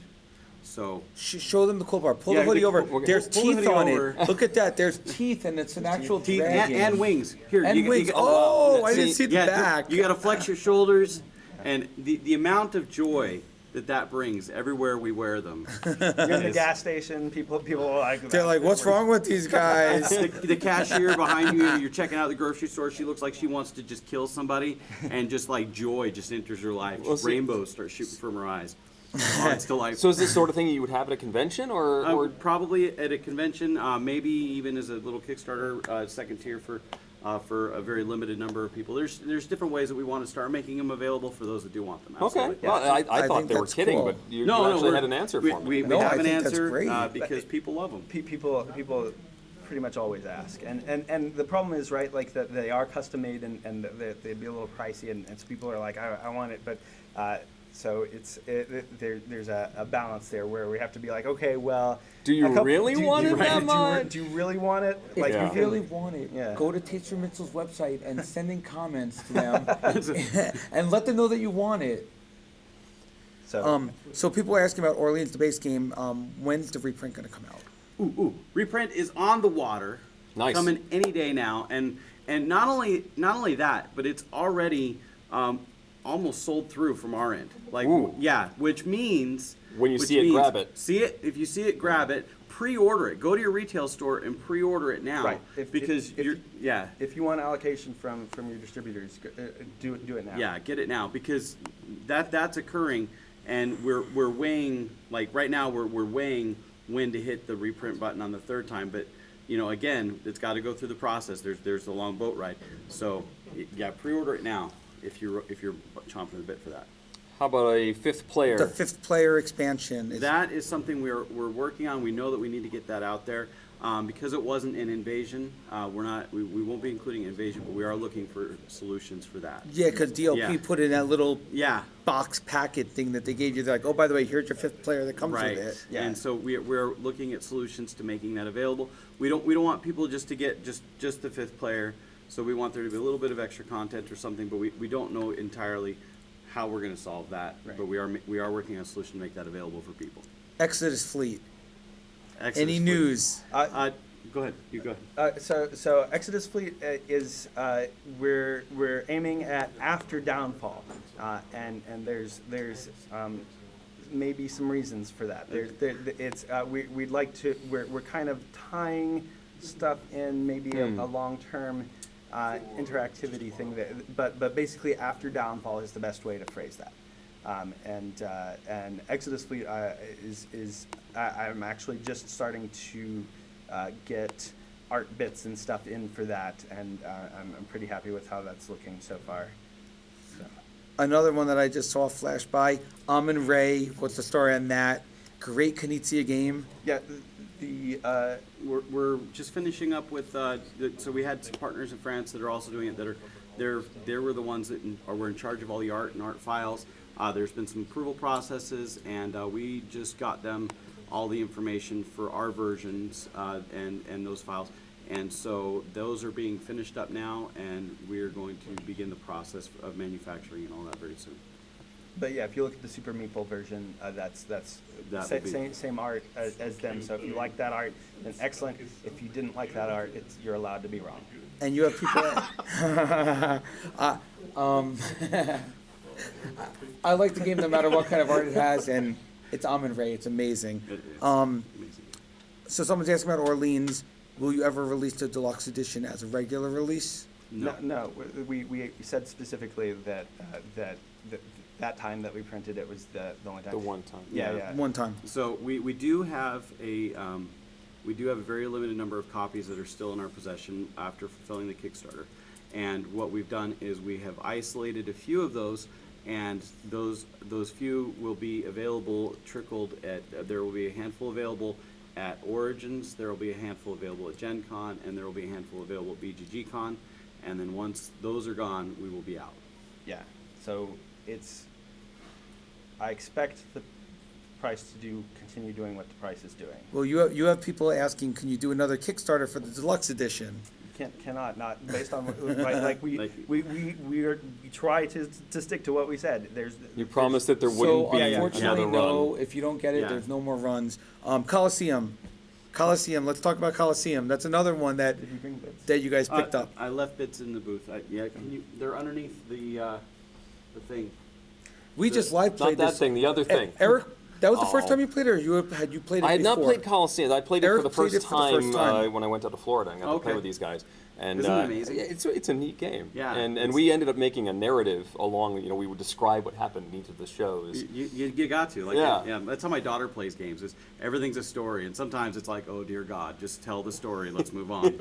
so. Show them the cool part. Pull the hoodie over. There's teeth on it. Look at that. There's teeth, and it's an actual dragon. And wings. Here. And wings. I didn't see the back. You got to flex your shoulders, and the amount of joy that brings everywhere we wear them. You're in the gas station, people are like. They're like, what's wrong with these guys? The cashier behind you, you're checking out the grocery store. She looks like she wants to just kill somebody, and just like joy just enters her life. Rainbows start shooting from her eyes. Oh, it's delightful. So is this sort of thing you would have at a convention, or probably at a convention, maybe even as a little Kickstarter second tier for a very limited number of people. There's different ways that we want to start making them available for those that do want them. Absolutely. Okay. Well, I thought they were kidding, but you actually had an answer for me. We have an answer because people love them. People pretty much always ask, and the problem is, right, like that they are custom made, and they'd be a little pricey, and so people are like, I want it, but. So there's a balance there where we have to be like, okay, well. Do you really want it that much? Do you really want it? If you really want it, go to Taster Minstrel's website and send in comments to them and let them know that you want it. So people are asking about Orleans, the base game. When's the reprint going to come out? Reprint is on the water. Nice. Coming any day now, and not only that, but it's already almost sold through from our end. Like, which means when you see it, grab it. See it. If you see it, grab it. Pre-order it. Go to your retail store and pre-order it now. Right. If you want allocation from your distributors, do it now. Yeah, get it now, because that's occurring, and we're weighing, like right now we're weighing when to hit the reprint button on the third time, but again, it's got to go through the process. There's a long boat ride. So yeah, pre-order it now if you're chomping at the bit for that. How about a fifth player? The fifth player expansion. That is something we're working on. We know that we need to get that out there. Because it wasn't an invasion, we won't be including invasion, but we are looking for solutions for that. Yeah, because DLP put in that little box packet thing that they gave you. They're like, oh, by the way, here's your fifth player that comes with it. Yeah. And so we're looking at solutions to making that available. We don't want people just to get just the fifth player. So we want there to be a little bit of extra content or something, but we don't know entirely how we're going to solve that. Right. But we are working on a solution to make that available for people. Exodus Fleet. Any news? Go ahead. You go ahead. So Exodus Fleet is we're aiming at after Downfall, and there's maybe some reasons for that. We'd like to we're kind of tying stuff in, maybe a long-term interactivity thing. But basically, after downfall is the best way to phrase that. And Exodus Fleet I'm actually just starting to get art bits and stuff in for that, and I'm pretty happy with how that's looking so far. So. Another one that I just saw flash by, Amun Ray. What's the story on that? Great Knizia game. Yeah, we're just finishing up with so we had some partners in France that are also doing it, that are they were the ones that were in charge of all the art and art files. There's been some approval processes, and we just got them all the information for our versions and those files. And so those are being finished up now, and we're going to begin the process of manufacturing and all that very soon. But yeah, if you look at the Super Meeple version, that's same art as them. So if you like that art, then excellent. If you didn't like that art, you're allowed to be wrong. And you have people I like the game no matter what kind of art it has, and it's Amun Ray. It's amazing. So someone's asking about Orleans. Will you ever release the deluxe edition as a regular release? No. We said specifically that that time that we printed it was the only time. The one time. Yeah. One time. So we do have a very limited number of copies that are still in our possession after fulfilling the Kickstarter. And what we've done is we have isolated a few of those, and those few will be available, trickled at, there will be a handful available at Origins, there will be a handful available at Gen Con, and there will be a handful available at BGG Con. And then once those are gone, we will be out. Yeah, so I expect the price to continue doing what the price is doing. Well, you have people asking, can you do another Kickstarter for the deluxe edition? Cannot, not based on what, like we try to stick to what we said. You promised that there wouldn't be unfortunately, another no. run. If you don't get it, there's no more runs. Coliseum. Let's talk about Coliseum. That's another one that you guys picked up. I left bits in the booth. They're underneath the thing. We just live played Not that this. thing, the other thing. Eric, that was the first time you played it, or had you played it before? I had not played Coliseum. I played it Eric for the played first it for the first time. When I went out to Florida and got to play with these guys. And Isn't it amazing? It's a neat game. Yeah. And we ended up making a narrative along. We would describe what happened in each of the shows. You got to. Like, yeah. That's how my daughter plays games. Is everything's a story, and sometimes it's like, oh dear God, just tell the story. Let's move on.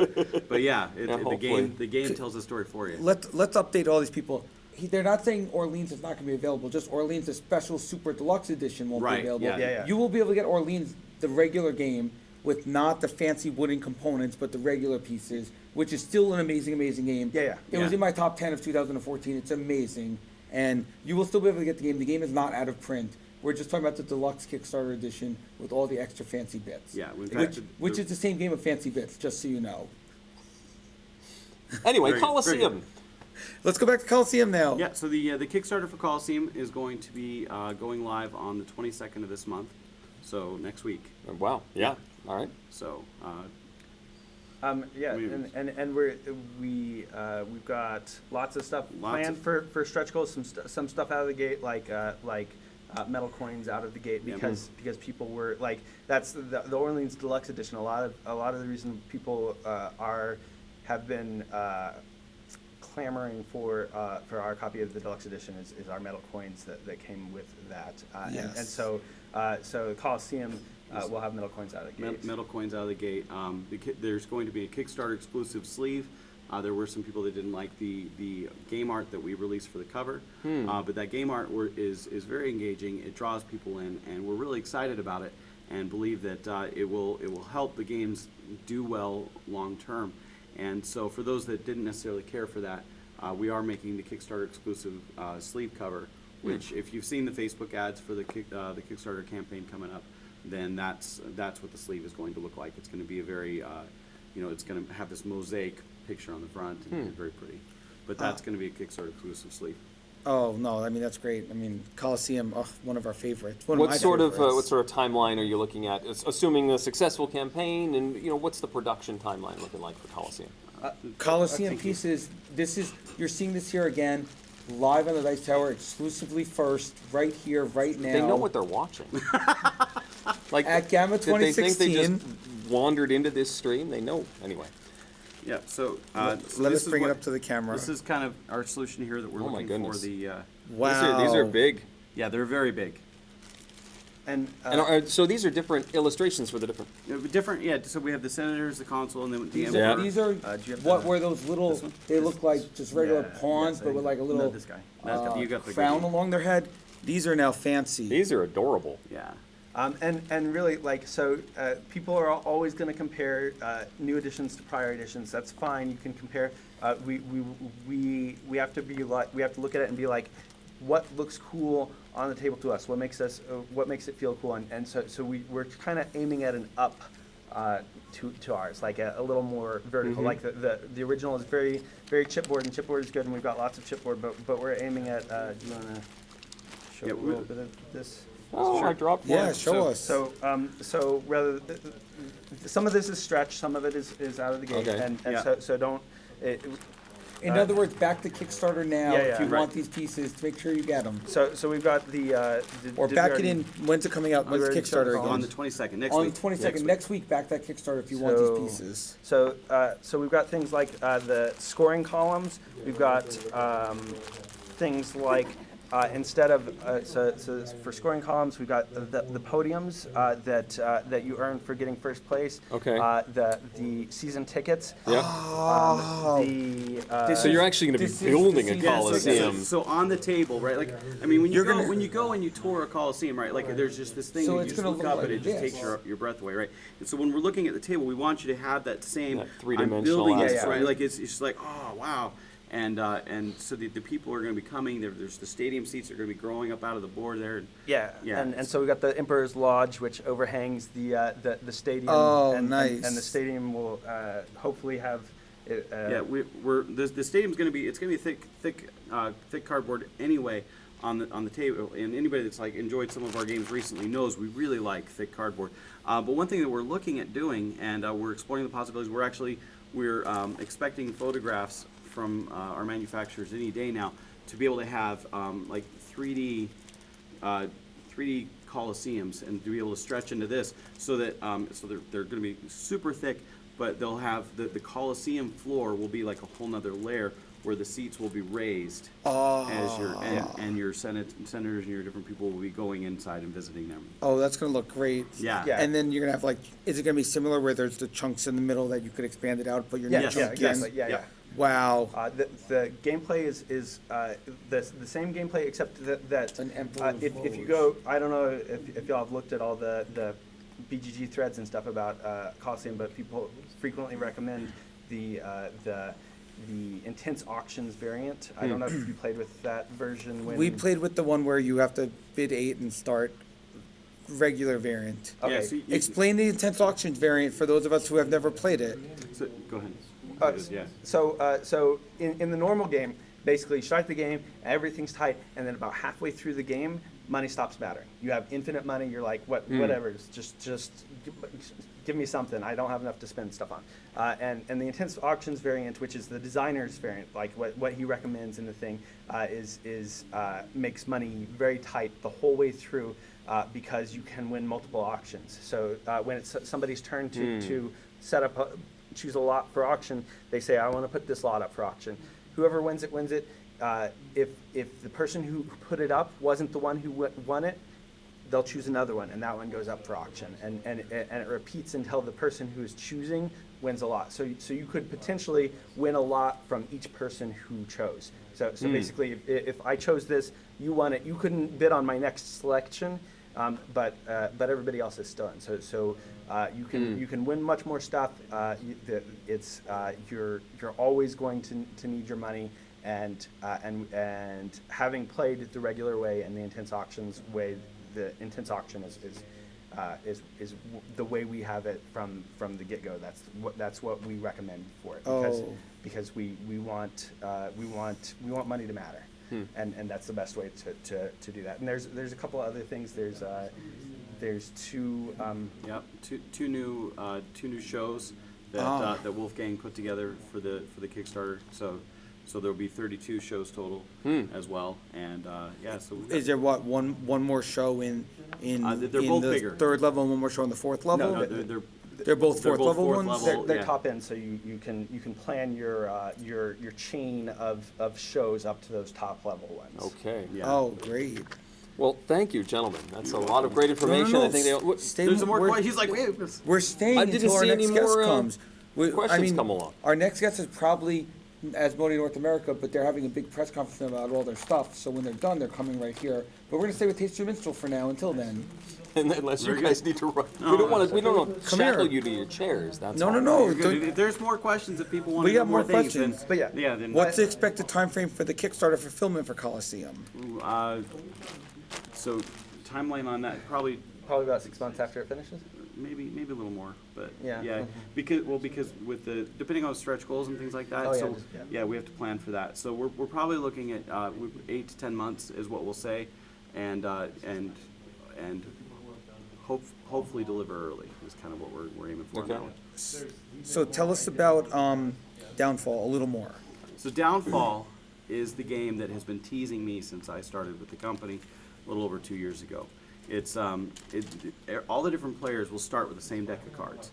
But yeah, the game tells the story for you. Let's update all these people. They're not saying Orleans is not going to be available. Just Orleans, the special super deluxe edition won't be available. Yeah. You will be able to get Orleans, the regular game, with not the fancy wooden components, but the regular pieces, which is still an amazing, amazing game. Yeah. It was in my top 10 of 2014. It's amazing. And you will still be able to get the game. The game is not out of print. We're just talking about the deluxe Kickstarter edition with all the extra fancy bits. Yeah. Which is the same game with fancy bits, just so you know. Anyway, Coliseum. Let's go back to Coliseum now. Yeah, so the Kickstarter for Coliseum is going to be going live on the 22nd of this month, so next week. Wow, yeah, all right. So, we've got lots of stuff planned for stretch goals. Some stuff out of the gate, like metal coins out of the gate, because people were like, that's the Orleans Deluxe Edition. A lot of the reason people have been clamoring for our copy of the deluxe edition is our metal coins that came with that. Yes. And so Coliseum will have metal coins out of the gate. Metal coins out of the gate. There's going to be a Kickstarter exclusive sleeve. There were some people that didn't like the game art that we released for the cover, but that game art is very engaging. It draws people in, and we're really excited about it and believe that it will help the games do well long term. And so for those that didn't necessarily care for that, we are making the Kickstarter exclusive sleeve cover, which if you've seen the Facebook ads for the Kickstarter campaign coming up, then that's what the sleeve is going to look like. It's going to be a very, it's going to have this mosaic picture on the front and very pretty. But that's going to be a Kickstarter exclusive sleeve. Oh no! I mean that's great. I mean Coliseum, one of our favorites. What sort of timeline are you looking at? Assuming a successful campaign, and what's the production timeline looking like for Coliseum? Coliseum pieces. You're seeing this here again, live on the Dice Tower, exclusively first, right here, right now. They know what they're watching. Like at GAMA 2016. Did they think they just wandered into this stream, they know anyway. Yeah, so, Let so us this is bring it what- up to the camera. This is kind of our solution here that we're Oh my looking for goodness. the, Wow. These are big. yeah, they're very big. And, So these are different illustrations for the different. Different, yeah, so we have the senators, the consul, and then the These emperor. are, these are do you have what the- were those little? They look like just regular Yeah, pawns, yes, but with like a no, little this guy. You got the crown good one. along their head. These are now fancy. These are adorable. Yeah. And really, like, so people are always going to compare new editions to prior editions. That's fine. You can compare. We have to be like, we have to look at it and be like, what looks cool on the table to us? What makes it feel cool? And so we're kind of aiming at an up to ours, like a little more vertical. Like the original is very chipboard, and chipboard is good, and we've got lots of chipboard. But we're aiming at. Do you want to show a little bit of this? Oh, Sure. I dropped one. Yeah, show us. So rather, some of this is stretch, some of it is out of the gate, Okay. and Yeah. so don't. In other words, back to Kickstarter now Yeah, if you yeah. want these pieces to make sure you get them. So we've got the. Or did we back it already- in. When's it coming out? When's already started Kickstarter calling again? On the 22nd, next On week. the 22nd, next week, back that Kickstarter if you want So- these pieces. So we've got things like the scoring columns. We've got things like instead of so for scoring columns, we've got the podiums that you earn for getting first place. Okay. The season tickets. Yeah. So you're actually going to this be is building the a season Coliseum. So on the table, right? Like, I mean, when you You're go gonna- when you go and you tour a coliseum, right? Like, there's just this thing So that it's you just gonna look look up like and it just this. takes your breath away, right? And so when we're looking at the table, we want you to have that same That I'm three-dimensional building this, aspect. right? Like it's just like, oh wow. And so the people are going to be coming. There's the stadium seats are going to be growing up out of the board there. And Yeah, Yeah. and so we got the Emperor's Lodge, which overhangs the stadium. Oh, and, nice. And the stadium will hopefully have. It, yeah, we're the stadium's going to be thick cardboard anyway on the table. And anybody that's like enjoyed some of our games recently knows we really like thick cardboard. But one thing that we're looking at doing, and we're exploring the possibilities. We're expecting photographs from our manufacturers any day now to be able to have like 3D coliseums and to be able to stretch into this so that they're going to be super thick, but they'll have the coliseum floor will be like a whole nother layer where the seats will be raised as your senators and your different people will be going inside and visiting them. Oh, that's gonna look great. Yeah. And then you're gonna have like, is it gonna be similar where there's the chunks in the middle that you could expand it out, but you're not yeah, chunking? exactly. Yeah. Wow. The gameplay is the same gameplay except that An Emperor's if you go, I don't know if y'all have looked at all the BGG threads and stuff about Coliseum, but people frequently recommend the Intense Auctions variant. I don't know if you played with that version. We played with the one where you have to bid 8 and start regular variant. Okay. Yeah, so you- Explain the Intense Auctions variant for those of us who have never played it. So, go ahead. Yeah. So in the normal game, basically you start the game, everything's tight, and then about halfway through the game, money stops mattering. You have infinite money. You're like, whatever, just give me something. I don't have enough to spend stuff on. And the Intense Auctions variant, which is the designer's variant, like what he recommends in the thing, makes money very tight the whole way through because you can win multiple auctions. So when it's somebody's turn to set up choose a lot for auction, they say, I want to put this lot up for auction. Whoever wins it, wins it. If the person who put it up wasn't the one who won it, they'll choose another one, and that one goes up for auction. And it repeats until the person who is choosing wins a lot. So you could potentially win a lot from each person who chose. So basically, if I chose this, you won it. You couldn't bid on my next selection, but everybody else is still in. So you can win much more stuff. You're always going to need your money, and having played the regular way and the Intense Auctions way, the Intense Auction is the way we have it from the get-go. That's what we recommend for it because we want money to matter. And that's the best way to do that. And there's a couple of other things. There's two two new shows that Wolfgang put together for the Kickstarter. So there'll be 32 shows total as well. And so Is there one more show in they're both the bigger. third level and one more show in the fourth level? No, they're They're both They're fourth both level fourth ones? level. They're Yeah. top end, so you can plan your chain of shows up to those top level ones. Okay. Oh, great. Well, thank you, gentlemen. That's a lot of great information. No, I think they. stay There's mo- more we're- questions. He's like, wait. We're staying I didn't until our see any next guest more, comes. I questions mean, come along. Our next guest is probably Asmodee North America, but they're having a big press conference about all their stuff. So when they're done, they're coming right here. But we're gonna stay with Tasty Minstrel for now until then. Unless you Very guys good. need to run. No, We don't want to. We don't want to Come shackle here. you to your chairs. That's No, all. no, no. You're good. If there's more questions, if people want We to know have more things, questions. then, But yeah. then What's the expected time frame for the Kickstarter fulfillment for Coliseum? So timeline on that probably About 6 months after it finishes. maybe a little more, but Yeah. because with the depending on stretch goals and things like that. Oh, yeah, so just- yeah. we have to plan for that. So we're probably looking at 8 to 10 months is what we'll say, and hopefully deliver early is kind of what we're aiming for. Okay. Now. So tell us about Downfall a little more. So Downfall is the game that has been teasing me since I started with the company a little over 2 years ago. It's all the different players will start with the same deck of cards,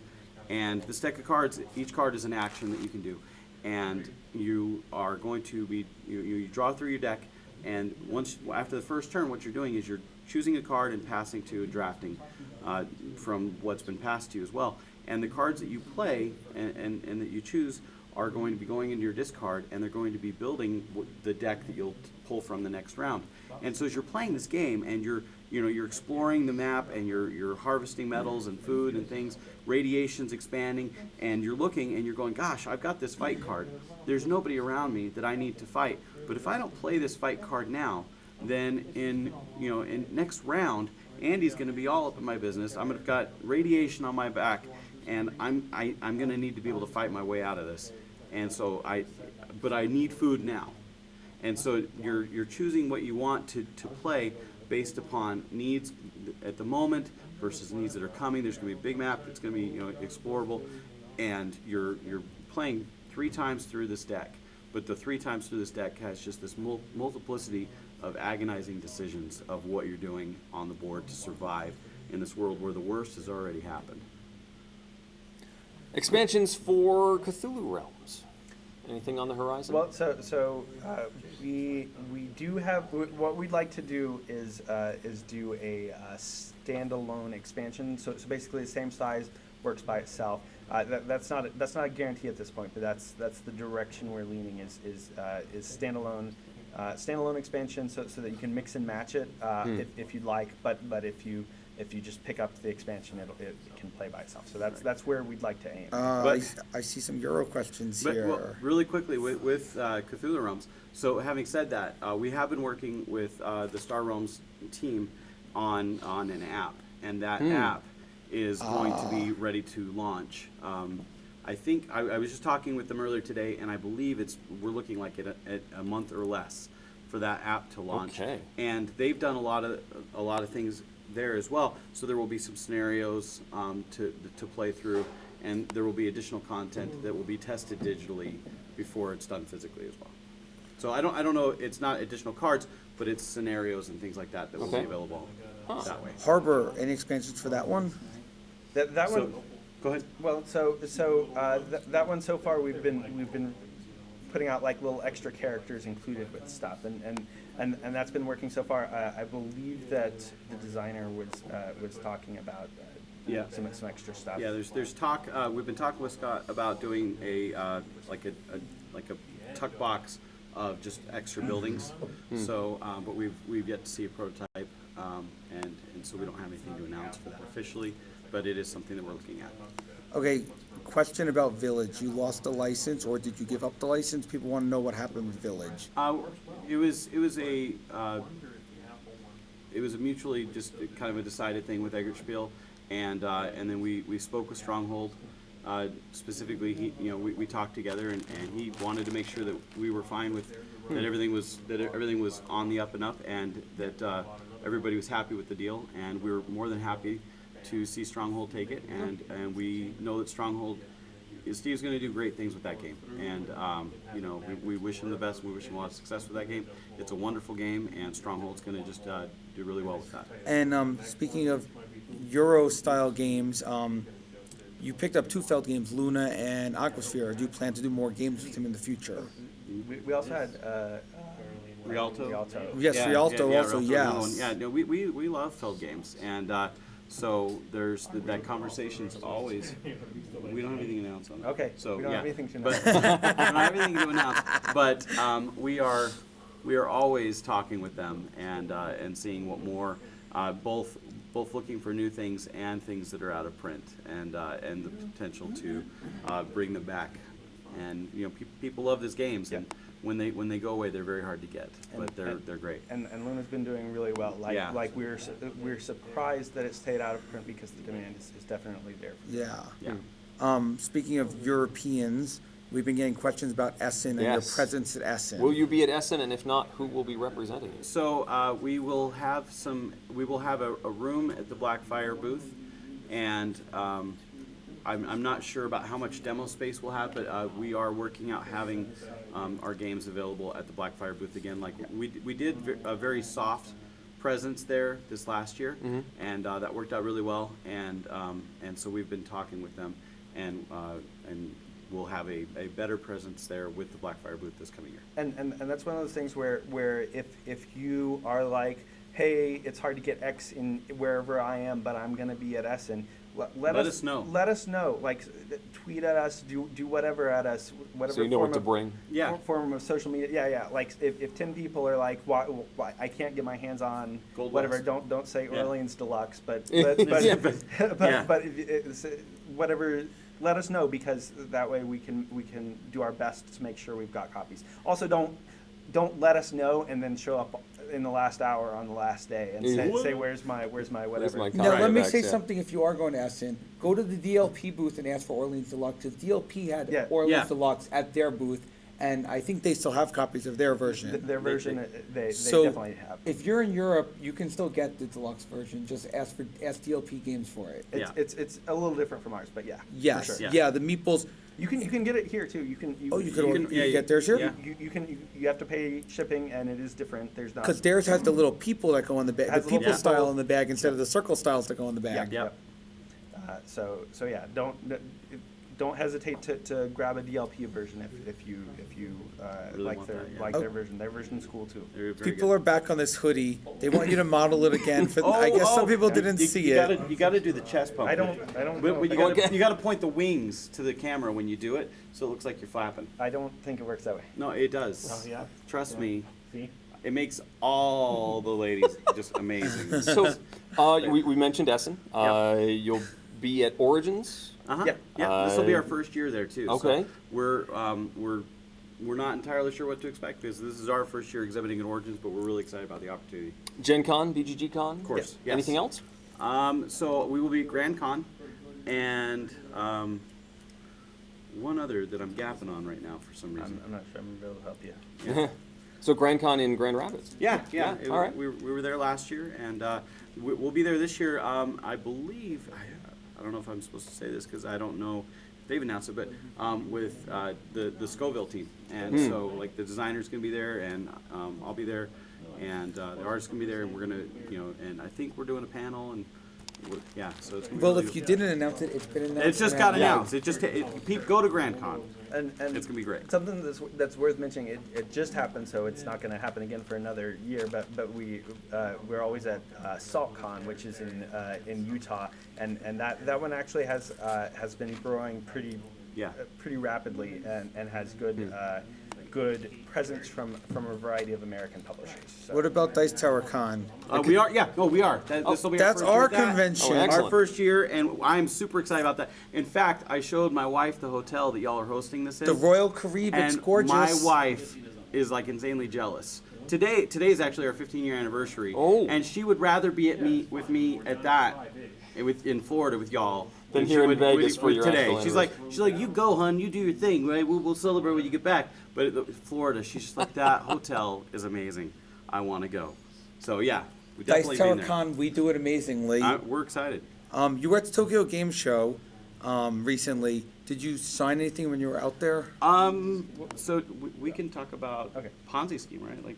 and this deck of cards, each card is an action that you can do, and you are going to be you draw through your deck, and after the first turn, what you're doing is you're choosing a card and passing to drafting from what's been passed to you as well. And the cards that you play and that you choose are going to be going into your discard, and they're going to be building the deck that you'll pull from the next round. And so as you're playing this game and you're exploring the map and you're harvesting metals and food and things, radiation's expanding, and you're looking and you're going, gosh, I've got this fight card. There's nobody around me that I need to fight. But if I don't play this fight card now, then in next round, Andy's going to be all up in my business. I'm going to got radiation on my back, and I'm going to need to be able to fight my way out of this. And so but I need food now. And so you're choosing what you want to play based upon needs at the moment versus needs that are coming. There's going to be a big map. It's going to be explorable, and you're playing 3 times through this deck. But the 3 times through this deck has just this multiplicity of agonizing decisions of what you're doing on the board to survive in this world where the worst has already happened. Expansions for Cthulhu Realms. Anything on the horizon? Well, we do have what we'd like to do is do a standalone expansion. So basically the same size, works by itself. That's not a guarantee at this point, but that's the direction we're leaning is standalone expansion, so that you can mix and match it if you'd like. But if you just pick up the expansion, it can play by itself. So that's where we'd like to aim. I see some Euro questions here. Well, really quickly with Cthulhu Realms. So having said that, we have been working with the Star Realms team on an app, and that app is going to be ready to launch. I think I was just talking with them earlier today, and I believe we're looking like at a month or less for that app to launch. Okay. And they've done a lot of things there as well. So there will be some scenarios to play through, and there will be additional content that will be tested digitally before it's done physically as well. So I don't know. It's not additional cards, but it's scenarios and things like that will be available that way. Harbor, any expansions for that one? That one. Go ahead. Well, that one so far we've been putting out like little extra characters included with stuff, and that's been working so far. I believe that the designer was talking about some extra stuff. Yeah, there's talk. We've been talking with Scott about doing a tuck box of just extra buildings. So, but we've yet to see a prototype, and so we don't have anything to announce for that officially. But it is something that we're looking at. Okay, question about Village. You lost the license, or did you give up the license? People want to know what happened with Village. It was a mutually just kind of a decided thing with Eggertspiel, and then we spoke with Stronghold. Specifically, we talked together, and he wanted to make sure that we were fine with that everything was on the up and up, and that everybody was happy with the deal, and we were more than happy to see Stronghold take it, and we know that Steve's going to do great things with that game, and we wish him the best. We wish him a lot of success with that game. It's a wonderful game, and Stronghold's going to just do really well with that. And speaking of Euro-style games, you picked up 2 failed games, Luna and Aquasphere. Do you plan to do more games with him in the future? We also had Rialto. Yes, Rialto also, Rialto's yes. another one. Yeah, no, we love failed games, and so there's that conversation's always. We don't have anything to announce on that. Okay, so we don't yeah. have anything to But- announce. we don't have anything to announce, but we are always talking with them and seeing what more, both looking for new things and things that are out of print, and the potential to bring them back. And people love these games, and when they go away, they're very hard to get, but they're great. And Luna's been doing really well. Yeah. Like we're surprised that it stayed out of print because the demand is definitely there. Yeah. Speaking of Europeans, we've been getting questions about Essen and your Yes. presence at Essen. Will you be at Essen, and if not, who will be representing you? So we will have a room at the Blackfire booth, and I'm not sure about how much demo space we'll have, but we are working out having our games available at the Blackfire booth again. Like we did a very soft presence there this last year, and that worked out really well. And so we've been talking with them, and we'll have a better presence there with the Blackfire booth this coming year. And that's one of those things where if you are like, hey, it's hard to get X in wherever I am, but I'm going to be at Essen. Let us know. Let us know. Like, tweet at us. Do whatever at us. Whatever. So you know form what to of- bring. Yeah. Form of social media. Yeah. Like if 10 people are like, why I can't get my hands on Gold whatever. West. Don't say Yeah. Orleans Deluxe, but Yeah, but whatever. Let us know, because that way we can do our best to make sure we've got copies. Also, don't let us know and then show up in the last hour on the last day and say where's my whatever. Now, let me say something. If you are going to Essen, go to the DLP booth and ask for Orleans Deluxe, because DLP had Orleans Deluxe at their booth, and I think they still have copies of their version. Their version, they So, definitely have. if you're in Europe, you can still get the deluxe version. Just ask DLP Games for it. It's a little different from ours, but yeah. Yes, for sure. yeah, the meatballs. You can get it here too. You can get theirs here? Yeah. You have to pay shipping, and it is different. There's not Because theirs has the little people that go in the bag, the Has the little people style people. in the bag instead of the circle styles that go in the bag. Yep. So yeah, don't hesitate to grab a DLP version if you Really like want their that, yeah. like their version. Their version's cool too. People are back on this hoodie. They want you to model it again. For I guess some people didn't see it. You got to do the chest pump. I don't know. You got to point the wings to the camera when you do it, so it looks like you're flapping. I don't think it works that way. No, it does. Oh, yeah? Trust me. See? It makes all the ladies just amazing. So, we mentioned Essen. You'll be at Origins. Yeah. This will be our first year there too. Okay. So we're not entirely sure what to expect, because this is our first year exhibiting at Origins, but we're really excited about the opportunity. Gen Con, BGG Con? Of course. Yes. Anything else? So we will be at Grand Con, and one other that I'm gapping on right now for some reason. I'm not sure I'm going to be able to help you. So Grand Con in Grand Rapids? Yeah. All right. We were there last year, and we'll be there this year. I believe, I don't know if I'm supposed to say this because I don't know if they've announced it, but with the Scoville team. And so, like, the designer's going to be there, and I'll be there, and the artist's going to be there, and we're going to, and I think we're doing a panel, and so it's gonna be Well, really if you cool. didn't announce it, it's been announced. It's just got announced. Go to Grand Con. And it's gonna be great. Something that's worth mentioning. It just happened, so it's not going to happen again for another year. But we're always at SaltCon, which is in Utah, and that one actually has been growing pretty rapidly and has good presence from a variety of American publishers. So. What about Dice Tower Con? We are. This will be that's our our first year with that. convention. Our first year, and I'm super excited about that. In fact, I showed my wife the hotel that y'all are hosting this in. The Royal Caribbean. It's And gorgeous. my wife is like insanely jealous. Today is actually our 15-year anniversary. Oh. And she would rather be with me at that in Florida with y'all Than she here in would Vegas for your today. actual She's like, you go, hun, you do your thing, right? We'll celebrate when you get back. But at Florida, she's just like, that hotel is amazing. I want to go. So yeah, we Dice definitely Tower been there. Con, we do it amazingly. We're excited. You were at the Tokyo Game Show recently. Did you sign anything when you were out there? So we can talk about Ponzi scheme, right? Like,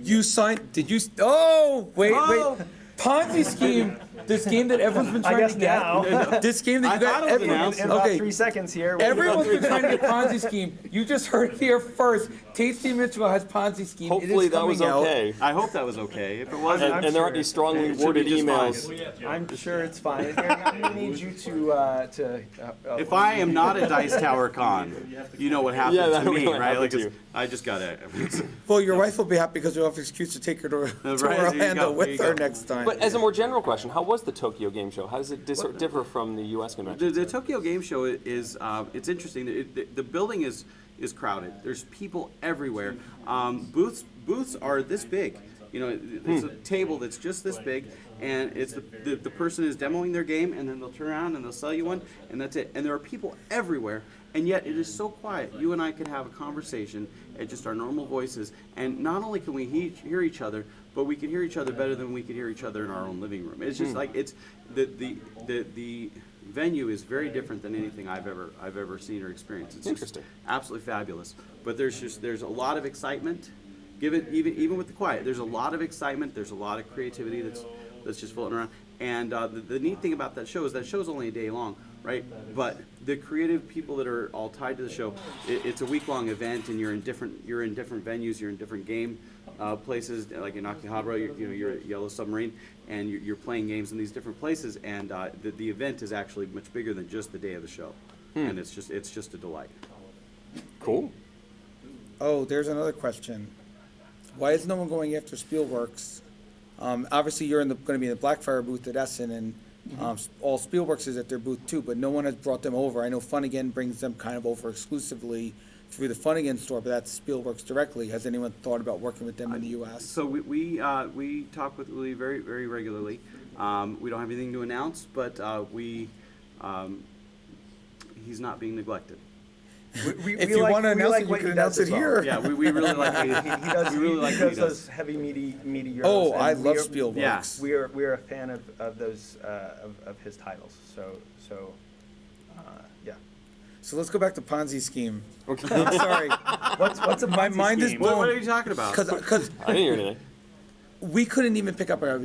You signed? Did you? Oh, wait. Oh! Ponzi scheme. This game that everyone's been I trying guess to get. now. This game that you got. In about Okay. 3 seconds here. Everyone's been trying to get Ponzi scheme. You just heard it here first. Tasty Minstrel has Ponzi scheme. Hopefully it is that was coming out. okay. I hope that was okay. If it wasn't, And there aren't any strongly it should worded be just emails. I'm sure it's fine. Eric, I'm gonna need you to. if I am not a Dice Tower con, you know what happened Yeah, to that'll me, be what right? happened Like to it's- I just gotta. Well, your wife will be happy because you'll have an excuse to take her to Right, there you Orlando go, with there you her go. next time. But as a more general question, how was the Tokyo Game Show? How does it differ from the U.S. convention? The Tokyo Game Show is it's interesting. The building is crowded. There's people everywhere. Booths are this big. You know, it's a table that's just this big, and it's the person is demoing their game, and then they'll turn around and they'll sell you one, and that's it. And there are people everywhere, and yet it is so quiet. You and I could have a conversation at just our normal voices, and not only can we hear each other, but we can hear each other better than we can hear each other in our own living room. It's just like it's the venue is very different than anything I've ever seen or experienced. It's Interesting. just absolutely fabulous. But there's a lot of excitement. Even with the quiet, there's a lot of excitement. There's a lot of creativity that's just floating around. And the neat thing about that show is that show's only a day long, right? But the creative people that are all tied to the show, it's a week-long event, and you're in different venues, you're in different game places, like in Akihabara, you're at Yellow Submarine, and you're playing games in these different places. And the event is actually much bigger than just the day of the show, and it's just a delight. Cool. Oh, there's another question. Why is no one going after Spielworks? Obviously, you're going to be in the Blackfire booth at Essen, and all Spielworks is at their booth too, but no one has brought them over. I know Fun Again brings them kind of over exclusively through the Fun Again store, but that's Spielworks directly. Has anyone thought about working with them in the U.S.? So we talk with Uli very, very regularly. We don't have anything to announce, but he's not being neglected. If you want to announce it, you can announce it here. Yeah, we really like he does. We really like he what does he does. those heavy, meaty Euros. Oh, and I we love are- Spielworks. Yeah. We are a fan of those of his titles. So yeah. So let's go back to Ponzi scheme. Okay. I'm sorry. What's a My Ponzi mind is scheme? blown. What are you talking about? Because I didn't hear anything. we couldn't even pick up our.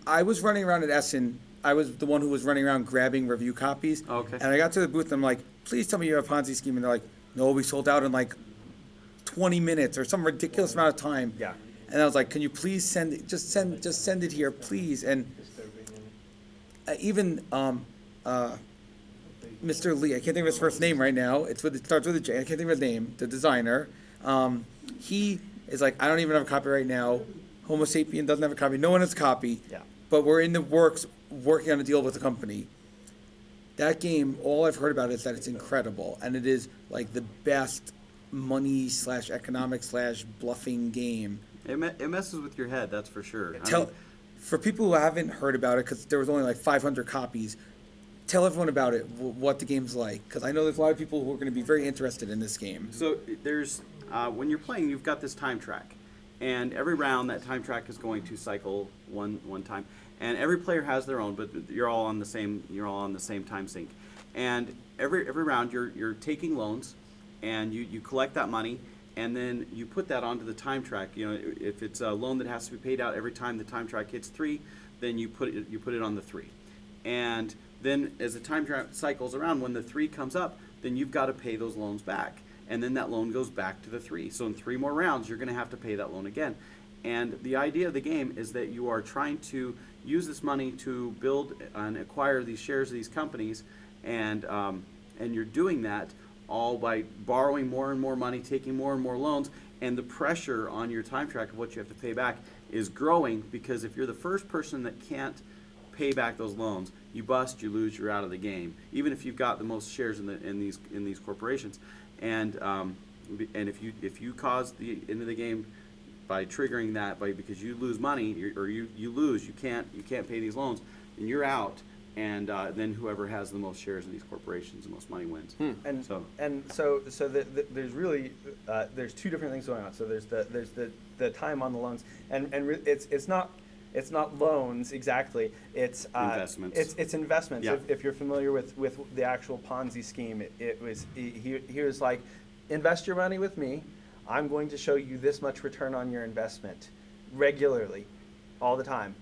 I was running around at Essen. I was the one who was running around grabbing review copies. Okay. And I got to the booth and I'm like, please tell me you have a Ponzi scheme. And they're like, no, we sold out in like 20 minutes or some ridiculous amount of time. Yeah. And I was like, can you please send it? Just send it here, please. And even Mr. Lee, I can't think of his first name right now. It starts with a J. I can't think of his name. The designer. He is like, I don't even have a copy right now. Homo sapien doesn't have a copy. No one has a copy. Yeah. But we're in the works, working on a deal with the company. That game, all I've heard about is that it's incredible, and it is like the best money / economic / bluffing game. It messes with your head, that's for sure. For people who haven't heard about it, because there was only like 500 copies, tell everyone about it, what the game's like, because I know there's a lot of people who are going to be very interested in this game. So there's when you're playing, you've got this time track, and every round that time track is going to cycle one time, and every player has their own, but you're all on the same time sync, and every round you're taking loans, and you collect that money, and then you put that onto the time track. You know, if it's a loan that has to be paid out every time the time track hits 3, then you put it on the 3, and then as the time track cycles around, when the 3 comes up, then you've got to pay those loans back. And then that loan goes back to the 3. So in 3 more rounds, you're going to have to pay that loan again. And the idea of the game is that you are trying to use this money to build and acquire these shares of these companies, and you're doing that all by borrowing more and more money, taking more and more loans, and the pressure on your time track of what you have to pay back is growing, because if you're the first person that can't pay back those loans, you bust, you lose, you're out of the game, even if you've got the most shares in these corporations. And if you cause the end of the game by triggering that, because you lose money, you lose, you can't pay these loans, and you're out. And then whoever has the most shares in these corporations, the most money wins. And so there's really there's 2 different things going on. So there's the time on the loans, and it's not loans exactly. It's investments. It's investments. Yeah. If you're familiar with the actual Ponzi scheme, he was like, invest your money with me. I'm going to show you this much return on your investment regularly, all the time.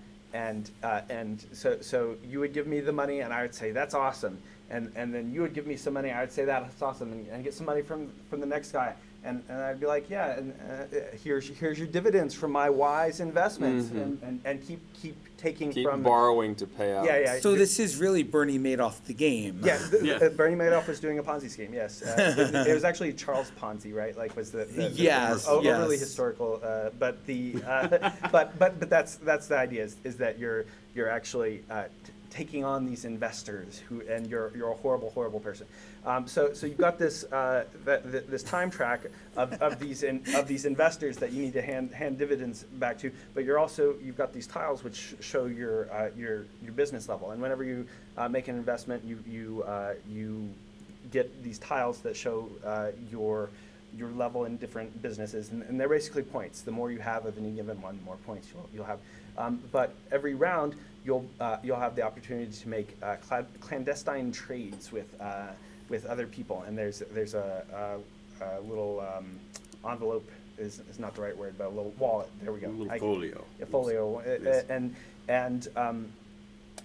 so you would give me the money, and I would say that's awesome, and then you would give me some money, I would say that's awesome, and get some money from the next guy, and I'd be like, yeah, and here's your dividends from my wise investments, and keep taking Keep from borrowing to pay out. Yeah. So this is really Bernie Madoff the game. Yeah, Bernie Madoff was doing a Ponzi scheme. Yes, it was actually Charles Ponzi, right? Like was the overly historical. But that's the idea is that you're actually taking on these investors and you're a horrible person. So you've got this this time track of these investors that you need to hand dividends back to, but you've got these tiles which show your business level, and whenever you make an investment, you get these tiles that show your level in different businesses, and they're basically points. The more you have of any given one, the more points you'll have. But every round, you'll have the opportunity to make clandestine trades with other people, and there's a little envelope is not the right word, but a little wallet. There we go. A little folio. A folio,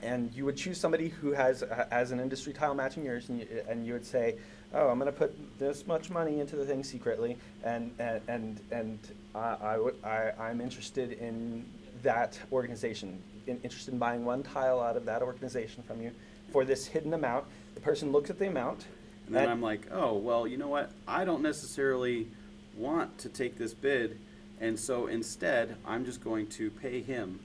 and you would choose somebody who has an industry tile matching yours, and you would say, oh, I'm going to put this much money into the thing secretly, and I'm interested in that organization, interested in buying one tile out of that organization from you for this hidden amount. The person looks at the amount. And then I'm like, oh, well, you know what? I don't necessarily want to take this bid, and so instead, I'm just going to pay him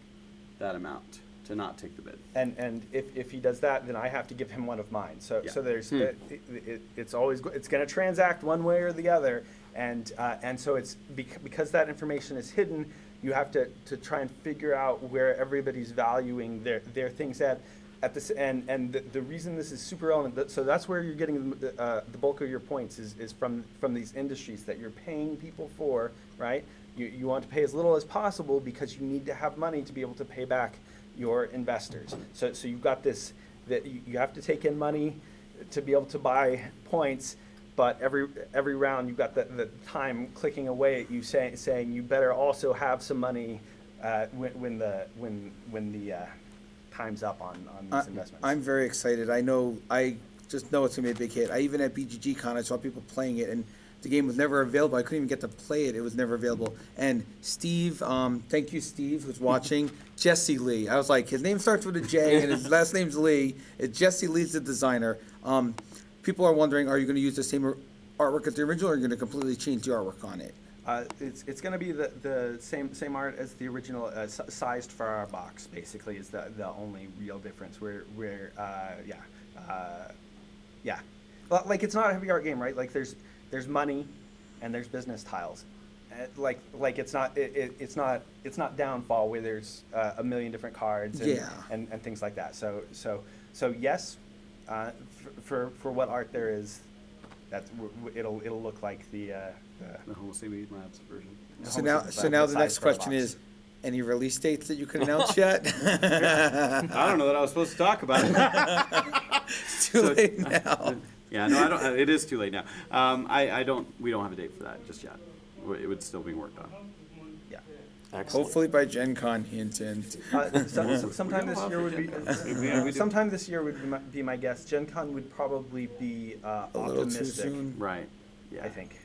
that amount to not take the bid. And if he does that, then I have to give him one of mine. So there's it's always it's going to transact one way or the other, and so it's because that information is hidden. You have to try and figure out where everybody's valuing their things at this, and the reason this is super relevant. So that's where you're getting the bulk of your points is from these industries that you're paying people for, right? You want to pay as little as possible because you need to have money to be able to pay back your investors. So you've got this that you have to take in money to be able to buy points. But every round you've got the time clicking away at you saying you better also have some money when the time's up on these investments. I'm very excited. I just know it's gonna be a big hit. I even at BGG Con I saw people playing it, and the game was never available. I couldn't even get to play it. It was never available. And Steve, thank you, Steve, who's watching. Jesse Lee. I was like, his name starts with a J and his last name's Lee. Jesse Lee's the designer. People are wondering, are you going to use the same artwork as the original, or are you going to completely change the artwork on it? It's going to be the same art as the original, sized for our box. Basically, is the only real difference. Well, like it's not a heavy art game, right? Like there's money, and there's business tiles. Like it's not Downfall where there's a million different cards and things like that. So yes. For what art there is, it'll look like the Homosemi Labs version. So now the next question is, any release dates that you can announce yet? I don't know that I was supposed to talk about it. It's too late now. Yeah, no, I don't. It is too late now. We don't have a date for that just yet. It would still be worked on. Yeah. Excellent. Hopefully by Gen Con, hint. Sometime this year would be. Sometime this year would be my guess. Gen Con would probably be a little too optimistic. soon. Right. Yeah. I think.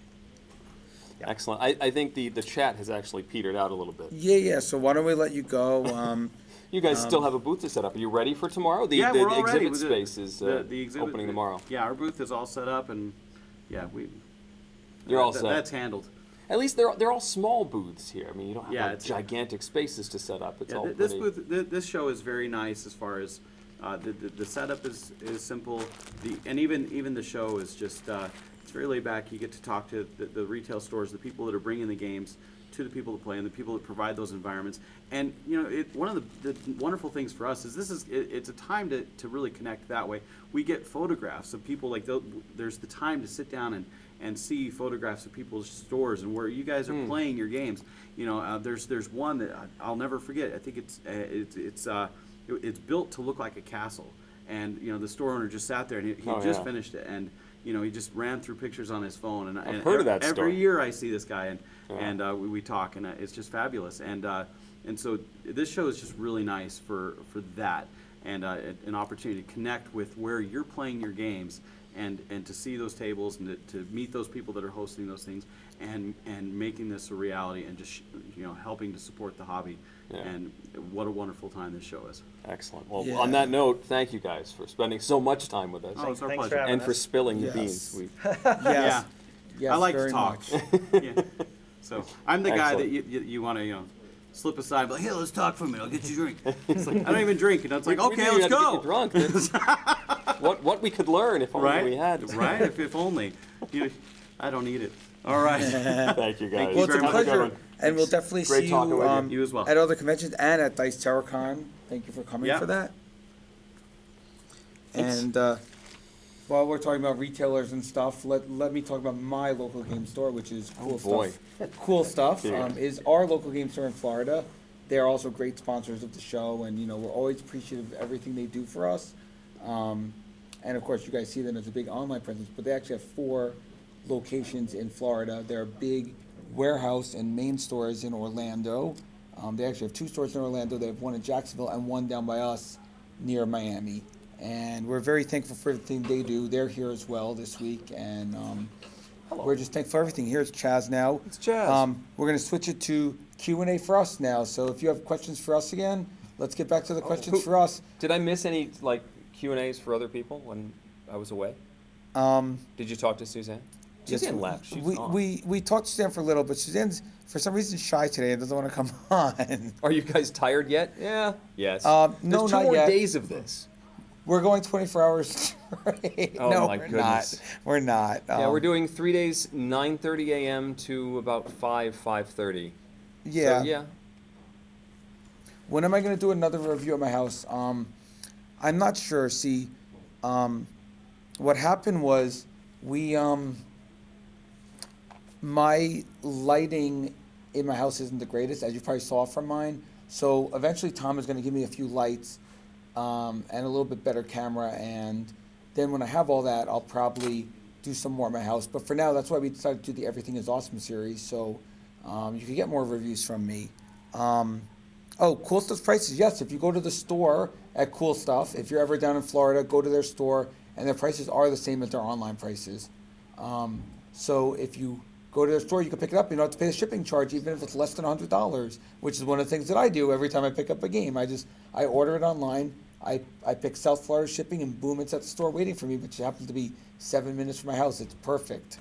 Yeah. Excellent. I think the chat has actually petered out a little bit. Yeah. So why don't we let you go? You guys still have a booth to set up. Are you ready for tomorrow? The we're all ready. exhibit space is the exhibit, opening tomorrow. Yeah, our booth is all set up, and You're all set. That's handled. At least they're all small booths here. I mean, you don't have it's gigantic spaces to set up. It's all this pretty. booth, this show is very nice as far as the setup is simple. And even the show is just it's very laid back. You get to talk to the retail stores, the people that are bringing the games to the people to play, and the people that provide those environments. And one of the wonderful things for us is it's a time to really connect that way. We get photographs of people there's the time to sit down and see photographs of people's stores and where you guys are playing your games. There's one that I'll never forget. I think it's built to look like a castle, and the store owner just sat there and he just finished it, and he just ran through pictures on his phone. And I've heard of that every story. year I see this guy and we talk, and it's just fabulous. And And so this show is just really nice for that, and an opportunity to connect with where you're playing your games, and to see those tables, and to meet those people that are hosting those things, and making this a reality, and just helping to support the hobby. Yeah. And what a wonderful time this show is. Excellent. Well, Yeah. on that note, thank you guys for spending so much time with us. Oh, it's our Thanks for pleasure. having And for us. spilling Yes. the beans. Yes. Yes, I like very to talk. much. Yeah. So I'm the guy that Excellent. you want to slip aside, and be like, hey, let's talk for a minute. I'll get you a drink. It's like, I don't even drink, and it's like, We okay, knew you let's had to get go. you drunk. That's what we could learn if only Right? we had. Right? If only. I don't need it. All right. Thank you, guys. Thank Well, it's a very much. pleasure, and we'll definitely Great see talking you, with you as well. at other conventions and at Dice TerraCon. Thank you for coming Yeah. for that. And while we're talking about retailers and stuff, let me talk about my local game store, which is cool boy. stuff. Cool stuff Yeah. is our local game store in Florida. They are also great sponsors of the show, and we're always appreciative of everything they do for us. And of course, you guys see them as a big online presence, but they actually have 4 locations in Florida. They're a big warehouse and main stores in Orlando. They actually have 2 stores in Orlando. They have 1 in Jacksonville and 1 down by us near Miami. And we're very thankful for everything they do. They're here as well this week, and we're just thankful for everything. Here's Chaz now. It's Chaz. We're going to switch it to Q&A for us now. So if you have questions for us again, let's get back to the questions for us. Did I miss any Q&As for other people when I was away? Did you talk to Suzanne? Yes, Suzanne left. She's gone. we talked to Suzanne for a little, but Suzanne's for some reason shy today and doesn't want to come on. Are you guys tired yet? Yeah. Yes. No, There's 2 not more yet. days of this. We're going 24 hours straight. Oh, no, my we're goodness. not. We're not. Yeah, we're doing 3 days, 9:30 a.m. to about 5:30. Yeah. So, yeah. When am I going to do another review at my house? I'm not sure. See, what happened was my lighting in my house isn't the greatest, as you probably saw from mine. So eventually Tom is going to give me a few lights and a little bit better camera. And then when I have all that, I'll probably do some more at my house. But for now, that's why we decided to do the Everything is Awesome series. So you can get more reviews from me. Oh, Cool Stuff's prices. Yes, if you go to the store at Cool Stuff, if you're ever down in Florida, go to their store, and their prices are the same as their online prices. So if you go to their store, you can pick it up. You don't have to pay the shipping charge, even if it's less than $100, which is one of the things that I do every time I pick up a game. I order it online. I pick South Florida shipping, and boom, it's at the store waiting for me, which happens to be 7 minutes from my house. It's perfect.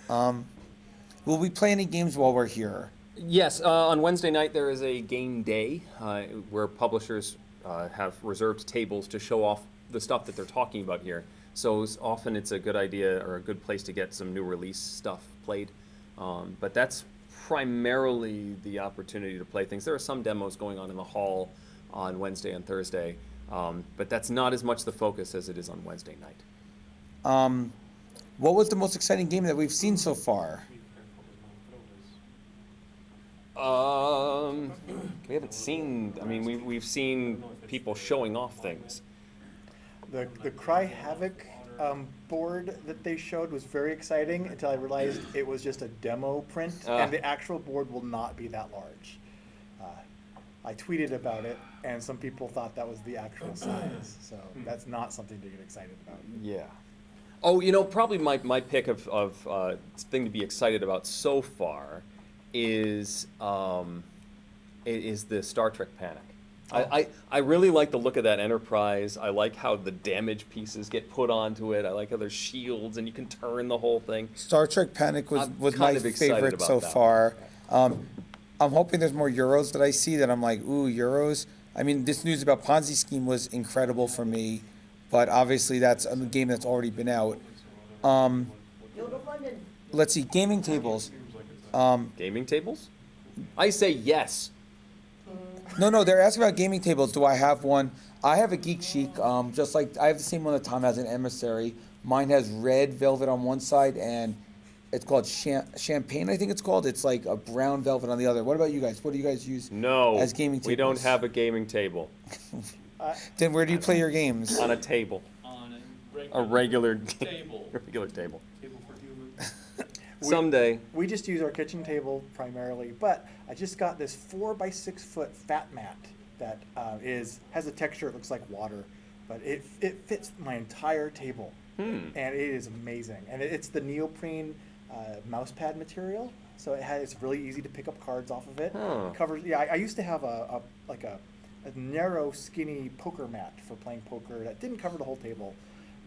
Will we play any games while we're here? Yes, on Wednesday night there is a game day where publishers have reserved tables to show off the stuff that they're talking about here. So often it's a good idea or a good place to get some new release stuff played. But that's primarily the opportunity to play things. There are some demos going on in the hall on Wednesday and Thursday, but that's not as much the focus as it is on Wednesday night. What was the most exciting game that we've seen so far? We haven't seen. I mean, we've seen people showing off things. The Cry Havoc board that they showed was very exciting until I realized it was just a demo print, and the actual board will not be that large. I tweeted about it, and some people thought that was the actual size, so that's not something to get excited about. Yeah. Oh, probably my pick of thing to be excited about so far is the Star Trek Panic. I really like the look of that Enterprise. I like how the damage pieces get put onto it. I like how there's shields and you can turn the whole thing. Star Trek Panic was my kind of excited favorite about so that far. I'm hoping there's more Euros that I see that I'm like, ooh, Euros. I mean, this news about Ponzi scheme was incredible for me, but obviously that's a game that's already been out. Let's see, gaming tables. Gaming tables? I say yes. No, they're asking about gaming tables. Do I have one? I have a Geek Chic, just like I have the same one that Tom has, an Emissary. Mine has red velvet on one side, and it's called Champagne, I think it's called. It's like a brown velvet on the other. What about you guys? What do you guys use as gaming tables? We don't have a gaming table. Then where do you play your games? On a table. On A regular table. regular table. Table for humans. Someday. We just use our kitchen table primarily, but I just got this 4x6 foot fat mat that has a texture that looks like water, but it fits my entire table, and it is amazing. And it's the neoprene mouse pad material, so it's really easy to pick up cards off of it. Huh. It covers. Yeah, I used to have a narrow, skinny poker mat for playing poker that didn't cover the whole table,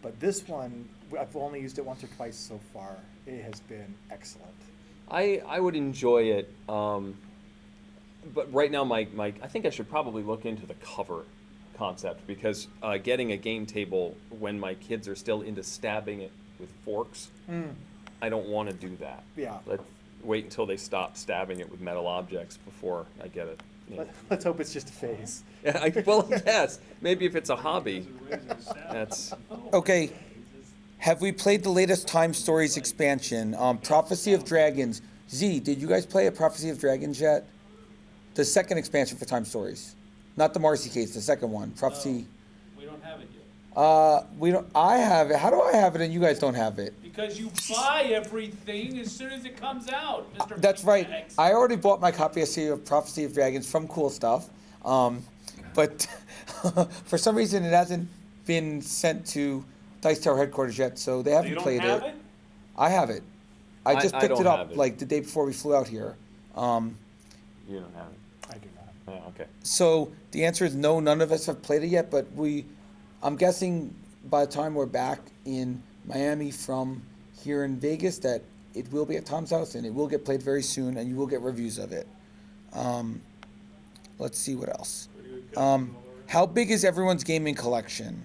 but this one I've only used it once or twice so far. It has been excellent. I would enjoy it, but right now I think I should probably look into the cover concept, because getting a game table when my kids are still into stabbing it with forks, I don't want to do that. Yeah. Let's wait until they stop stabbing it with metal objects before I get it. Let's hope it's just a phase. Yeah, well, yes. Maybe if it's a hobby, that's... Okay, have we played the latest Time Stories expansion? Prophecy of Dragons. Z, did you guys play a Prophecy of Dragons yet? The second expansion for Time Stories. Not the Marcy case, the second one. Prophecy. We don't have it yet. We don't. I have it. How do I have it and you guys don't have it? Because you buy everything as soon as it comes out, Mr. That's right. Mechanics. I already bought my copy of Prophecy of Dragons from Cool Stuff, but for some reason it hasn't been sent to Dice Tower headquarters yet, so they haven't You don't played have it. it? I have it. I just I picked don't it up have it. like the day before we flew out here. You don't have it? I do not. Oh, okay. So the answer is no, none of us have played it yet, but I'm guessing by the time we're back in Miami from here in Vegas that it will be at Tom's house and it will get played very soon and you will get reviews of it. Let's see what else. How big is everyone's gaming collection?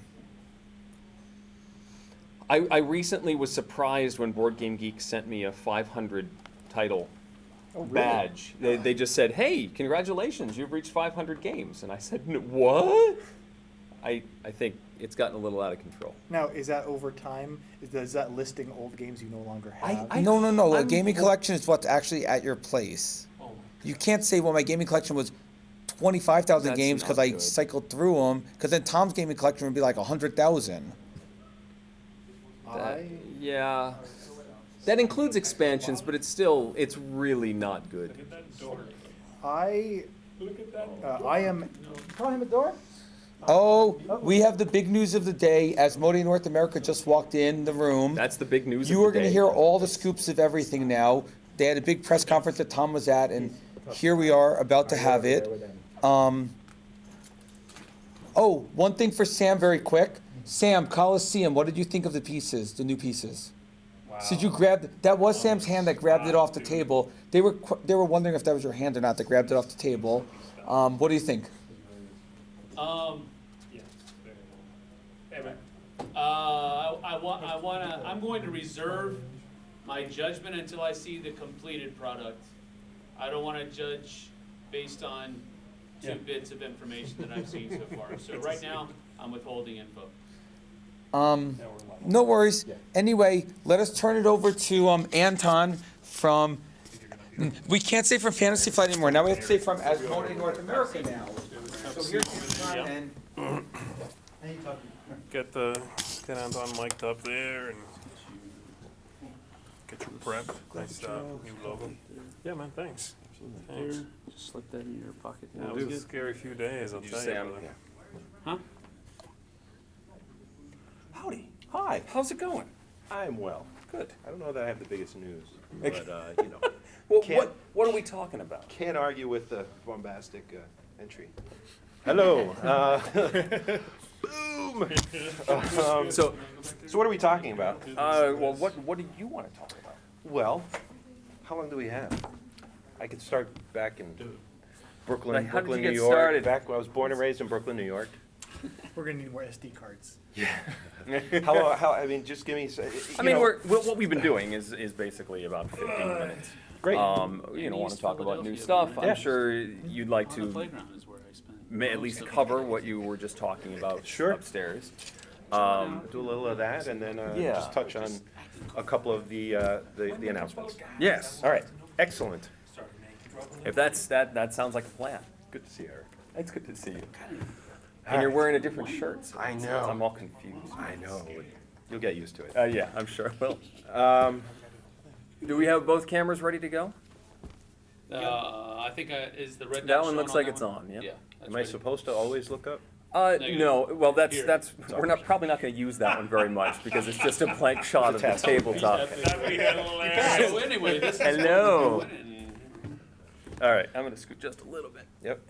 I recently was surprised when Board Game Geek sent me a 500 title badge. They just said, "Hey, congratulations, you've reached 500 games." And I said, "What?" I think it's gotten a little out of control. Now, is that over time? Is that listing old games you no longer have? No. A gaming collection is what's actually at your place. You can't say, well, my gaming collection was 25,000 That's games because not I good. cycled through them, because then Tom's gaming collection would be like 100,000. Yeah. That includes expansions, but it's really not good. I am. Call him a door? Oh, we have the big news of the day. Asmodee North America just walked in the room. That's the big news You of the are going to day. hear all the scoops of everything now. They had a big press conference that Tom was at, and here we are about to have it. One thing for Sam very quick. Sam, Coliseum, what did you think of the pieces, the new pieces? Wow. So did you grab, that was Sam's hand that grabbed it off the table. They were wondering if that was your hand or not that grabbed it off the table. What do you think? I'm going to reserve my judgment until I see the completed product. I don't want to judge based on two bits of information that I've seen so far. So right now, I'm withholding info. No worries. Anyway, let us turn it over to Anton from, we can't say from Fantasy Flight anymore. Now we have to say from Asmodee North America now. So here's Anton and... Get Anton mic'd up there and get you prepped. Nice new logo. Yeah, man, thanks. Thanks. Just slip that in your pocket. Yeah, it was a scary few days, I'll tell you. Brother. Huh? Howdy. Hi. How's it going? I'm well. Good. I don't know that I have the biggest news, but you know. Well, what are we talking about? Can't argue with the bombastic entry. Hello. Boom. So what are we talking about? Well, what do you want to talk about? Well, how long do we have? I could start back in Brooklyn, How did you New get York. started? Back when I was born and raised in Brooklyn, New York. We're gonna need more SD cards. Yeah. How? I mean, just give me. What we've been doing is basically about 15 minutes. Great. You know, want to talk about new stuff. Yeah. I'm sure you'd like On the to playground is where I spent at least cover what you were just talking about upstairs. Do a little of that, and then Yeah. just touch on a couple of the announcements. Yes. All right. Excellent. If that sounds like a plan. Good to see you, Eric. It's good to see you. And you're wearing a different shirt. So I know. I'm all confused. I know. You'll get used to it. Yeah, I'm sure I will. Do we have both cameras ready to go? I think is the red That dot one showing looks on like that it's one? on, yeah. that's Am I ready. supposed to always look up? No. Well, that's Here. we're probably not going to use that one very much because it's just a blank shot of the tabletop. So anyway, this is Hello. what we're doing, and- All right, I'm going to scoot just a little bit. Yep.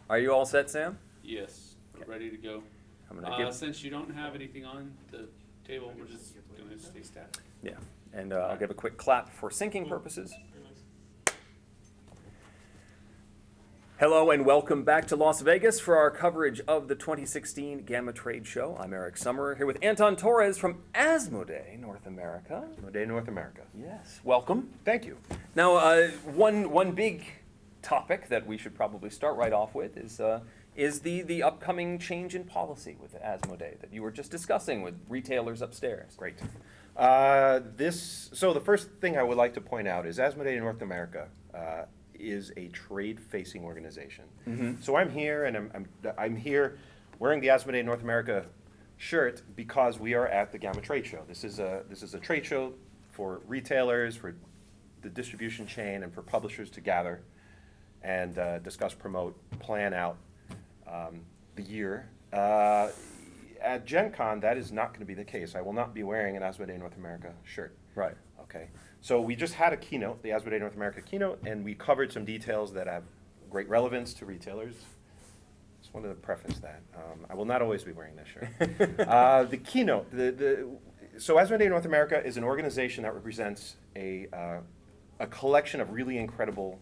Are you all set, Sam? Yes, we're ready to go. I'm gonna give. Since you don't have anything on the table, we're just gonna stay static. Yeah, and I'll give a quick clap for syncing purposes. Hello and welcome back to Las Vegas for our coverage of the 2016 GAMA Trade Show. I'm Eric Summer here with Anton Torres from Asmodee, North America. Asmodee North America. Yes, welcome. Thank you. Now, one big topic that we should probably start right off with is the upcoming change in policy with Asmodee that you were just discussing with retailers upstairs. Great. So the first thing I would like to point out is Asmodee North America is a trade-facing organization. Mhm. So I'm here, and I'm here wearing the Asmodee North America shirt because we are at the GAMA Trade Show. This is a trade show for retailers, for the distribution chain, and for publishers to gather and discuss, promote, plan out the year. At Gen Con, that is not going to be the case. I will not be wearing an Asmodee North America shirt. Right. Okay. So we just had a keynote, the Asmodee North America keynote, and we covered some details that have great relevance to retailers. Just wanted to preface that. I will not always be wearing this shirt. The keynote, so Asmodee North America is an organization that represents a collection of really incredible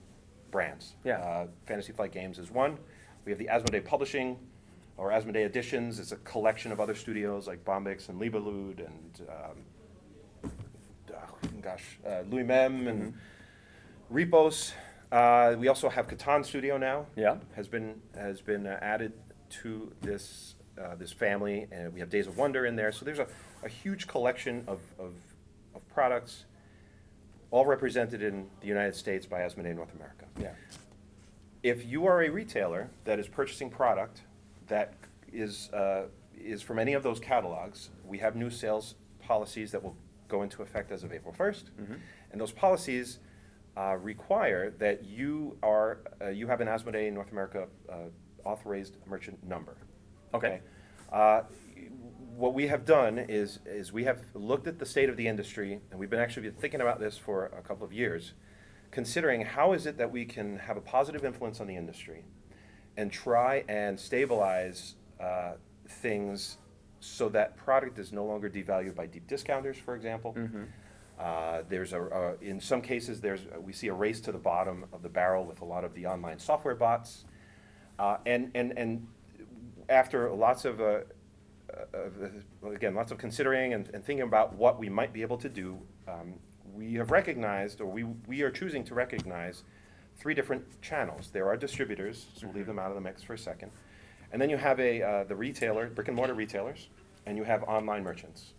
brands. Yeah. Fantasy Flight Games is one. We have the Asmodee Publishing, or Asmodee Editions. It's a collection of other studios like Bombix and Libelud and Louis Mem and Repos. We also have Catan Studio now. Yeah. Has been added to this family, and we have Days of Wonder in there. So there's a huge collection of products, all represented in the United States by Asmodee North America. Yeah. If you are a retailer that is purchasing product that is from any of those catalogs, we have new sales policies that will go into effect as of April 1st. Mhm. And those policies require that you have an Asmodee North America authorized merchant number. Okay. What we have done is we have looked at the state of the industry, and we've been thinking about this for a couple of years, considering how is it that we can have a positive influence on the industry and try and stabilize things so that product is no longer devalued by deep discounters, for example. In some cases, we see a race to the bottom of the barrel with a lot of the online software bots, and after lots of considering and thinking about what we might be able to do, we have recognized, or we are choosing to recognize, 3 different channels. There are distributors, so we'll leave them out of the mix for a second. And then you have the retailer, brick and mortar retailers, and you have online merchants.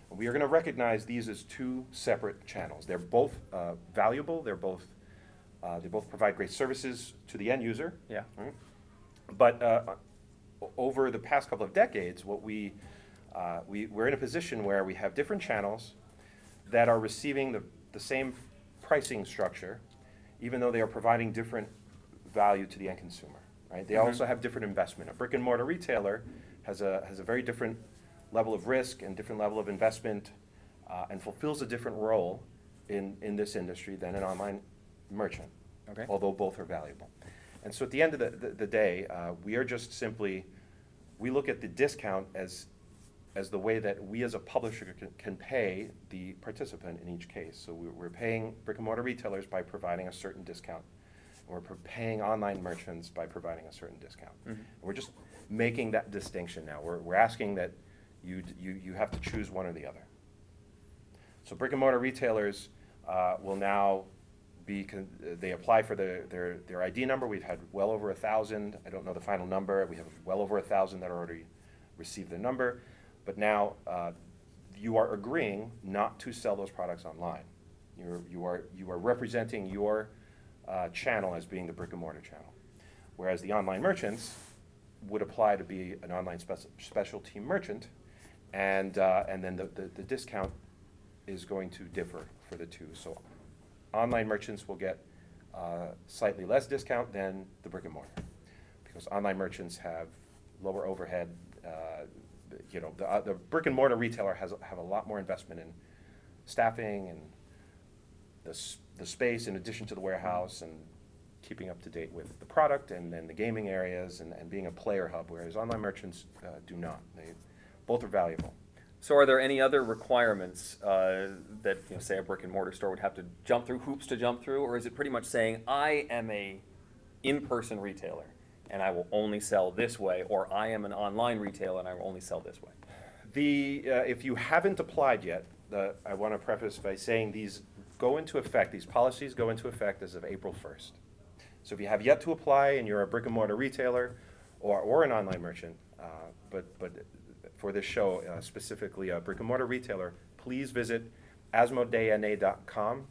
We are going to recognize these as 2 separate channels. They're both valuable. They both provide great services to the end user. Yeah. Right? But over the past couple of decades, we're in a position where we have different channels that are receiving the same pricing structure, even though they are providing different value to the end consumer. Right? They also have different investment. A brick and mortar retailer has a very different level of risk and different level of investment, and fulfills a different role in this industry than an online merchant. Okay. Although both are valuable. And so at the end of the day, we are just simply, we look at the discount as the way that we as a publisher can pay the participant in each case. So we're paying brick and mortar retailers by providing a certain discount. We're paying online merchants by providing a certain discount. We're just making that distinction now. We're asking that you have to choose one or the other. So brick and mortar retailers will now they apply for their ID number. We've had well over 1,000. I don't know the final number. We have well over 1,000 that already received their number. But now you are agreeing not to sell those products online. You are representing your channel as being the brick and mortar channel, whereas the online merchants would apply to be an online specialty merchant, and then the discount is going to differ for the two. So online merchants will get slightly less discount than the brick and mortar, because online merchants have lower overhead. The brick and mortar retailer have a lot more investment in staffing and the space in addition to the warehouse and keeping up to date with the product and then the gaming areas and being a player hub, whereas online merchants do not. They both are valuable. So are there any other requirements that, say, a brick and mortar store would have to jump through, hoops to jump through, or is it pretty much saying, I am a in-person retailer and I will only sell this way, or I am an online retailer and I will only sell this way? If you haven't applied yet, I want to preface by saying these policies go into effect as of April 1st. So if you have yet to apply and you're a brick and mortar retailer or an online merchant, but for this show, specifically a brick and mortar retailer, please visit asmodee.com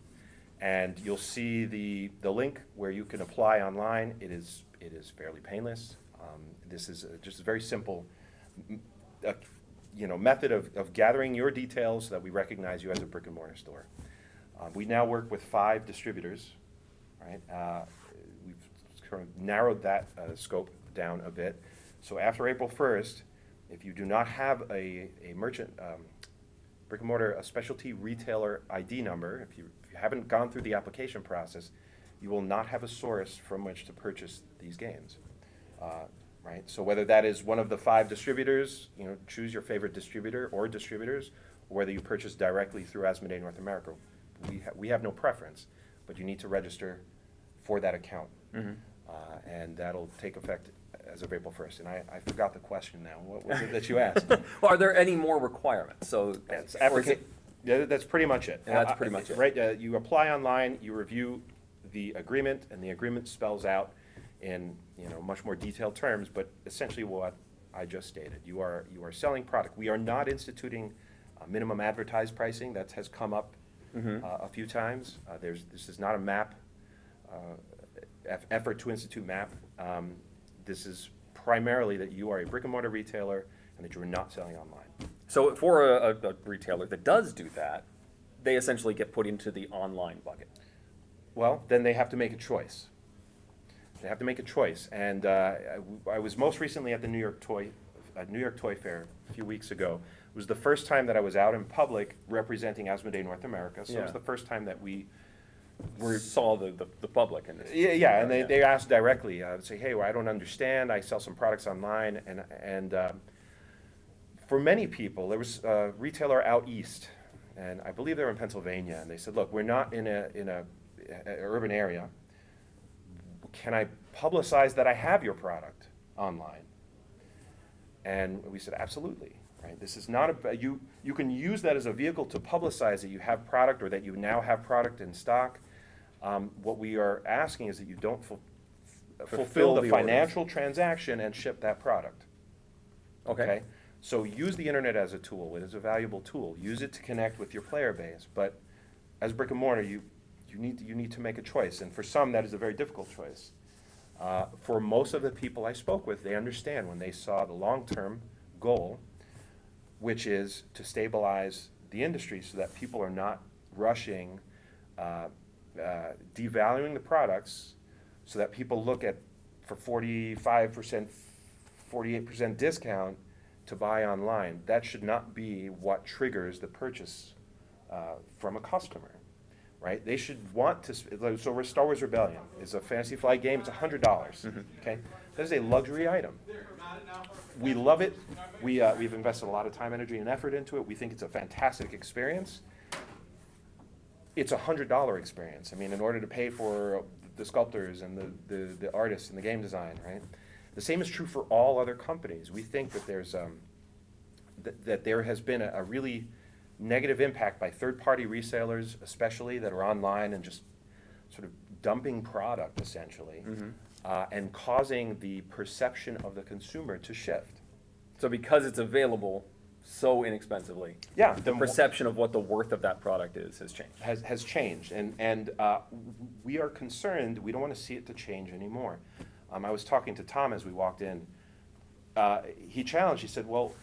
and you'll see the link where you can apply online. It is fairly painless. This is just a very simple method of gathering your details so that we recognize you as a brick and mortar store. We now work with 5 distributors, right? We've kind of narrowed that scope down a bit. So after April 1st, if you do not have a merchant, brick and mortar, a specialty retailer ID number, if you haven't gone through the application process, you will not have a source from which to purchase these games, right? So whether that is one of the 5 distributors, choose your favorite distributor or distributors, or whether you purchase directly through Asmodee North America, we have no preference, but you need to register for that account. Mm-hmm. And that'll take effect as of April 1st. And I forgot the question now. What was it that you asked? Well, are there any more requirements? So yeah, that's pretty much it. Yeah, that's pretty much it. Right. You apply online, you review the agreement, and the agreement spells out in much more detailed terms, but essentially what I just stated. You are selling product. We are not instituting minimum advertised pricing. That has come up a few times. This is not a MAP effort to institute MAP. This is primarily that you are a brick and mortar retailer and that you are not selling online. So for a retailer that does do that, they essentially get put into the online bucket. Well, then they have to make a choice. They have to make a choice. And I was most recently at the New York Toy Fair a few weeks ago. It was the first time that I was out in public representing Asmodee North America. So it was the first time that we saw the public in this. Yeah, and they asked directly, say, hey, well, I don't understand. I sell some products online, and for many people, there was a retailer out east, and I believe they were in Pennsylvania, and they said, look, we're not in a urban area. Can I publicize that I have your product online? And we said, absolutely. Right? This is not you can use that as a vehicle to publicize that you have product or that you now have product in stock. What we are asking is that you don't fulfill the financial transaction and ship that product. Okay? So use the internet as a tool. It is a valuable tool. Use it to connect with your player base. But as brick and mortar, you need to make a choice. And for some, that is a very difficult choice. For most of the people I spoke with, they understand when they saw the long-term goal, which is to stabilize the industry so that people are not rushing, devaluing the products so that people look at for 45%, 48% discount to buy online. That should not be what triggers the purchase from a customer, right? They should want to, so Star Wars Rebellion is a Fantasy Flight game, it's $100, okay? That is a luxury item. We love it. We've invested a lot of time, energy, and effort into it. We think it's a fantastic experience. It's a $100 experience. I mean, in order to pay for the sculptors and the artists and the game design, right? The same is true for all other companies. We think that there's that there has been a really negative impact by third-party resellers, especially that are online and just sort of dumping product essentially. And causing the perception of the consumer to shift. So because it's available so inexpensively, the perception of what the worth of that product is has changed. Has changed, and we are concerned. We don't want to see it to change anymore. I was talking to Tom as we walked in. He challenged. He said, "Well,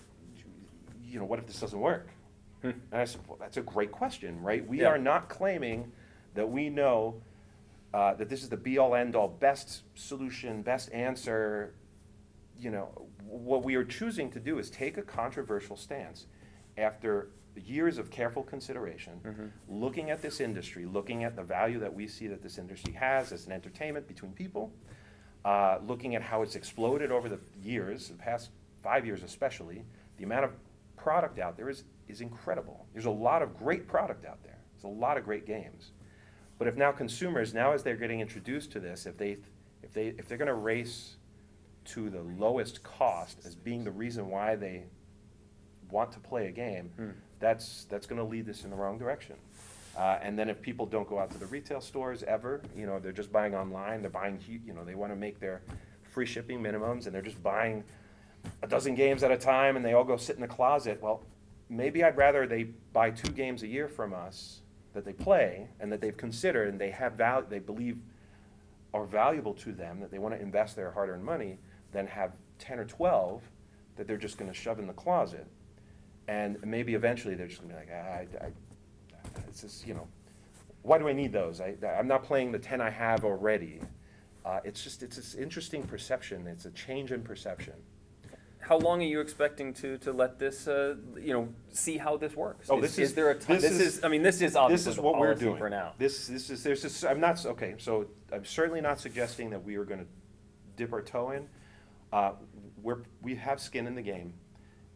what if this doesn't work? And I said, well, that's a great question, right? We Yeah. are not claiming that we know that this is the be-all, end-all, best solution, best answer. You know, what we are choosing to do is take a controversial stance after years of careful consideration, looking at this industry, looking at the value that we see that this industry has as an entertainment between people, looking at how it's exploded over the years, the past 5 years especially. The amount of product out there is incredible. There's a lot of great product out there. There's a lot of great games. But if now consumers, now as they're getting introduced to this, if they're going to race to the lowest cost as being the reason why they want to play a game, that's going to lead us in the wrong direction. And then if people don't go out to the retail stores ever, you know, they're just buying online, they're buying, you know, they want to make their free shipping minimums, and they're just buying a dozen games at a time, and they all go sit in the closet. Well, maybe I'd rather they buy 2 games a year from us that they play and that they've considered and they have value, they believe are valuable to them, that they want to invest their hard-earned money, than have 10 or 12 that they're just going to shove in the closet. And maybe eventually they're just going to be like, it's just, you know, why do I need those? I'm not playing the 10 I have already. It's this interesting perception. It's a change in perception. How long are you expecting to let this, you know, see how this works? Oh, is there a time? I mean, this is obviously this is what we're policy doing for now. I'm not, okay, so I'm certainly not suggesting that we are going to dip our toe in. We have skin in the game,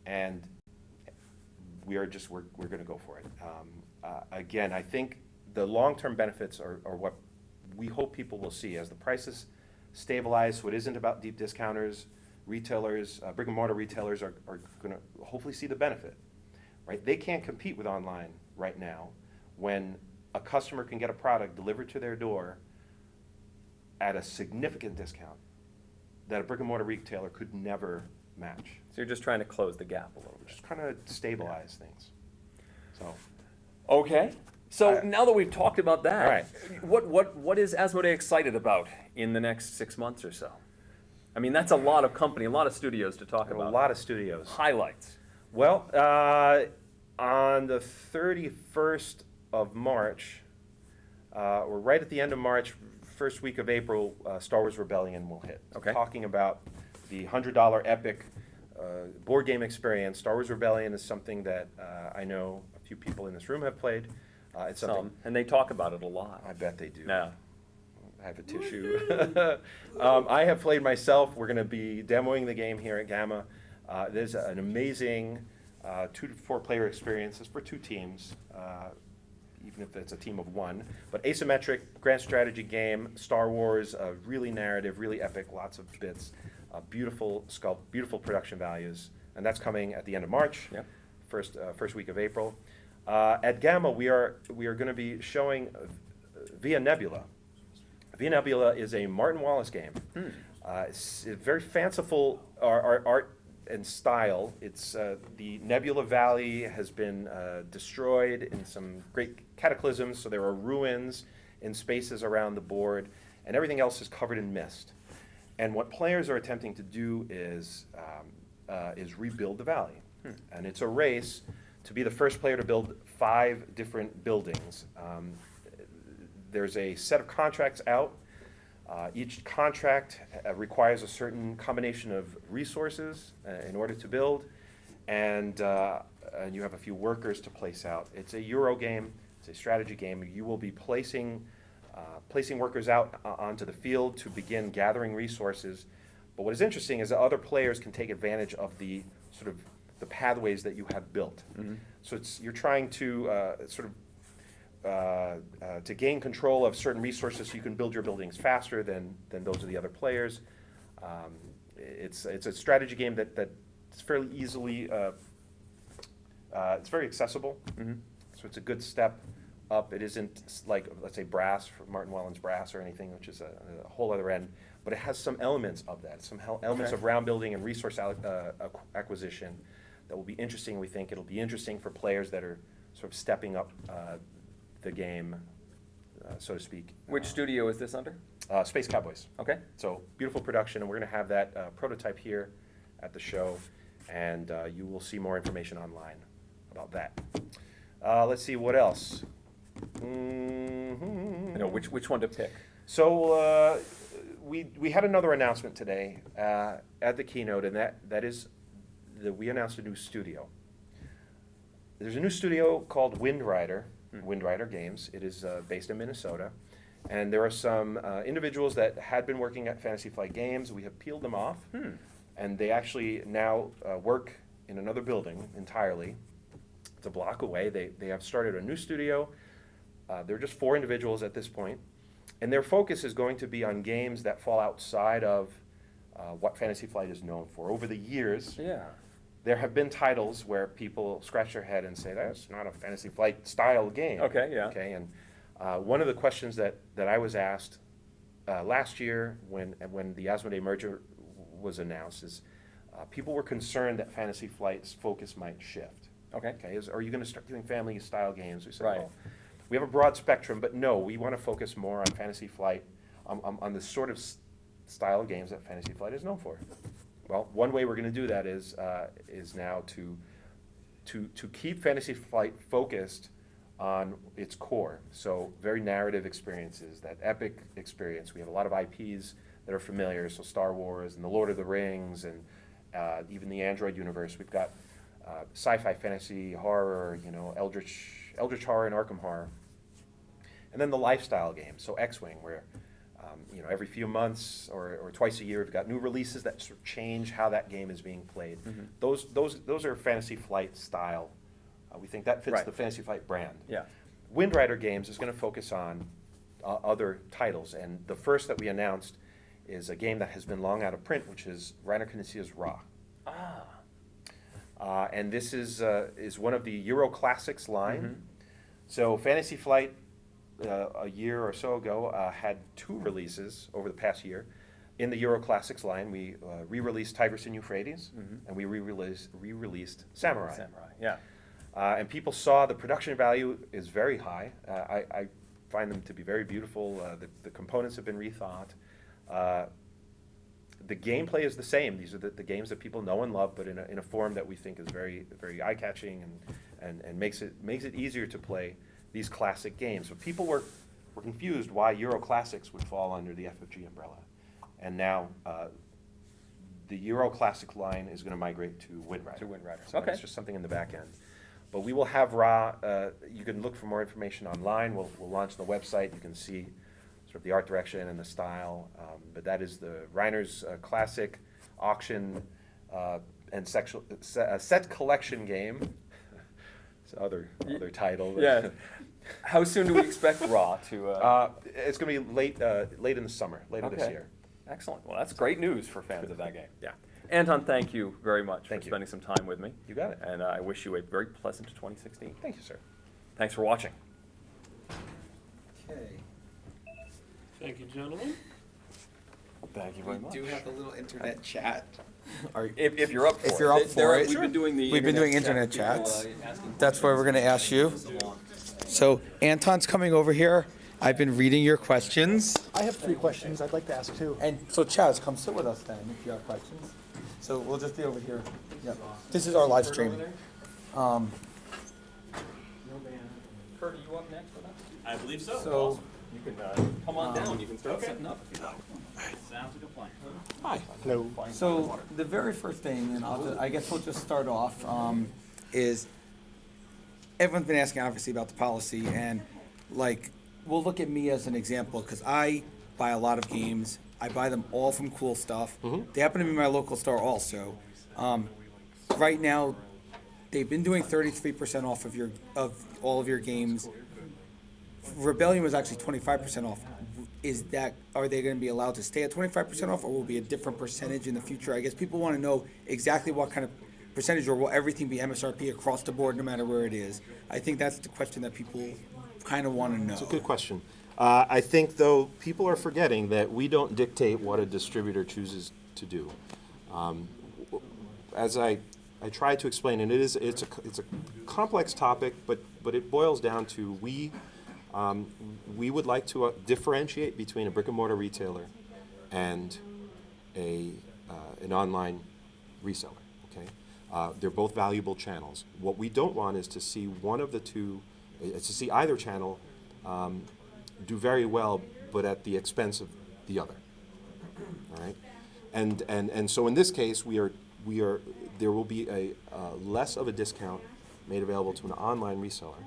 and we're going to go for it. Again, I think the long-term benefits are what we hope people will see as the prices stabilize, so it isn't about deep discounters. Retailers, brick and mortar retailers are going to hopefully see the benefit, right? They can't compete with online right now when a customer can get a product delivered to their door at a significant discount that a brick and mortar retailer could never match. So you're just trying to close the gap a little bit. Just kind of stabilize things. So. Okay. So now that we've talked about that, All right. what is Asmodee excited about in the next 6 months or so? I mean, that's a lot of company, a lot of studios to talk about. A lot of studios. Highlights. Well, on the 31st of March, or right at the end of March, first week of April, Star Wars Rebellion will hit. Okay. Talking about the $100 epic board game experience. Star Wars Rebellion is something that I know a few people in this room have played. It's something, and they talk about it a lot. I bet they do. Yeah. I have a tissue. I have played myself. We're going to be demoing the game here at GAMA. There's an amazing 2 to 4 player experience. It's for 2 teams, even if it's a team of 1. But asymmetric, grand strategy game, Star Wars, really narrative, really epic, lots of bits, beautiful sculpt, beautiful production values. And that's coming at the end of March, Yep. first week of April. At GAMA, we are going to be showing Via Nebula. Via Nebula is a Martin Wallace game. It's very fanciful art and style. It's the Nebula Valley has been destroyed in some great cataclysms, so there are ruins in spaces around the board, and everything else is covered in mist. And what players are attempting to do is rebuild the valley. And it's a race to be the first player to build 5 different buildings. There's a set of contracts out. Each contract requires a certain combination of resources in order to build, and you have a few workers to place out. It's a Euro game. It's a strategy game. You will be placing workers out onto the field to begin gathering resources. But what is interesting is that other players can take advantage of the sort of the pathways that you have built. So you're trying to to gain control of certain resources so you can build your buildings faster than those of the other players. It's a strategy game that's fairly easily, it's very accessible. So it's a good step up. It isn't like, let's say, Brass, Martin Wallen's Brass or anything, which is a whole other end, but it has some elements of that, some elements of round building and resource acquisition that will be interesting. We think it'll be interesting for players that are sort of stepping up the game, so to speak. Which studio is this under? Space Cowboys. Okay. So beautiful production, and we're going to have that prototype here at the show, and you will see more information online about that. Let's see, what else? You know, which one to pick? So we had another announcement today at the keynote, and that is that we announced a new studio. There's a new studio called Wind Rider Games. It is based in Minnesota, and there are some individuals that had been working at Fantasy Flight Games. We have peeled them off, and they actually now work in another building entirely. It's a block away. They have started a new studio. They're just 4 individuals at this point, and their focus is going to be on games that fall outside of what Fantasy Flight is known for. Over the years, there have been titles where people scratch their head and say, that's not a Fantasy Flight style game. Okay, and one of the questions that I was asked last year when the Asmodee merger was announced is people were concerned that Fantasy Flight's focus might shift. Okay, are you going to start doing family style games? We said, well, we have a broad spectrum, but no, we want to focus more on Fantasy Flight, on the sort of style of games that Fantasy Flight is known for. Well, one way we're going to do that is now to keep Fantasy Flight focused on its core. So very narrative experiences, that epic experience. We have a lot of IPs that are familiar, so Star Wars and the Lord of the Rings and even the Android universe. We've got sci-fi, fantasy, horror, you know, Eldritch horror and Arkham horror. And then the lifestyle games, so X-Wing, where you know, every few months or twice a year, we've got new releases that sort of change how that game is being played. Those are Fantasy Flight style. We think that fits the Fantasy Flight brand. Wind Rider Games is going to focus on other titles, and the first that we announced is a game that has been long out of print, which is Rainer Knizia's Ra. And this is one of the Euro Classics line. So Fantasy Flight, a year or so ago, had 2 releases over the past year. In the Euro Classics line, we re-released Tigris and Euphrates, and we re-released Samurai. And people saw the production value is very high. I find them to be very beautiful. The components have been rethought. The gameplay is the same. These are the games that people know and love, but in a form that we think is very, very eye-catching and makes it easier to play these classic games. So people were confused why Euro Classics would fall under the FFG umbrella. And now the Euro Classic line is going to migrate to Wind Rider. So that's just something in the back end. But we will have Ra. You can look for more information online. We'll launch the website. You can see sort of the art direction and the style. But that is the Reiner's classic auction and set collection game. It's other title. Yeah. How soon do we expect Ra to? It's going to be late in the summer, later this year. Excellent. Well, that's great news for fans of that game. Anton, thank you very much for spending some time with me. You got it. And I wish you a very pleasant 2016. Thank you, sir. Thanks for watching. Okay. Thank you, gentlemen. Thank you very much. We do have a little internet chat. If you're up for it. If you're up for it. We've been doing internet chats. That's why we're going to ask you. So Anton's coming over here. I've been reading your questions. I have 3 questions I'd like to ask too. And so Chaz, come sit with us then if you have questions. So we'll just be over here. Yep. This is our live stream. Kurt, are you up next with us? I believe so. So you can come on down. You can start setting up. Sounds like a plan. Hi. Hello. So the very first thing, and I guess we'll just start off, is everyone's been asking obviously about the policy, and like we'll look at me as an example because I buy a lot of games. I buy them all from Cool Stuff. They happen to be my local store also. Right now, they've been doing 33% off of all of your games. Rebellion was actually 25% off. Are they going to be allowed to stay at 25% off, or will it be a different percentage in the future? I guess people want to know exactly what kind of percentage, or will everything be MSRP across the board no matter where it is? I think that's the question that people kind of want to know. It's a good question. I think, though, people are forgetting that we don't dictate what a distributor chooses to do. As I try to explain, and it's a complex topic, but it boils down to we would like to differentiate between a brick and mortar retailer and an online reseller. Okay, They're both valuable channels. What we don't want is to see one of the two, to see either channel do very well, but at the expense of the other. All right, and so in this case, there will be a less of a discount made available to an online reseller.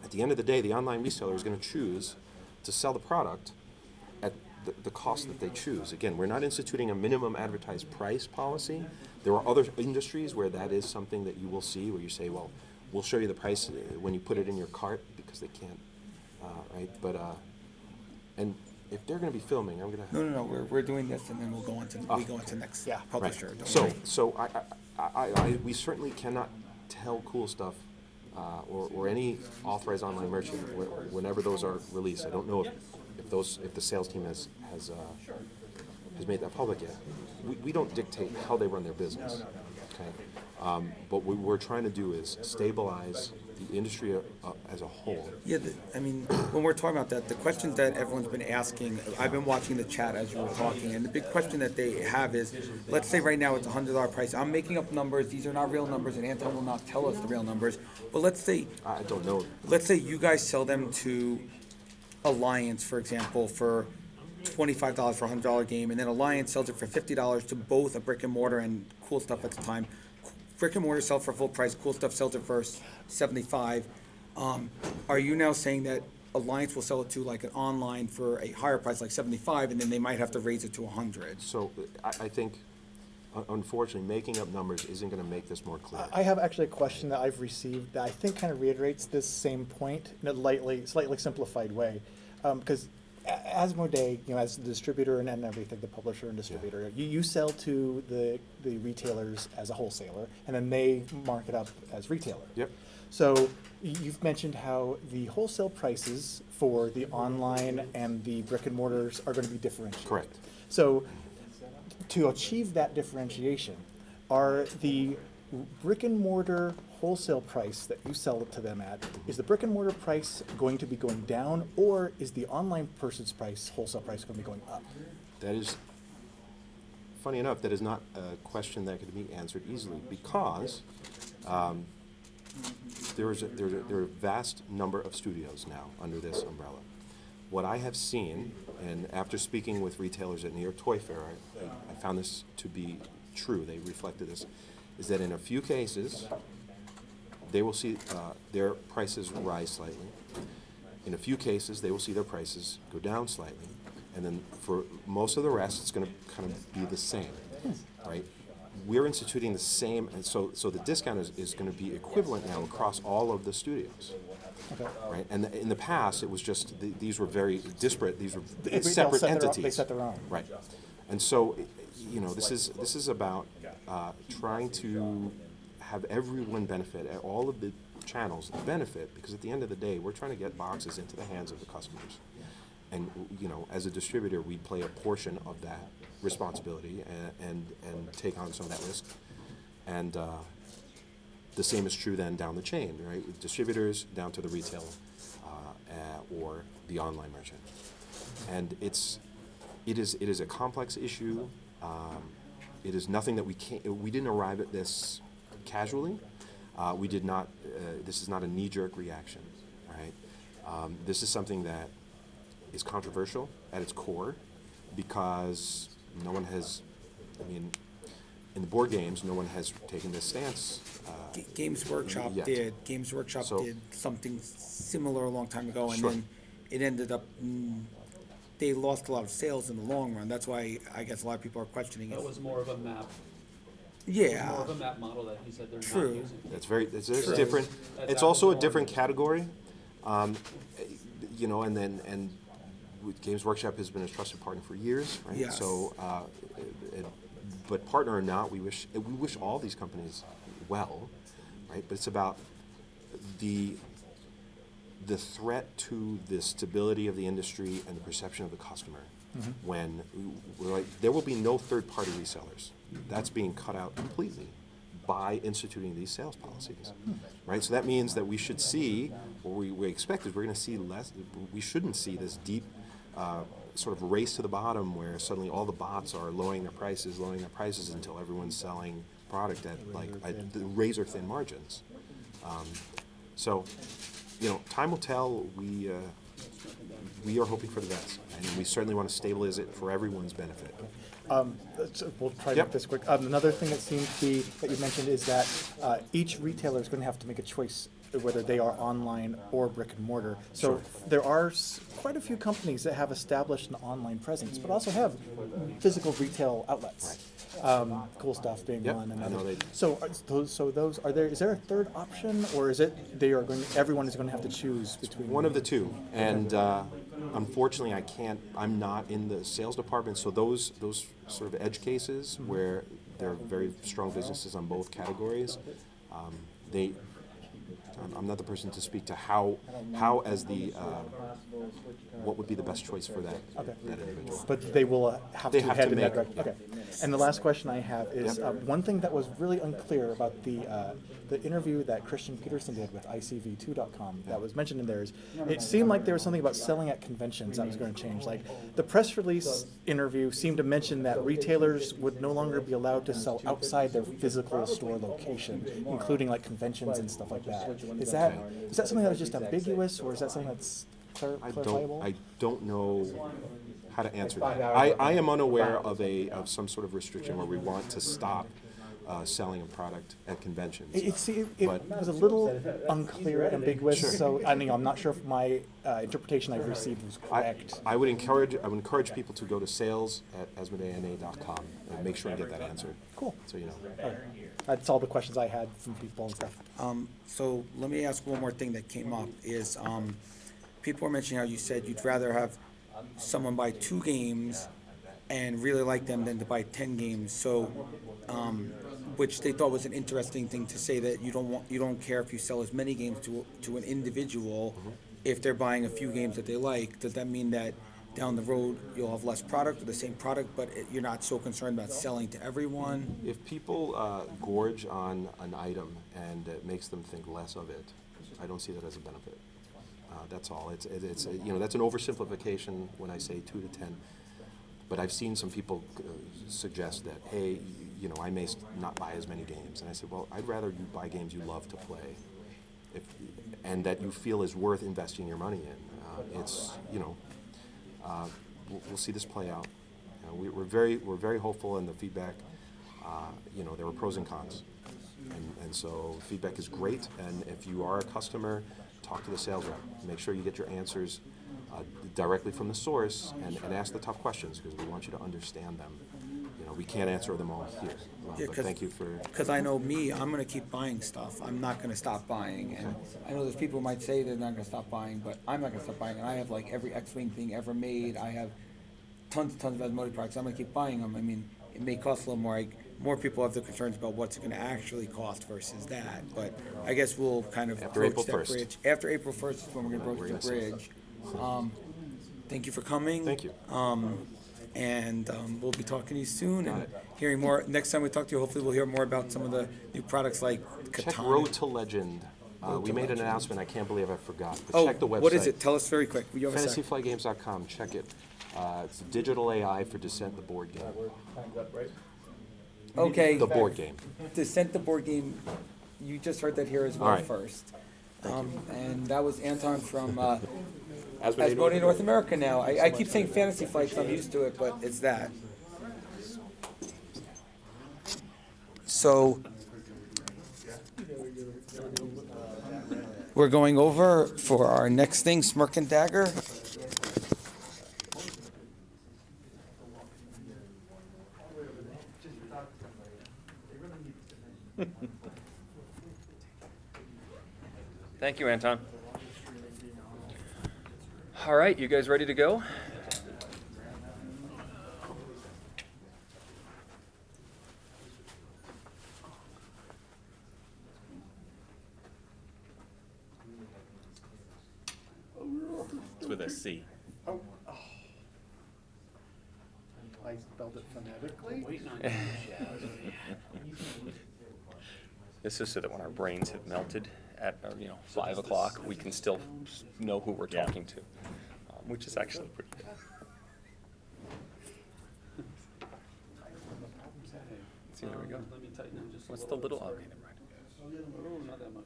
At the end of the day, the online reseller is going to choose to sell the product at the cost that they choose. Again, we're not instituting a minimum advertised price policy. There are other industries where that is something that you will see, where you say, well, we'll show you the price when you put it in your cart, because they can't, right? But, and if they're going to be filming, I'm going to... No, we're doing this, and then we'll go on to next publisher. Right. Don't So worry. we certainly cannot tell cool stuff or any authorized online merchant whenever those are released. I don't know if the sales team has made that public yet. We don't dictate how they run their business. Okay, but what we're trying to do is stabilize the industry as a whole. Yeah, I mean, when we're talking about that, the questions that everyone's been asking, I've been watching the chat as you were talking, and the big question that they have is, let's say right now it's $100 price. I'm making up numbers. These are not real numbers, and Anton will not tell us the real numbers. But let's say... I don't know. Let's say you guys sell them to Alliance, for example, for $25 for a $100 game, and then Alliance sells it for $50 to both a brick and mortar and Cool Stuff at the time. Brick and mortar sell for full price, Cool Stuff sells it for $75. Are you now saying that Alliance will sell it to like an online for a higher price, like $75, and then they might have to raise it to $100? So I think, unfortunately, making up numbers isn't going to make this more clear. I have actually a question that I've received that I think kind of reiterates this same point in a slightly simplified way. Because Asmodee, as the distributor and everything, the publisher and distributor, you sell to the retailers as a wholesaler, and then they mark it up as retailer. Yep. So you've mentioned how the wholesale prices for the online and the brick and mortars are going to be differentiated. Correct. So to achieve that differentiation, are the brick and mortar wholesale price that you sell it to them at, is the brick and mortar price going to be going down, or is the online person's wholesale price going to be going up? That is, funny enough, that is not a question that could be answered easily, because there are a vast number of studios now under this umbrella. What I have seen, and after speaking with retailers at New York Toy Fair, I found this to be true, they reflected this, is that in a few cases, they will see their prices rise slightly. In a few cases, they will see their prices go down slightly. And then for most of the rest, it's going to kind of be the same, right? We're instituting the same, and so the discount is going to be equivalent now across all of the studios. Okay. Right, and in the past, it was just these were very disparate. These were Separate separate entities. They set their own. Right, and so, this is about trying to have everyone benefit, all of the channels benefit, because at the end of the day, we're trying to get boxes into the hands of the customers, and as a distributor, we play a portion of that responsibility and take on some of that risk, and. The same is true then down the chain, right? With distributors down to the retail or the online merchant. And it is a complex issue. It is nothing that we didn't arrive at this casually. We did not, this is not a knee-jerk reaction, right? This is something that is controversial at its core, because no one has, in the board games, no one has taken this stance. Games Workshop yet. did. Games Workshop did something similar a long time ago, and Sure. then it ended up, they lost a lot of sales in the long run. That's why I guess a lot of people are questioning it. That was more of a map. Yeah. More of a map model that he said they're True. not using. It's True. different. It's also a different category, and Games Workshop has been a trusted partner for years, right? Yes. So, but partner or not, we wish all these companies well, right? But it's about the threat to the stability of the industry and the perception of the customer. Mm-hmm. When there will be no third-party resellers. That's being cut out completely by instituting these sales policies, right? So that means that we should see, or we expect is we're going to see less. We shouldn't see this deep sort of race to the bottom where suddenly all the bots are lowering their prices until everyone's selling product at the razor thin margins. So, time will tell. We are hoping for the best, and we certainly want to stabilize it for everyone's benefit. We'll try to make this quick. Another thing that seems to be that you mentioned is that each retailer is going to have to make a choice whether they are online or brick and mortar. So there are quite a few companies that have established an online presence, but also have physical retail outlets. Cool Stuff being one, and others. So those are there. Is there a third option, or is it everyone is going to have to choose between one of the two? And unfortunately, I'm not in the sales department, so those sort of edge cases where there are very strong businesses on both categories, I'm not the person to speak to how as the what would be the best choice for that individual. But they will have to head in that direction. Okay. And the last question I have is one thing that was really unclear about the interview that Christian Peterson did with ICV2.com that was mentioned in there is it seemed like there was something about selling at conventions that was going to change. Like the press release interview seemed to mention that retailers would no longer be allowed to sell outside their physical store location, including like conventions and stuff like that. Is that something that was just ambiguous, or is that something that's clarifiable? I don't know how to answer that. I am unaware of some sort of restriction where we want to stop selling a product at conventions. It was a little unclear, ambiguous. Sure. So I'm not sure if my interpretation I've received was correct. I would encourage people to go to sales@asmodeena.com and make sure and get that answered. Cool. So Right. That's all the questions I had from people and stuff. So let me ask one more thing that came up is people were mentioning how you said you'd rather have someone buy 2 games and really like them than to buy 10 games. So, which they thought was an interesting thing to say, that you don't care if you sell as many games to an individual if they're buying a few games that they like. Does that mean that down the road you'll have less product or the same product, but you're not so concerned about selling to everyone? If people gorge on an item and it makes them think less of it, I don't see that as a benefit. That's all. It's that's an oversimplification when I say 2 to 10. But I've seen some people suggest that, hey, I may not buy as many games, and I said, well, I'd rather you buy games you love to play, and that you feel is worth investing your money in. We'll see this play out. We're very hopeful in the feedback. There were pros and cons, and so feedback is great. And if you are a customer, talk to the sales rep. Make sure you get your answers directly from the source, and ask the tough questions, because we want you to understand them. We can't answer them all here. But thank you for. Because I know me, I'm going to keep buying stuff. I'm not going to stop buying. And I know there's people who might say they're not going to stop buying, but I'm not going to stop buying. And I have like every X-Wing thing ever made. I have tons of Asmodee products. I'm going to keep buying them. I mean, it may cost a little more. More people have the concerns about what's it going to actually cost versus that. But I guess we'll kind of approach that bridge. After April 1st is when we're going to approach the bridge. Thank you for coming. Thank you. And we'll be talking to you soon and hearing more. Next time we talk to you, hopefully we'll hear more about some of the new products like Katana. Check Road to Legend. We made an announcement. I can't believe I forgot. But check the website. What is it? Tell us very quick. FantasyFlightGames.com. Check it. It's digital AI for Descent, the board game. Okay. The board game. Descent, the board game. You just heard that here as well first. And that was Anton from Asmodee North America now. I keep saying Fantasy Flight because I'm used to it, but it's that. So we're going over for our next thing, Smirk and Dagger. Thank you, Anton. All right, you guys ready to go? It's with a C. Oh. I spelled it phonetically. This is so that when our brains have melted at 5 o'clock, we can still know who we're talking to, which is actually pretty good. See, there we go. Let me tighten them just What's the little? Okay, never mind.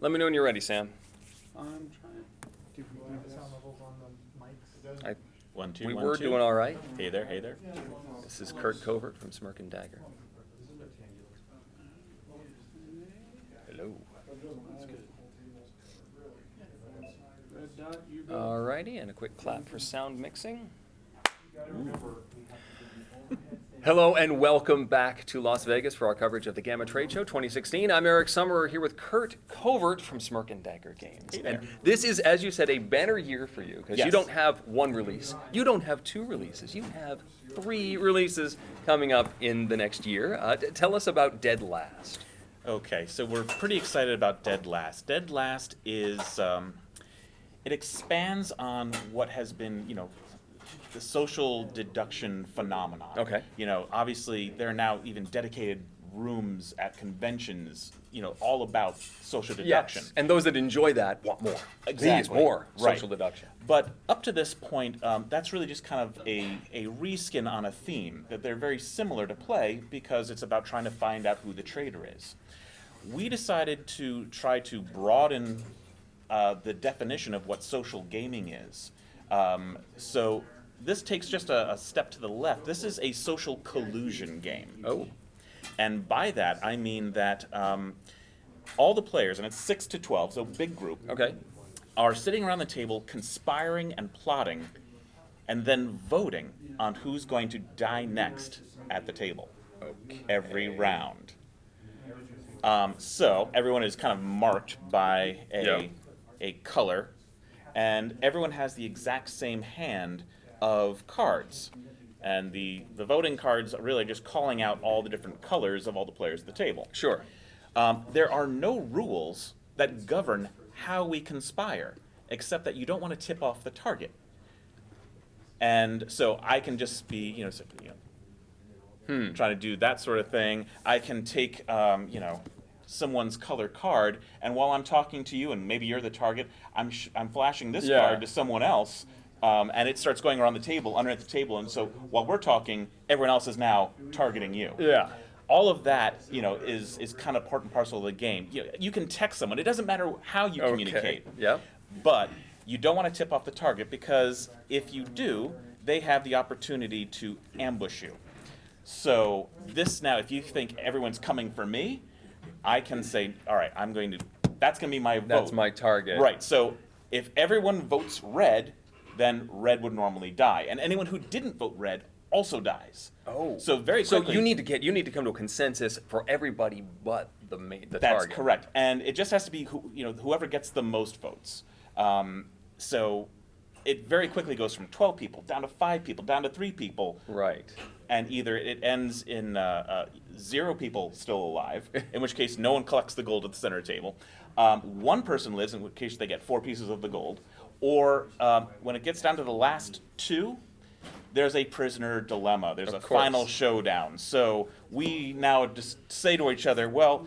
Let me know when you're ready, Sam. I'm trying. We were doing all right. Hey there, hey there. This is Kurt Covert from Smirk and Dagger. Hello. Alrighty, and a quick clap for sound mixing. Hello and welcome back to Las Vegas for our coverage of the GAMA Trade Show 2016. I'm Eric Summerer here with Kurt Covert from Smirk and Dagger Games. Hey there. And this is, as you said, a banner year for you because Yes. you don't have one release. You don't have two releases. You have 3 releases coming up in the next year. Tell us about Dead Last. Okay, so we're pretty excited about Dead Last. Dead Last is, it expands on what has been, the social deduction phenomenon. Okay. Obviously there are now even dedicated rooms at conventions, all about social deduction. Yes. And those that enjoy that want more. Exactly. Please, more Right. social deduction. But up to this point, that's really just kind of a reskin on a theme that they're very similar to play because it's about trying to find out who the traitor is. We decided to try to broaden the definition of what social gaming is. So this takes just a step to the left. This is a social collusion game. Oh. And by that, I mean that all the players, and it's 6 to 12, so big group, okay, are sitting around the table conspiring and plotting and then voting on who's going to die next at the table every round. So everyone is kind of marked by a color, and everyone has the exact same hand of cards. And the voting cards are really just calling out all the different colors of all the players at the table. Sure. There are no rules that govern how we conspire, except that you don't want to tip off the target. And so I can just be, trying to do that sort of thing. I can take, someone's color card, and while I'm talking to you, and maybe you're the target, I'm flashing this card to someone else, and it starts going around the table, underneath the table, and so while we're talking, everyone else is now targeting you. Yeah. All of that, is kind of part and parcel of the game. You can text someone. It doesn't matter how you communicate. Yep. But you don't want to tip off the target because if you do, they have the opportunity to ambush you. So this now, if you think everyone's coming for me, I can say, all right, that's going to be my vote. That's my target. Right. So if everyone votes red, then red would normally die. And anyone who didn't vote red also dies. Oh. So very quickly. So you need to come to a consensus for everybody but the target. That's correct. And it just has to be whoever gets the most votes. So it very quickly goes from 12 people down to 5 people, down to 3 people. Right. And either it ends in 0 people still alive, in which case no one collects the gold at the center table. 1 person lives, in which case they get 4 pieces of the gold. Or when it gets down to the last 2, there's a prisoner dilemma. There's a final showdown. So we now just say to each other, well,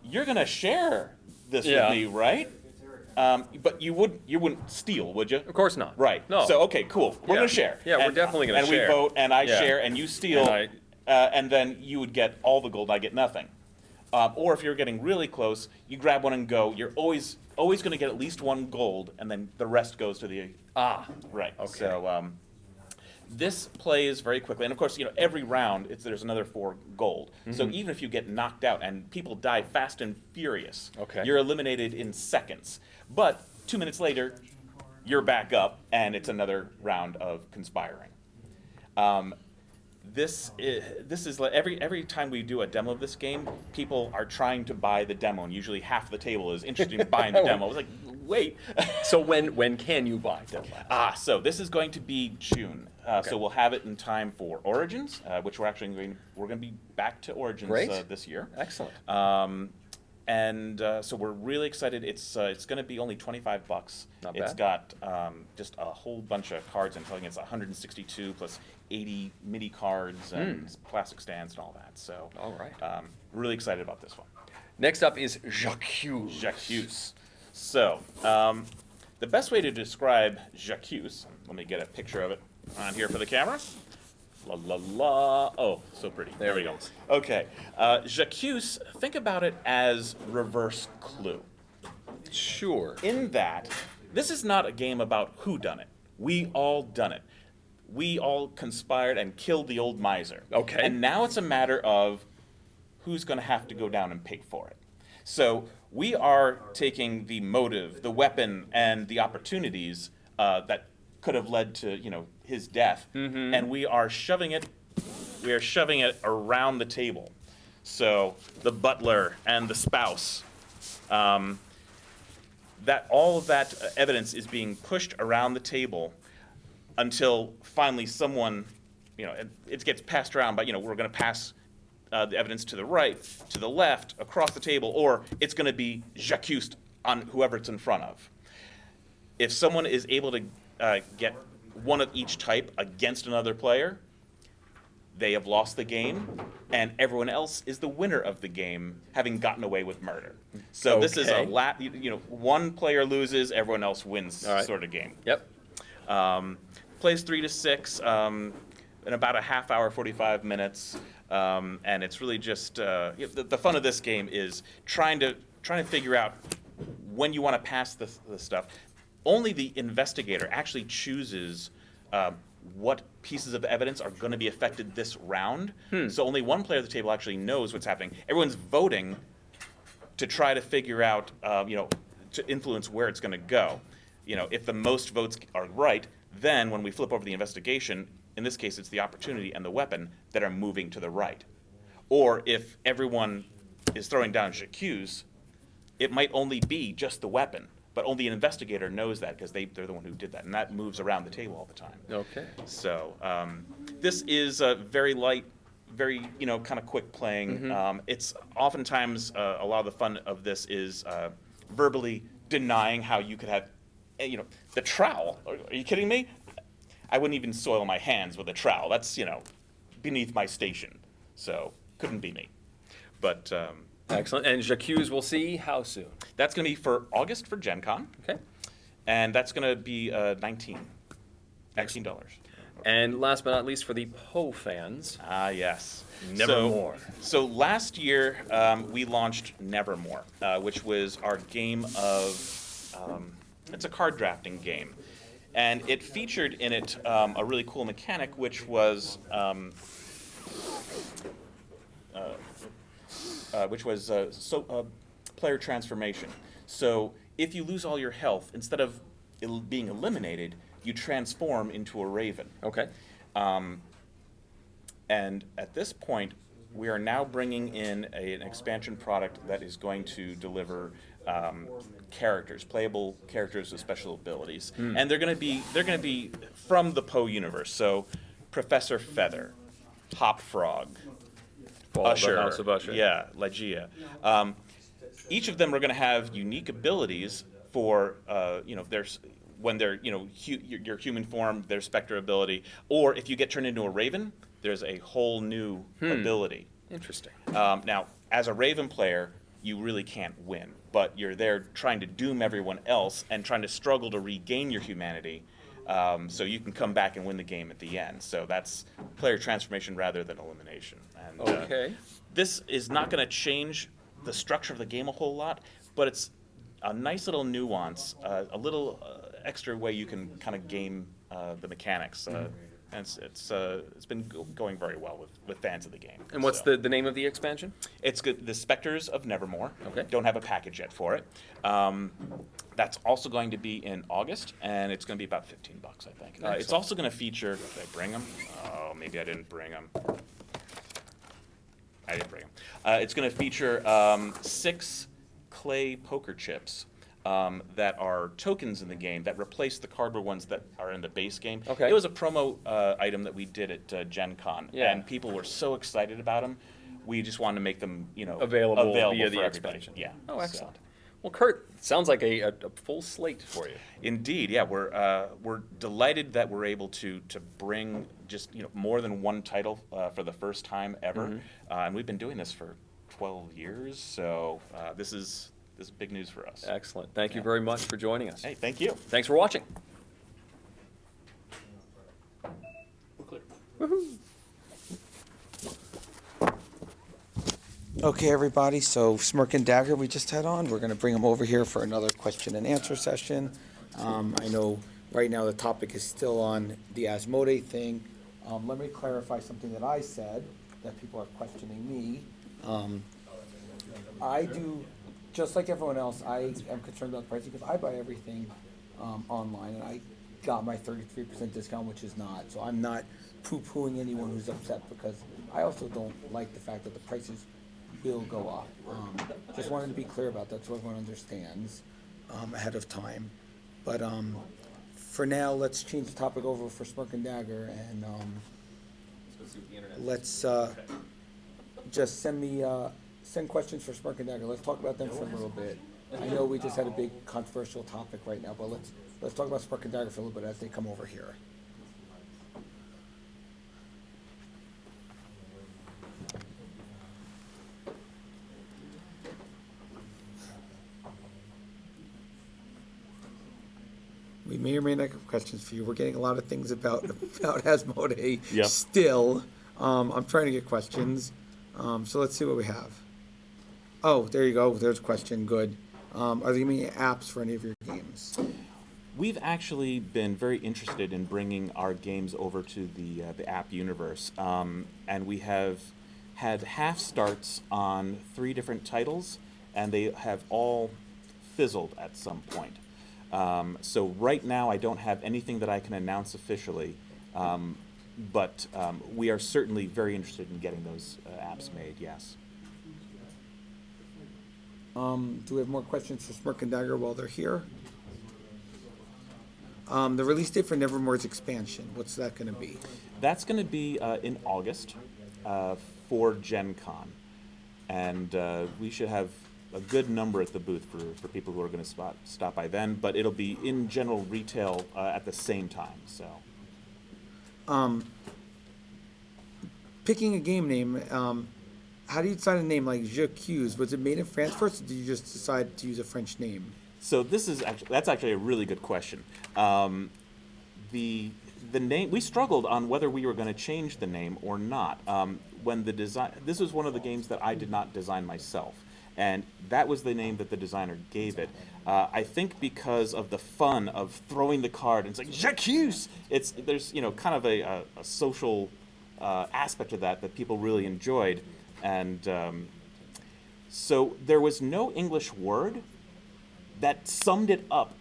you're going to share this with me, right? But you wouldn't steal, would you? Of course not. Right. No. So, okay, cool. We're going to share. Yeah, we're definitely going to share. And we vote, and I Yeah. share, and you steal, and then you would get all the gold, I get nothing. Or if you're getting really close, you grab one and go. You're always going to get at least 1 gold, and then the rest goes to the... Right. Okay. So this plays very quickly. And of course, every round, there's another 4 gold. So Mhm. even if you get knocked out and people die fast and furious, Okay. you're eliminated in seconds. But 2 minutes later, you're back up, and it's another round of conspiring. This is like every time we do a demo of this game, people are trying to buy the demo, and usually half of the table is interested in buying the demo. I was like, wait. So when can you buy Dead Last? So this is going to be June. Okay. So we'll have it in time for Origins, which we're actually going to be back to Origins this year. Excellent. So we're really excited. It's going to be only $25. Not It's bad. got just a whole bunch of cards, and I think it's 162 plus 80 mini cards and plastic stands and all that. So all right. Really excited about this one. Next up is J'accuse. J'accuse. So the best way to describe J'accuse, let me get a picture of it on here for the camera. La la la. Oh, so pretty. There we go. Okay. J'accuse, think about it as reverse Clue. Sure. In that, this is not a game about who done it. We all done it. We all conspired and killed the old miser. Okay. And now it's a matter of who's going to have to go down and pay for it. So we are taking the motive, the weapon, and the opportunities that could have led to, his death, and we are shoving it. We are shoving it around the table. So the butler and the spouse. That all of that evidence is being pushed around the table until finally someone, it gets passed around. But we're going to pass the evidence to the right, to the left, across the table, or it's going to be j'accused on whoever it's in front of. If someone is able to get one of each type against another player, they have lost the game, and everyone else is the winner of the game, having gotten away with murder. So this is a one player loses, everyone else wins sort of game. Yep. Plays 3 to 6 in about a half hour, 45 minutes, and it's really just the fun of this game is trying to figure out when you want to pass the stuff. Only the investigator actually chooses what pieces of evidence are going to be affected this round. So only one player at the table actually knows what's happening. Everyone's voting to try to figure out, to influence where it's going to go. If the most votes are right, then when we flip over the investigation, in this case it's the opportunity and the weapon that are moving to the right. Or if everyone is throwing down j'accuse, it might only be just the weapon. But only an investigator knows that because they're the one who did that, and that moves around the table all the time. Okay. So this is a very light, very kind of quick playing. It's oftentimes a lot of the fun of this is verbally denying how you could have, the trowel. Are you kidding me? I wouldn't even soil my hands with a trowel. That's beneath my station. So couldn't be me. But. Excellent. And j'accuse, we'll see how soon? That's going to be for August for Gen Con. Okay. And that's going to be $19. And last but not least, for the Poe fans. Yes. Nevermore. So last year, we launched Nevermore, which was our game of, it's a card drafting game. And it featured in it a really cool mechanic, which was player transformation. So if you lose all your health, instead of being eliminated, you transform into a raven. Okay. And at this point, we are now bringing in an expansion product that is going to deliver characters, playable characters with special abilities, and they're going to be from the Poe universe. So, Professor Feather, Hop Frog, Usher, the House of Usher. Yeah, Legia. Each of them are going to have unique abilities for when they're your human form, their spectre ability, or if you get turned into a raven, there's a whole new ability. Interesting. Now, as a raven player, you really can't win, but you're there trying to doom everyone else and trying to struggle to regain your humanity, so you can come back and win the game at the end. So that's player transformation rather than elimination. And, okay. This is not going to change the structure of the game a whole lot, but it's a nice little nuance, a little extra way you can kind of game the mechanics. And it's been going very well with fans of the game. And what's the name of the expansion? It's good. The Spectres of Nevermore. Okay. Don't have a package yet for it. That's also going to be in August, and it's going to be about $15, I think. It's also going to feature. Did I bring them? Oh, maybe I didn't bring them. I didn't bring them. It's going to feature 6 clay poker chips. That are tokens in the game that replace the cardboard ones that are in the base game. Okay. It was a promo item that we did at Gen Con, and people were so excited about them. We just wanted to make them, available via for the everybody. expansion. Yeah. Oh, excellent. Well, Kurt, sounds like a full slate for you. Indeed, yeah. We're delighted that we're able to bring just more than one title for the first time ever, and we've been doing this for 12 years. So this is big news for us. Excellent. Thank you very much for joining us. Hey, thank you. Thanks for watching. We're clear. Woohoo. Okay, everybody, so Smirk and Dagger we just had on. We're going to bring them over here for another question and answer session. I know right now the topic is still on the Asmodee thing. Let me clarify something that I said that people are questioning me. I do, just like everyone else, I am concerned about the pricing because I buy everything online, and I got my 33% discount, which is not. So I'm not poo-pooing anyone who's upset, because I also don't like the fact that the prices will go up. Just wanted to be clear about that so everyone understands ahead of time. But for now, let's change the topic over for Smirk and Dagger, and let's just send questions for Smirk and Dagger. Let's talk about them for a little bit. I know we just had a big controversial topic right now, but let's talk about Smirk and Dagger for a little bit as they come over here. We may or may not have questions for you. We're getting a lot of things about Asmodee still. I'm trying to get questions. So let's see what we have. Oh, there you go. There's a question. Good. Are there going to be any apps for any of your games? We've actually been very interested in bringing our games over to the app universe, and we have had half starts on 3 different titles, and they have all fizzled at some point. So right now I don't have anything that I can announce officially, but we are certainly very interested in getting those apps made, yes. Do we have more questions for Smirk and Dagger while they're here? The release date for Nevermore's expansion, what's that going to be? That's going to be in August for Gen Con, and we should have a good number at the booth for people who are going to stop by then, but it'll be in general retail at the same time. So, picking a game name, how do you decide a name like J'accuse? Was it made in France first, or did you just decide to use a French name? So that's actually a really good question. The name, we struggled on whether we were going to change the name or not. When the design, this was one of the games that I did not design myself, and that was the name that the designer gave it. I think because of the fun of throwing the card and it's like J'accuse. There's kind of a social aspect of that people really enjoyed, and so there was no English word that summed it up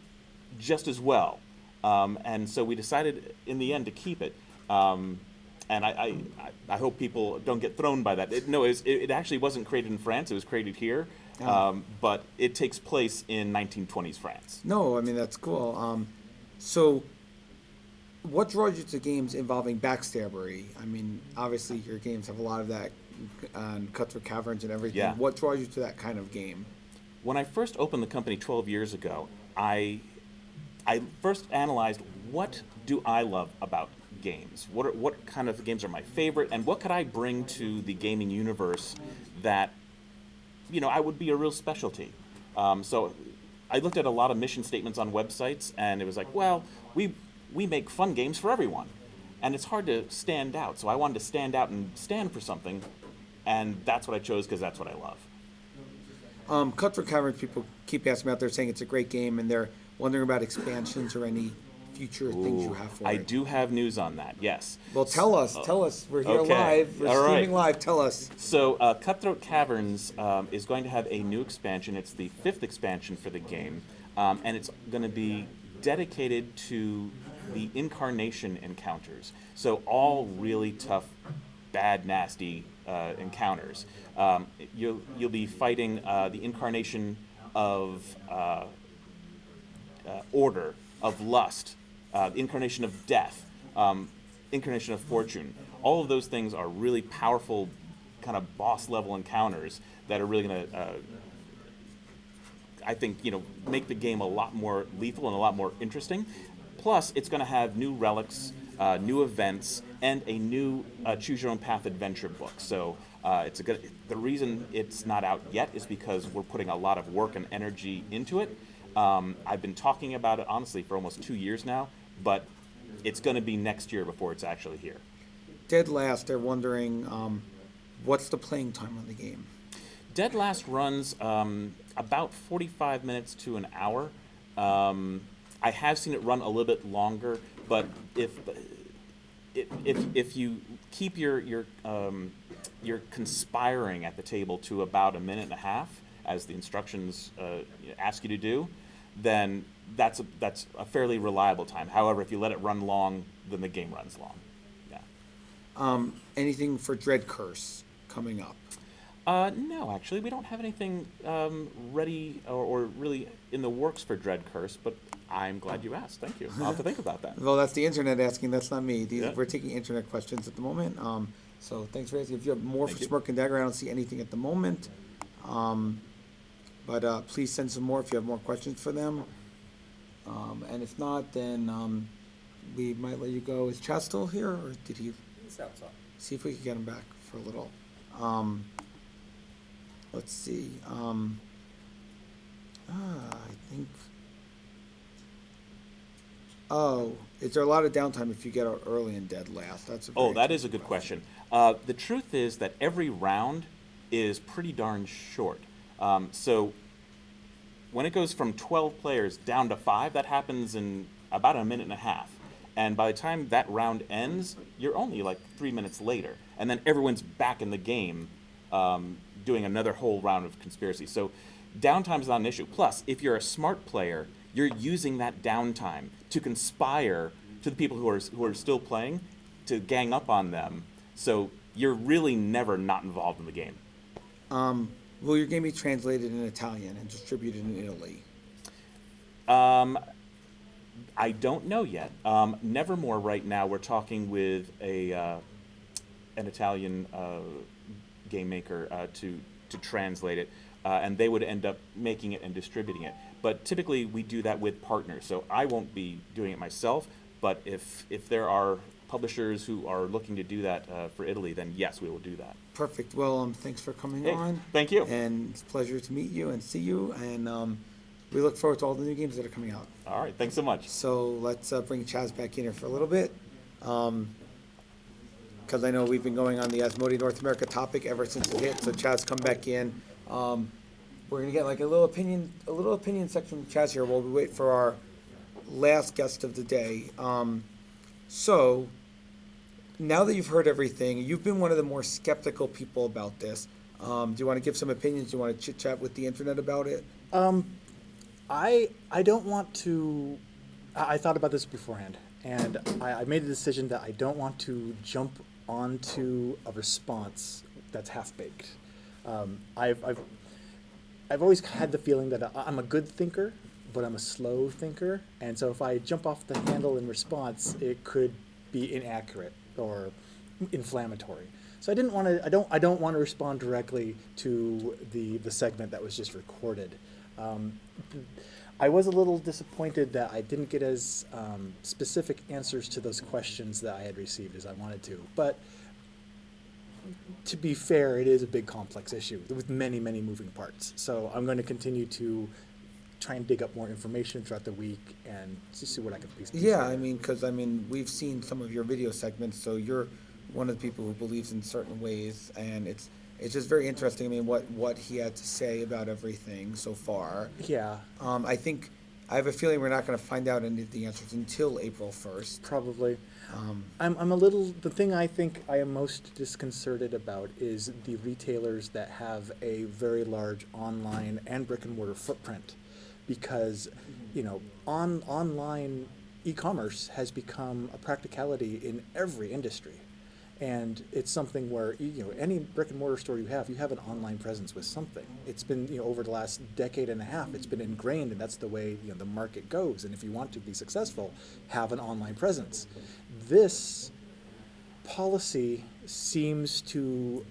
just as well. And so we decided in the end to keep it. And I hope people don't get thrown by that. It actually wasn't created in France, it was created here. But it takes place in 1920s France. No, I mean, that's cool. So what draws you to games involving backstabbery? I mean, obviously your games have a lot of that on Cutthroat Caverns and everything. Yeah. What draws you to that kind of game? When I first opened the company 12 years ago, I first analyzed what do I love about games? What kind of games are my favorite, and what could I bring to the gaming universe that I would be a real specialty. So I looked at a lot of mission statements on websites, and it was like, well, we make fun games for everyone, and it's hard to stand out. So I wanted to stand out and stand for something, and that's what I chose because that's what I love. Cutthroat Caverns, people keep asking about. They're saying it's a great game, and they're wondering about expansions or any future things you have for it. I do have news on that, yes. Well, tell us. We're here Okay. live. We're streaming live. Tell us. So Cutthroat Caverns is going to have a new expansion. It's the 5th expansion for the game, and it's going to be dedicated to the incarnation encounters. So all really tough, bad, nasty encounters. You'll be fighting the incarnation of order, of lust, the incarnation of death, incarnation of fortune. All of those things are really powerful, kind of boss level encounters that are really going to, I think, make the game a lot more lethal and a lot more interesting. Plus, it's going to have new relics, new events, and a new Choose Your Own Path adventure book. So the reason it's not out yet is because we're putting a lot of work and energy into it. I've been talking about it, honestly, for almost 2 years now, but it's going to be next year before it's actually here. Dead last, they're wondering, what's the playing time on the game? Dead Last runs about 45 minutes to an hour. I have seen it run a little bit longer, but if you keep your conspiring at the table to about a minute and a half, as the instructions ask you to do, then that's a fairly reliable time. However, if you let it run long, then the game runs long. Yeah. Anything for Dread Curse coming up? No, actually, we don't have anything ready or really in the works for Dread Curse, but I'm glad you asked. Thank you. I'll have to think about that. Well, that's the internet asking. That's not me. Yeah. We're taking internet questions at the moment. So thanks for asking. If you have more Thank for you. Smirk and Dagger, I don't see anything at the moment. But please send some more if you have more questions for them. And if not, then we might let you go. Is Chad still here, or did he? He's outside. See if we can get him back for a little. Let's see. I think. Oh, is there a lot of downtime if you get out early in Dead Last? That's a very That is a good question. The truth is that every round is pretty darn short. So when it goes from 12 players down to 5, that happens in about a minute and a half. And by the time that round ends, you're only like 3 minutes later. And then everyone's back in the game doing another whole round of conspiracy. So downtime is not an issue. Plus, if you're a smart player, you're using that downtime to conspire to the people who are still playing to gang up on them. So you're really never not involved in the game. Will your game be translated in Italian and distributed in Italy? I don't know yet. Nevermore right now, we're talking with an Italian game maker to translate it, and they would end up making it and distributing it. But typically, we do that with partners. So I won't be doing it myself, but if there are publishers who are looking to do that for Italy, then yes, we will do that. Perfect. Well, thanks for coming Hey, on. thank you. And it's a pleasure to meet you and see you. And we look forward to all the new games that are coming out. All right. Thanks so much. So let's bring Chaz back in here for a little bit. Because I know we've been going on the Asmodee North America topic ever since it hit. So Chaz, come back in. We're gonna get like a little opinion section from Chaz here while we wait for our last guest of the day. So now that you've heard everything, you've been one of the more skeptical people about this. Do you want to give some opinions? Do you want to chit chat with the internet about it? I don't want to. I thought about this beforehand, and I made the decision that I don't want to jump onto a response that's half baked. I've always had the feeling that I'm a good thinker, but I'm a slow thinker, and so if I jump off the handle in response, it could be inaccurate or inflammatory. So I didn't want to. I don't want to respond directly to the segment that was just recorded. I was a little disappointed that I didn't get as specific answers to those questions that I had received as I wanted to. But to be fair, it is a big complex issue with many, many moving parts. So I'm going to continue to try and dig up more information throughout the week and just see what I can piece Yeah, together. because we've seen some of your video segments, so you're one of the people who believes in certain ways, and it's just very interesting. I mean, what he had to say about everything so far. Yeah. I have a feeling we're not going to find out any of the answers until April 1st. Probably. I'm a little. The thing I think I am most disconcerted about is the retailers that have a very large online and brick and mortar footprint, because, online e-commerce has become a practicality in every industry. And it's something where, any brick and mortar store you have an online presence with something. It's been, over the last decade and a half, it's been ingrained, and that's the way, the market goes. And if you want to be successful, have an online presence. This policy seems to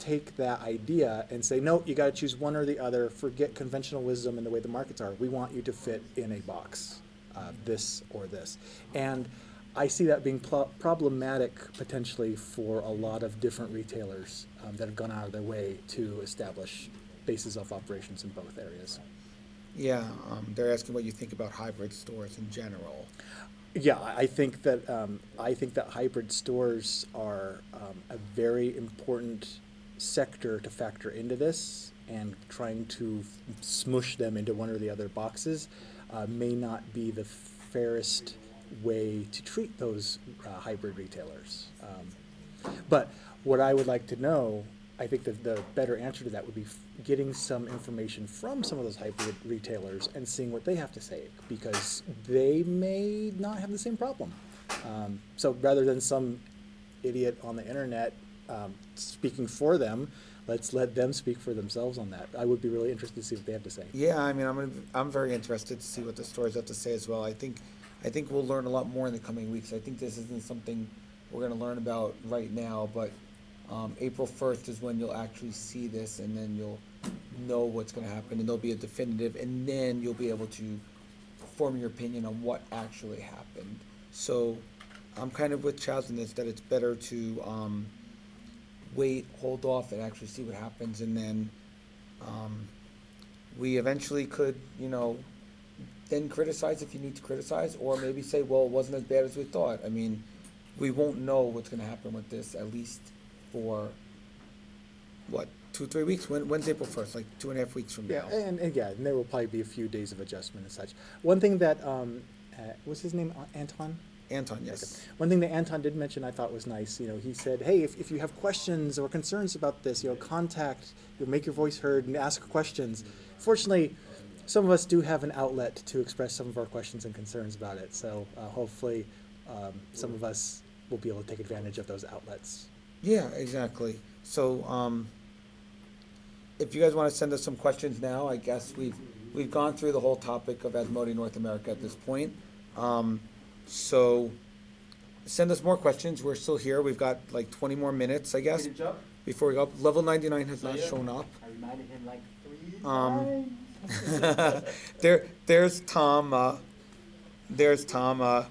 take that idea and say, no, you got to choose one or the other. Forget conventional wisdom and the way the markets are. We want you to fit in a box, this or this. And I see that being problematic potentially for a lot of different retailers that have gone out of their way to establish bases of operations in both areas. Yeah, they're asking what you think about hybrid stores in general. Yeah, I think that hybrid stores are a very important sector to factor into this, and trying to smush them into one or the other boxes may not be the fairest way to treat those hybrid retailers. But what I would like to know, I think that the better answer to that would be getting some information from some of those hybrid retailers and seeing what they have to say, because they may not have the same problem. So rather than some idiot on the internet speaking for them, let's let them speak for themselves on that. I would be really interested to see what they have to say. Yeah, I mean, I'm very interested to see what the stores have to say as well. I think we'll learn a lot more in the coming weeks. I think this isn't something we're going to learn about right now, but April 1st is when you'll actually see this, and then you'll know what's going to happen, and there'll be a definitive, and then you'll be able to form your opinion on what actually happened. So I'm kind of with Chaz in this, that it's better to wait, hold off, and actually see what happens, and then we eventually could, then criticize if you need to criticize, or maybe say, well, it wasn't as bad as we thought. I mean, we won't know what's going to happen with this, at least for, 2-3 weeks? When's April 1st? Like 2.5 weeks from now. And there will probably be a few days of adjustment and such. One thing that, what's his name, Anton? Anton, yes. Okay. One thing that Anton did mention I thought was nice. He said, hey, if you have questions or concerns about this, contact, make your voice heard and ask questions. Fortunately, some of us do have an outlet to express some of our questions and concerns about it. So hopefully some of us will be able to take advantage of those outlets. Yeah, exactly. So if you guys want to send us some questions now, I guess we've gone through the whole topic of Asmodee North America at this point. So send us more questions. We're still here. We've got like 20 more minutes, I guess, before we go up. Level 99 has not shown up. I reminded him like 3 times. There's Tom.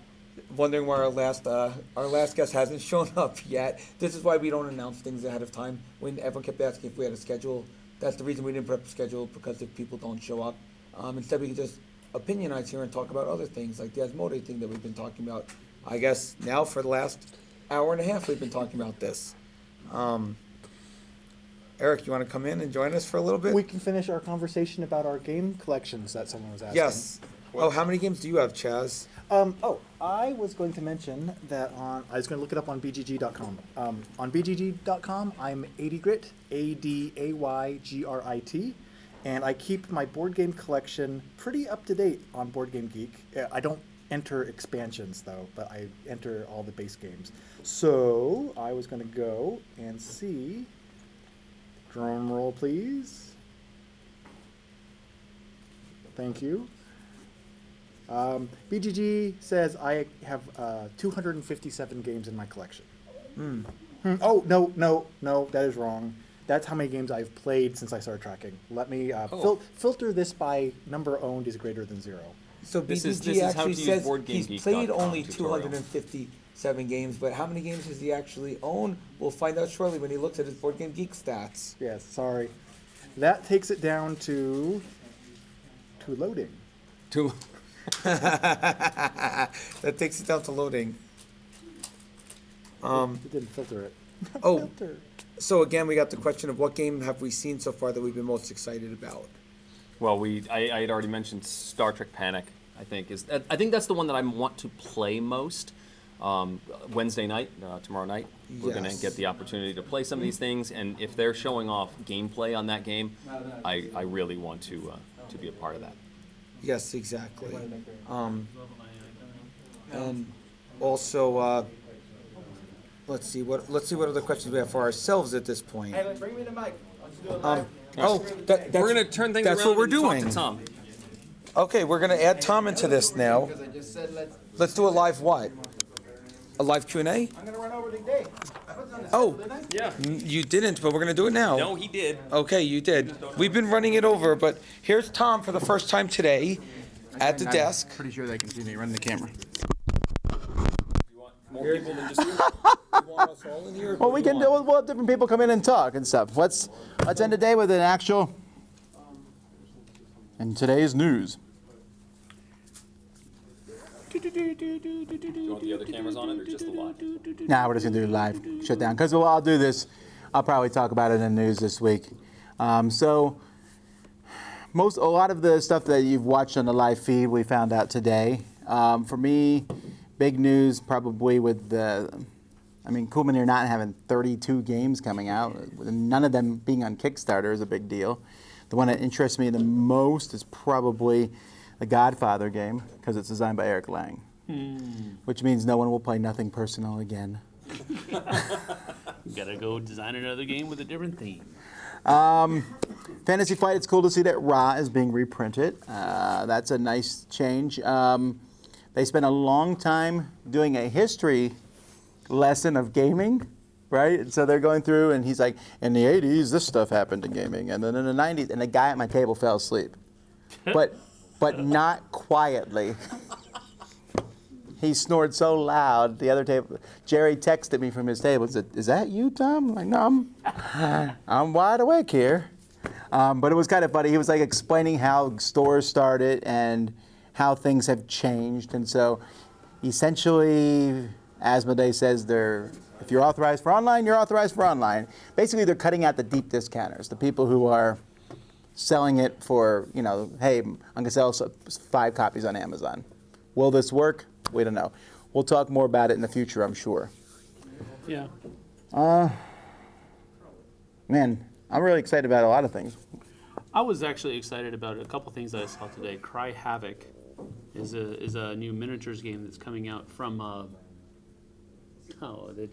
Wondering why our last guest hasn't shown up yet. This is why we don't announce things ahead of time. When everyone kept asking if we had a schedule, that's the reason we didn't put up a schedule, because if people don't show up, instead we can just opinionize here and talk about other things like the Asmodee thing that we've been talking about. I guess now for the last hour and a half we've been talking about this. Eric, you want to come in and join us for a little bit? We can finish our conversation about our game collections that someone was asking. Yes. Oh, how many games do you have, Chaz? I was going to mention that I was going to look it up on BGG.com. On BGG.com, I'm Adigrit, ADAYGRIT, and I keep my board game collection pretty up to date on Board Game Geek. I don't enter expansions though, but I enter all the base games. So I was going to go and see. Drum roll, please. Thank you. BGG says I have 257 games in my collection. Oh, no, that is wrong. That's how many games I've played since I started tracking. Let me filter this by number owned is greater than 0. So BGG actually says he's played only 257 games, but how many games does he actually own? We'll find out shortly when he looks at his Board Game Geek stats. Yes, sorry. That takes it down to loading. That takes it down to loading. It didn't filter it. Filter. So again, we got the question of what game have we seen so far that we've been most excited about? Well, I had already mentioned Star Trek Panic. I think that's the one that I want to play most. Wednesday night, tomorrow night, we're going to get the opportunity to play some of these things, and if they're showing off gameplay on that game, I really want to be a part of that. Yes, exactly. And also, let's see what other questions we have for ourselves at this point. Hey, bring me the mic. We're going to turn things around. That's what we're and doing. Talk to Tom. Okay, we're going to add Tom into this now. Let's do a live what? A live Q&A? I'm going to run over today. Oh, yeah. You didn't, but we're going to do it now. No, he did. Okay, you did. We've been running it over, but here's Tom for the first time today at the desk. Pretty sure they can see me running the camera. More people than just you? Well, we can do. We'll have different people come in and talk and stuff. Let's end the day with an actual. And today's news. Do you want the other cameras on it or just the live? Nah, we're just gonna do live shutdown. Because I'll do this. I'll probably talk about it in the news this week. So a lot of the stuff that you've watched on the live feed, we found out today. For me, big news probably with Cool Mini not having 32 games coming out, none of them being on Kickstarter is a big deal. The one that interests me the most is probably the Godfather game, because it's designed by Eric Lang, which means no one will play Nothing Personal again. Gotta go design another game with a different theme. Fantasy Flight, it's cool to see that Ra is being reprinted. That's a nice change. They spent a long time doing a history lesson of gaming, right? And so they're going through, and he's like, in the 80s, this stuff happened in gaming. And then in the 90s, and the guy at my table fell asleep. But not quietly. He snored so loud, the other table, Jerry texted me from his table and said, is that you, Tom? I'm like, no, I'm wide awake here. But it was kind of funny. He was like explaining how stores started and how things have changed. And so essentially, Asmodee says if you're authorized for online, you're authorized for online. Basically, they're cutting out the deep discounters, the people who are selling it for, hey, I'm going to sell 5 copies on Amazon. Will this work? We don't know. We'll talk more about it in the future, I'm sure. Yeah. Man, I'm really excited about a lot of things. I was actually excited about a couple things that I saw today. Cry Havoc is a new miniatures game that's coming out from it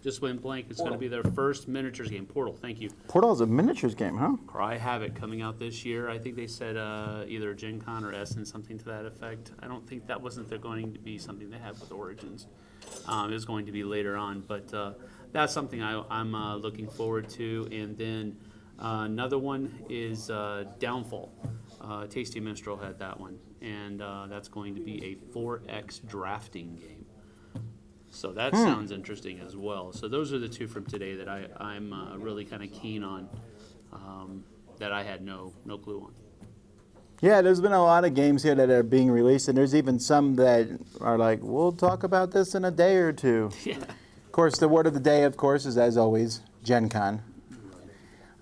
just went blank. It's going to be their first miniatures game. Portal, thank you. Portal is a miniatures game, huh? Cry Havoc coming out this year. I think they said either Gen Con or Essen, something to that effect. I don't think that wasn't going to be something they had with Origins. It was going to be later on, but that's something I'm looking forward to. And then another one is Downfall. Tasty Minstrel had that one, and that's going to be a 4X drafting game. So that sounds interesting as well. So those are the two from today that I'm really kind of keen on, that I had no clue on. Yeah, there's been a lot of games here that are being released, and there's even some that are like, we'll talk about this in a day or two. Yeah. Of course, the word of the day, of course, is, as always, Gen Con.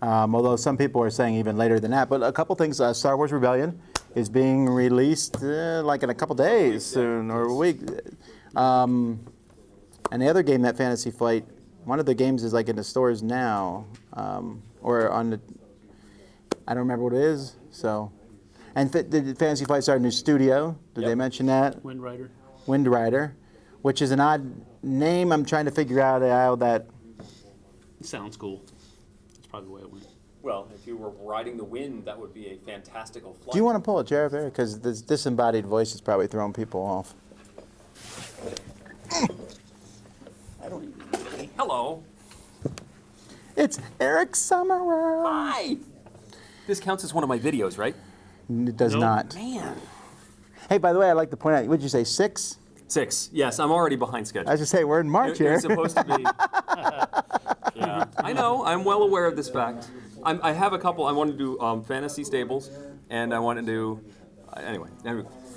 Although some people are saying even later than that. But a couple things, Star Wars Rebellion is being released like in a couple days soon, or a week. And the other game, that Fantasy Flight, one of the games is like in the stores now, or on the, I don't remember what it is. So, and the Fantasy Flight started a new studio. Did they mention that? Wind Rider. Wind Rider, which is an odd name. I'm trying to figure out how that. It sounds cool. That's probably the way it went. Well, if you were riding the wind, that would be a fantastical flight. Do you want to pull a chair up there? Because this disembodied voice is probably throwing people off. Hello. It's Eric Summerer. Hi. This counts as one of my videos, right? It does not. Man. Hey, by the way, I'd like to point out, what did you say, 6? 6. Yes, I'm already behind schedule. I was just say we're in March here. It's supposed to be. Yeah, I know. I'm well aware of this fact. I have a couple. I want to do Fantasy Stables, and I want to do. Anyway,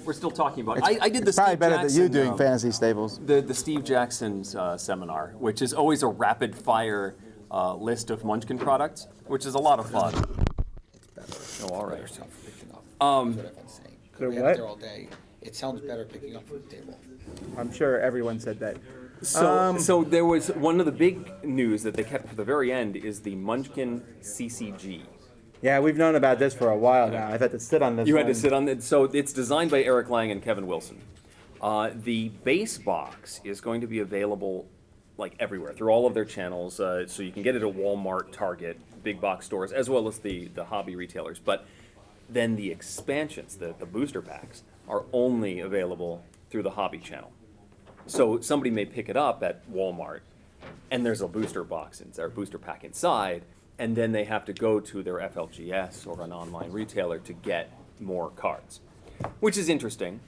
we're still talking about it. I did the It's probably Steve better Jackson, than you doing Fantasy Stables. The Steve Jackson's seminar, which is always a rapid fire list of Munchkin products, which is a lot of fun. Oh, all right. We have there all day. It sounds better picking up from the table. I'm sure everyone said that. So there was one of the big news that they kept for the very end is the Munchkin CCG. Yeah, we've known about this for a while now. I've had to sit on this. You had to sit on it. So it's designed by Eric Lang and Kevin Wilson. The base box is going to be available like everywhere through all of their channels. So you can get it at Walmart, Target, big box stores, as well as the hobby retailers. But then the expansions, the booster packs, are only available through the hobby channel. So somebody may pick it up at Walmart, and there's a booster box or booster pack inside, and then they have to go to their FLGS or an online retailer to get more cards, which is interesting.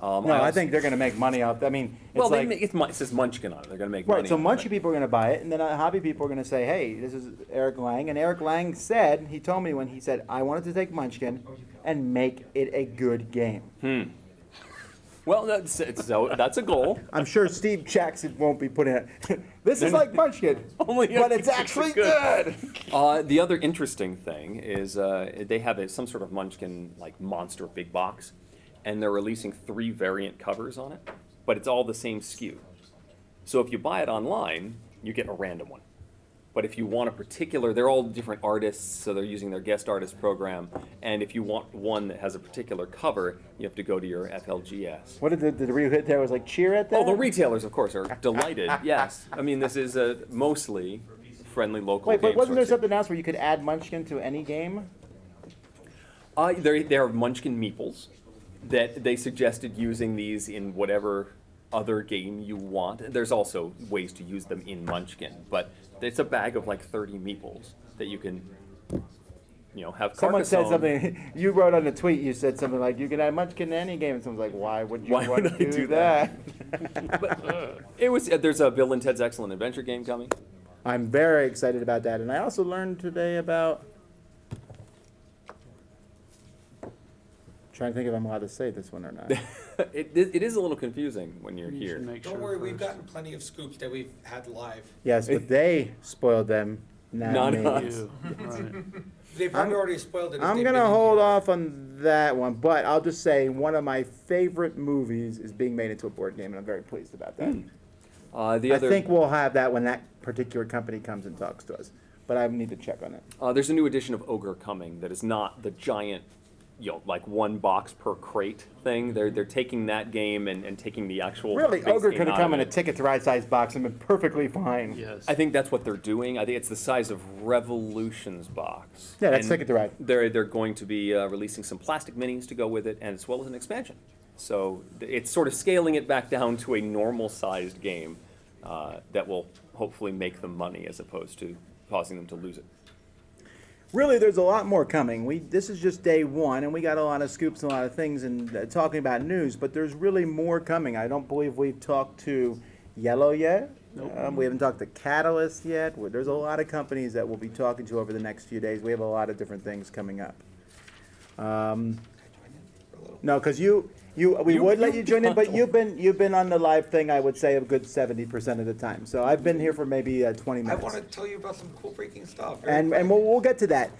I think they're going to make money off. I mean, it's it says Munchkin on it. They're going to make money. Right. So on Munchkin it. people are going to buy it, and then hobby people are going to say, "Hey, this is Eric Lang." And Eric Lang said, he told me when he said, "I wanted to take Munchkin and make it a good game." Well, that's a goal. I'm sure Steve Jackson won't be putting it. This is like Munchkin, but it's actually good. The other interesting thing is they have some sort of Munchkin like monster big box, and they're releasing 3 variant covers on it, but it's all the same SKU. So if you buy it online, you get a random one. But if you want a particular, they're all different artists, so they're using their guest artist program. And if you want one that has a particular cover, you have to go to your FLGS. What did the retailers like cheer at that? Oh, the retailers, of course, are delighted. Yes, I mean this is a mostly friendly local. Wait, but game wasn't there store. something else where you could add Munchkin to any game? There are Munchkin meeples that they suggested using these in whatever other game you want. There's also ways to use them in Munchkin, but it's a bag of like 30 meeples that you can, have. Someone said Carcassonne. something. You wrote on a tweet. You said something like, "You can add Munchkin to any game," and someone's like, "Why would you want to do that?" There's a Bill and Ted's Excellent Adventure game coming. I'm very excited about that, and I also learned today about. Trying to think if I'm allowed to say this one or not. It is a little confusing when you're here. Don't worry, we've gotten plenty of scoops that we've had live. Yes, but they spoiled them, not me. They've probably already spoiled it. I'm gonna hold off on that one, but I'll just say one of my favorite movies is being made into a board game, and I'm very pleased about that. I think we'll have that when that particular company comes and talks to us, but I need to check on it. There's a new edition of Ogre coming that is not the giant, like 1 box per crate thing. They're taking that game and taking the actual. Really, base Ogre game could have out come of in a it. Ticket to Ride size box and been perfectly fine. Yes. I think that's what they're doing. I think it's the size of Revolution's box. Yeah, that's And Ticket to Ride. They're going to be releasing some plastic minis to go with it, and as well as an expansion. So it's sort of scaling it back down to a normal-sized game that will hopefully make them money as opposed to causing them to lose it. Really, there's a lot more coming. This is just day one, and we got a lot of scoops and a lot of things and talking about news, but there's really more coming. I don't believe we've talked to Yellow yet. Nope. We haven't talked to Catalyst yet. There's a lot of companies that we'll be talking to over the next few days. We have a lot of different things coming up. No, because we would let you join in, but you've been on the live thing, I would say, a good 70% of the time. So I've been here for maybe 20 I minutes. want to tell you about some cool freaking stuff. And we'll get to that.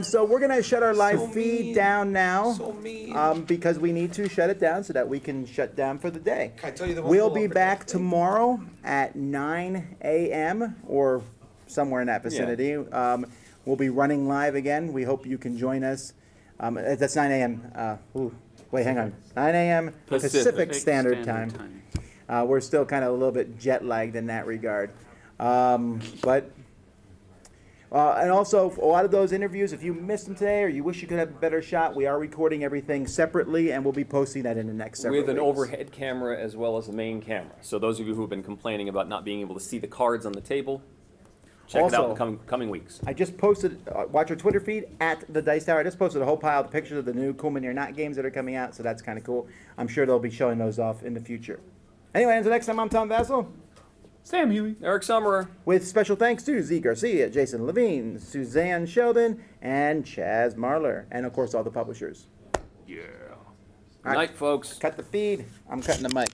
So we're gonna shut our live So feed mean. down now. So mean. Because we need to shut it down so that we can shut down for the day. Can I tell you the one We'll cool be offer back next week? tomorrow at 9 a.m. or somewhere in that vicinity. We'll be running live again. We hope you can join us. That's 9 a.m. Wait, hang on. 9 a.m. Pacific Standard Time. We're still kind of a little bit jet lagged in that regard. And also, a lot of those interviews, if you missed them today or you wish you could have a better shot, we are recording everything separately, and we'll be posting that in the next several With an weeks. overhead camera as well as a main camera. So those of you who have been complaining about not being able to see the cards on the table, check it out in the coming weeks. I just posted, watch our Twitter feed at the Dice Tower. I just posted a whole pile of pictures of the new Cool Mini or Not games that are coming out, so that's kind of cool. I'm sure they'll be showing those off in the future. Anyway, until next time, I'm Tom Vassell. Sam Healy. Eric Summerer. With special thanks to Z Garcia, Jason Levine, Suzanne Sheldon, and Chaz Marler. And, of course, all the publishers. Yeah. All right. Night, folks. Cut the feed. I'm cutting the mic.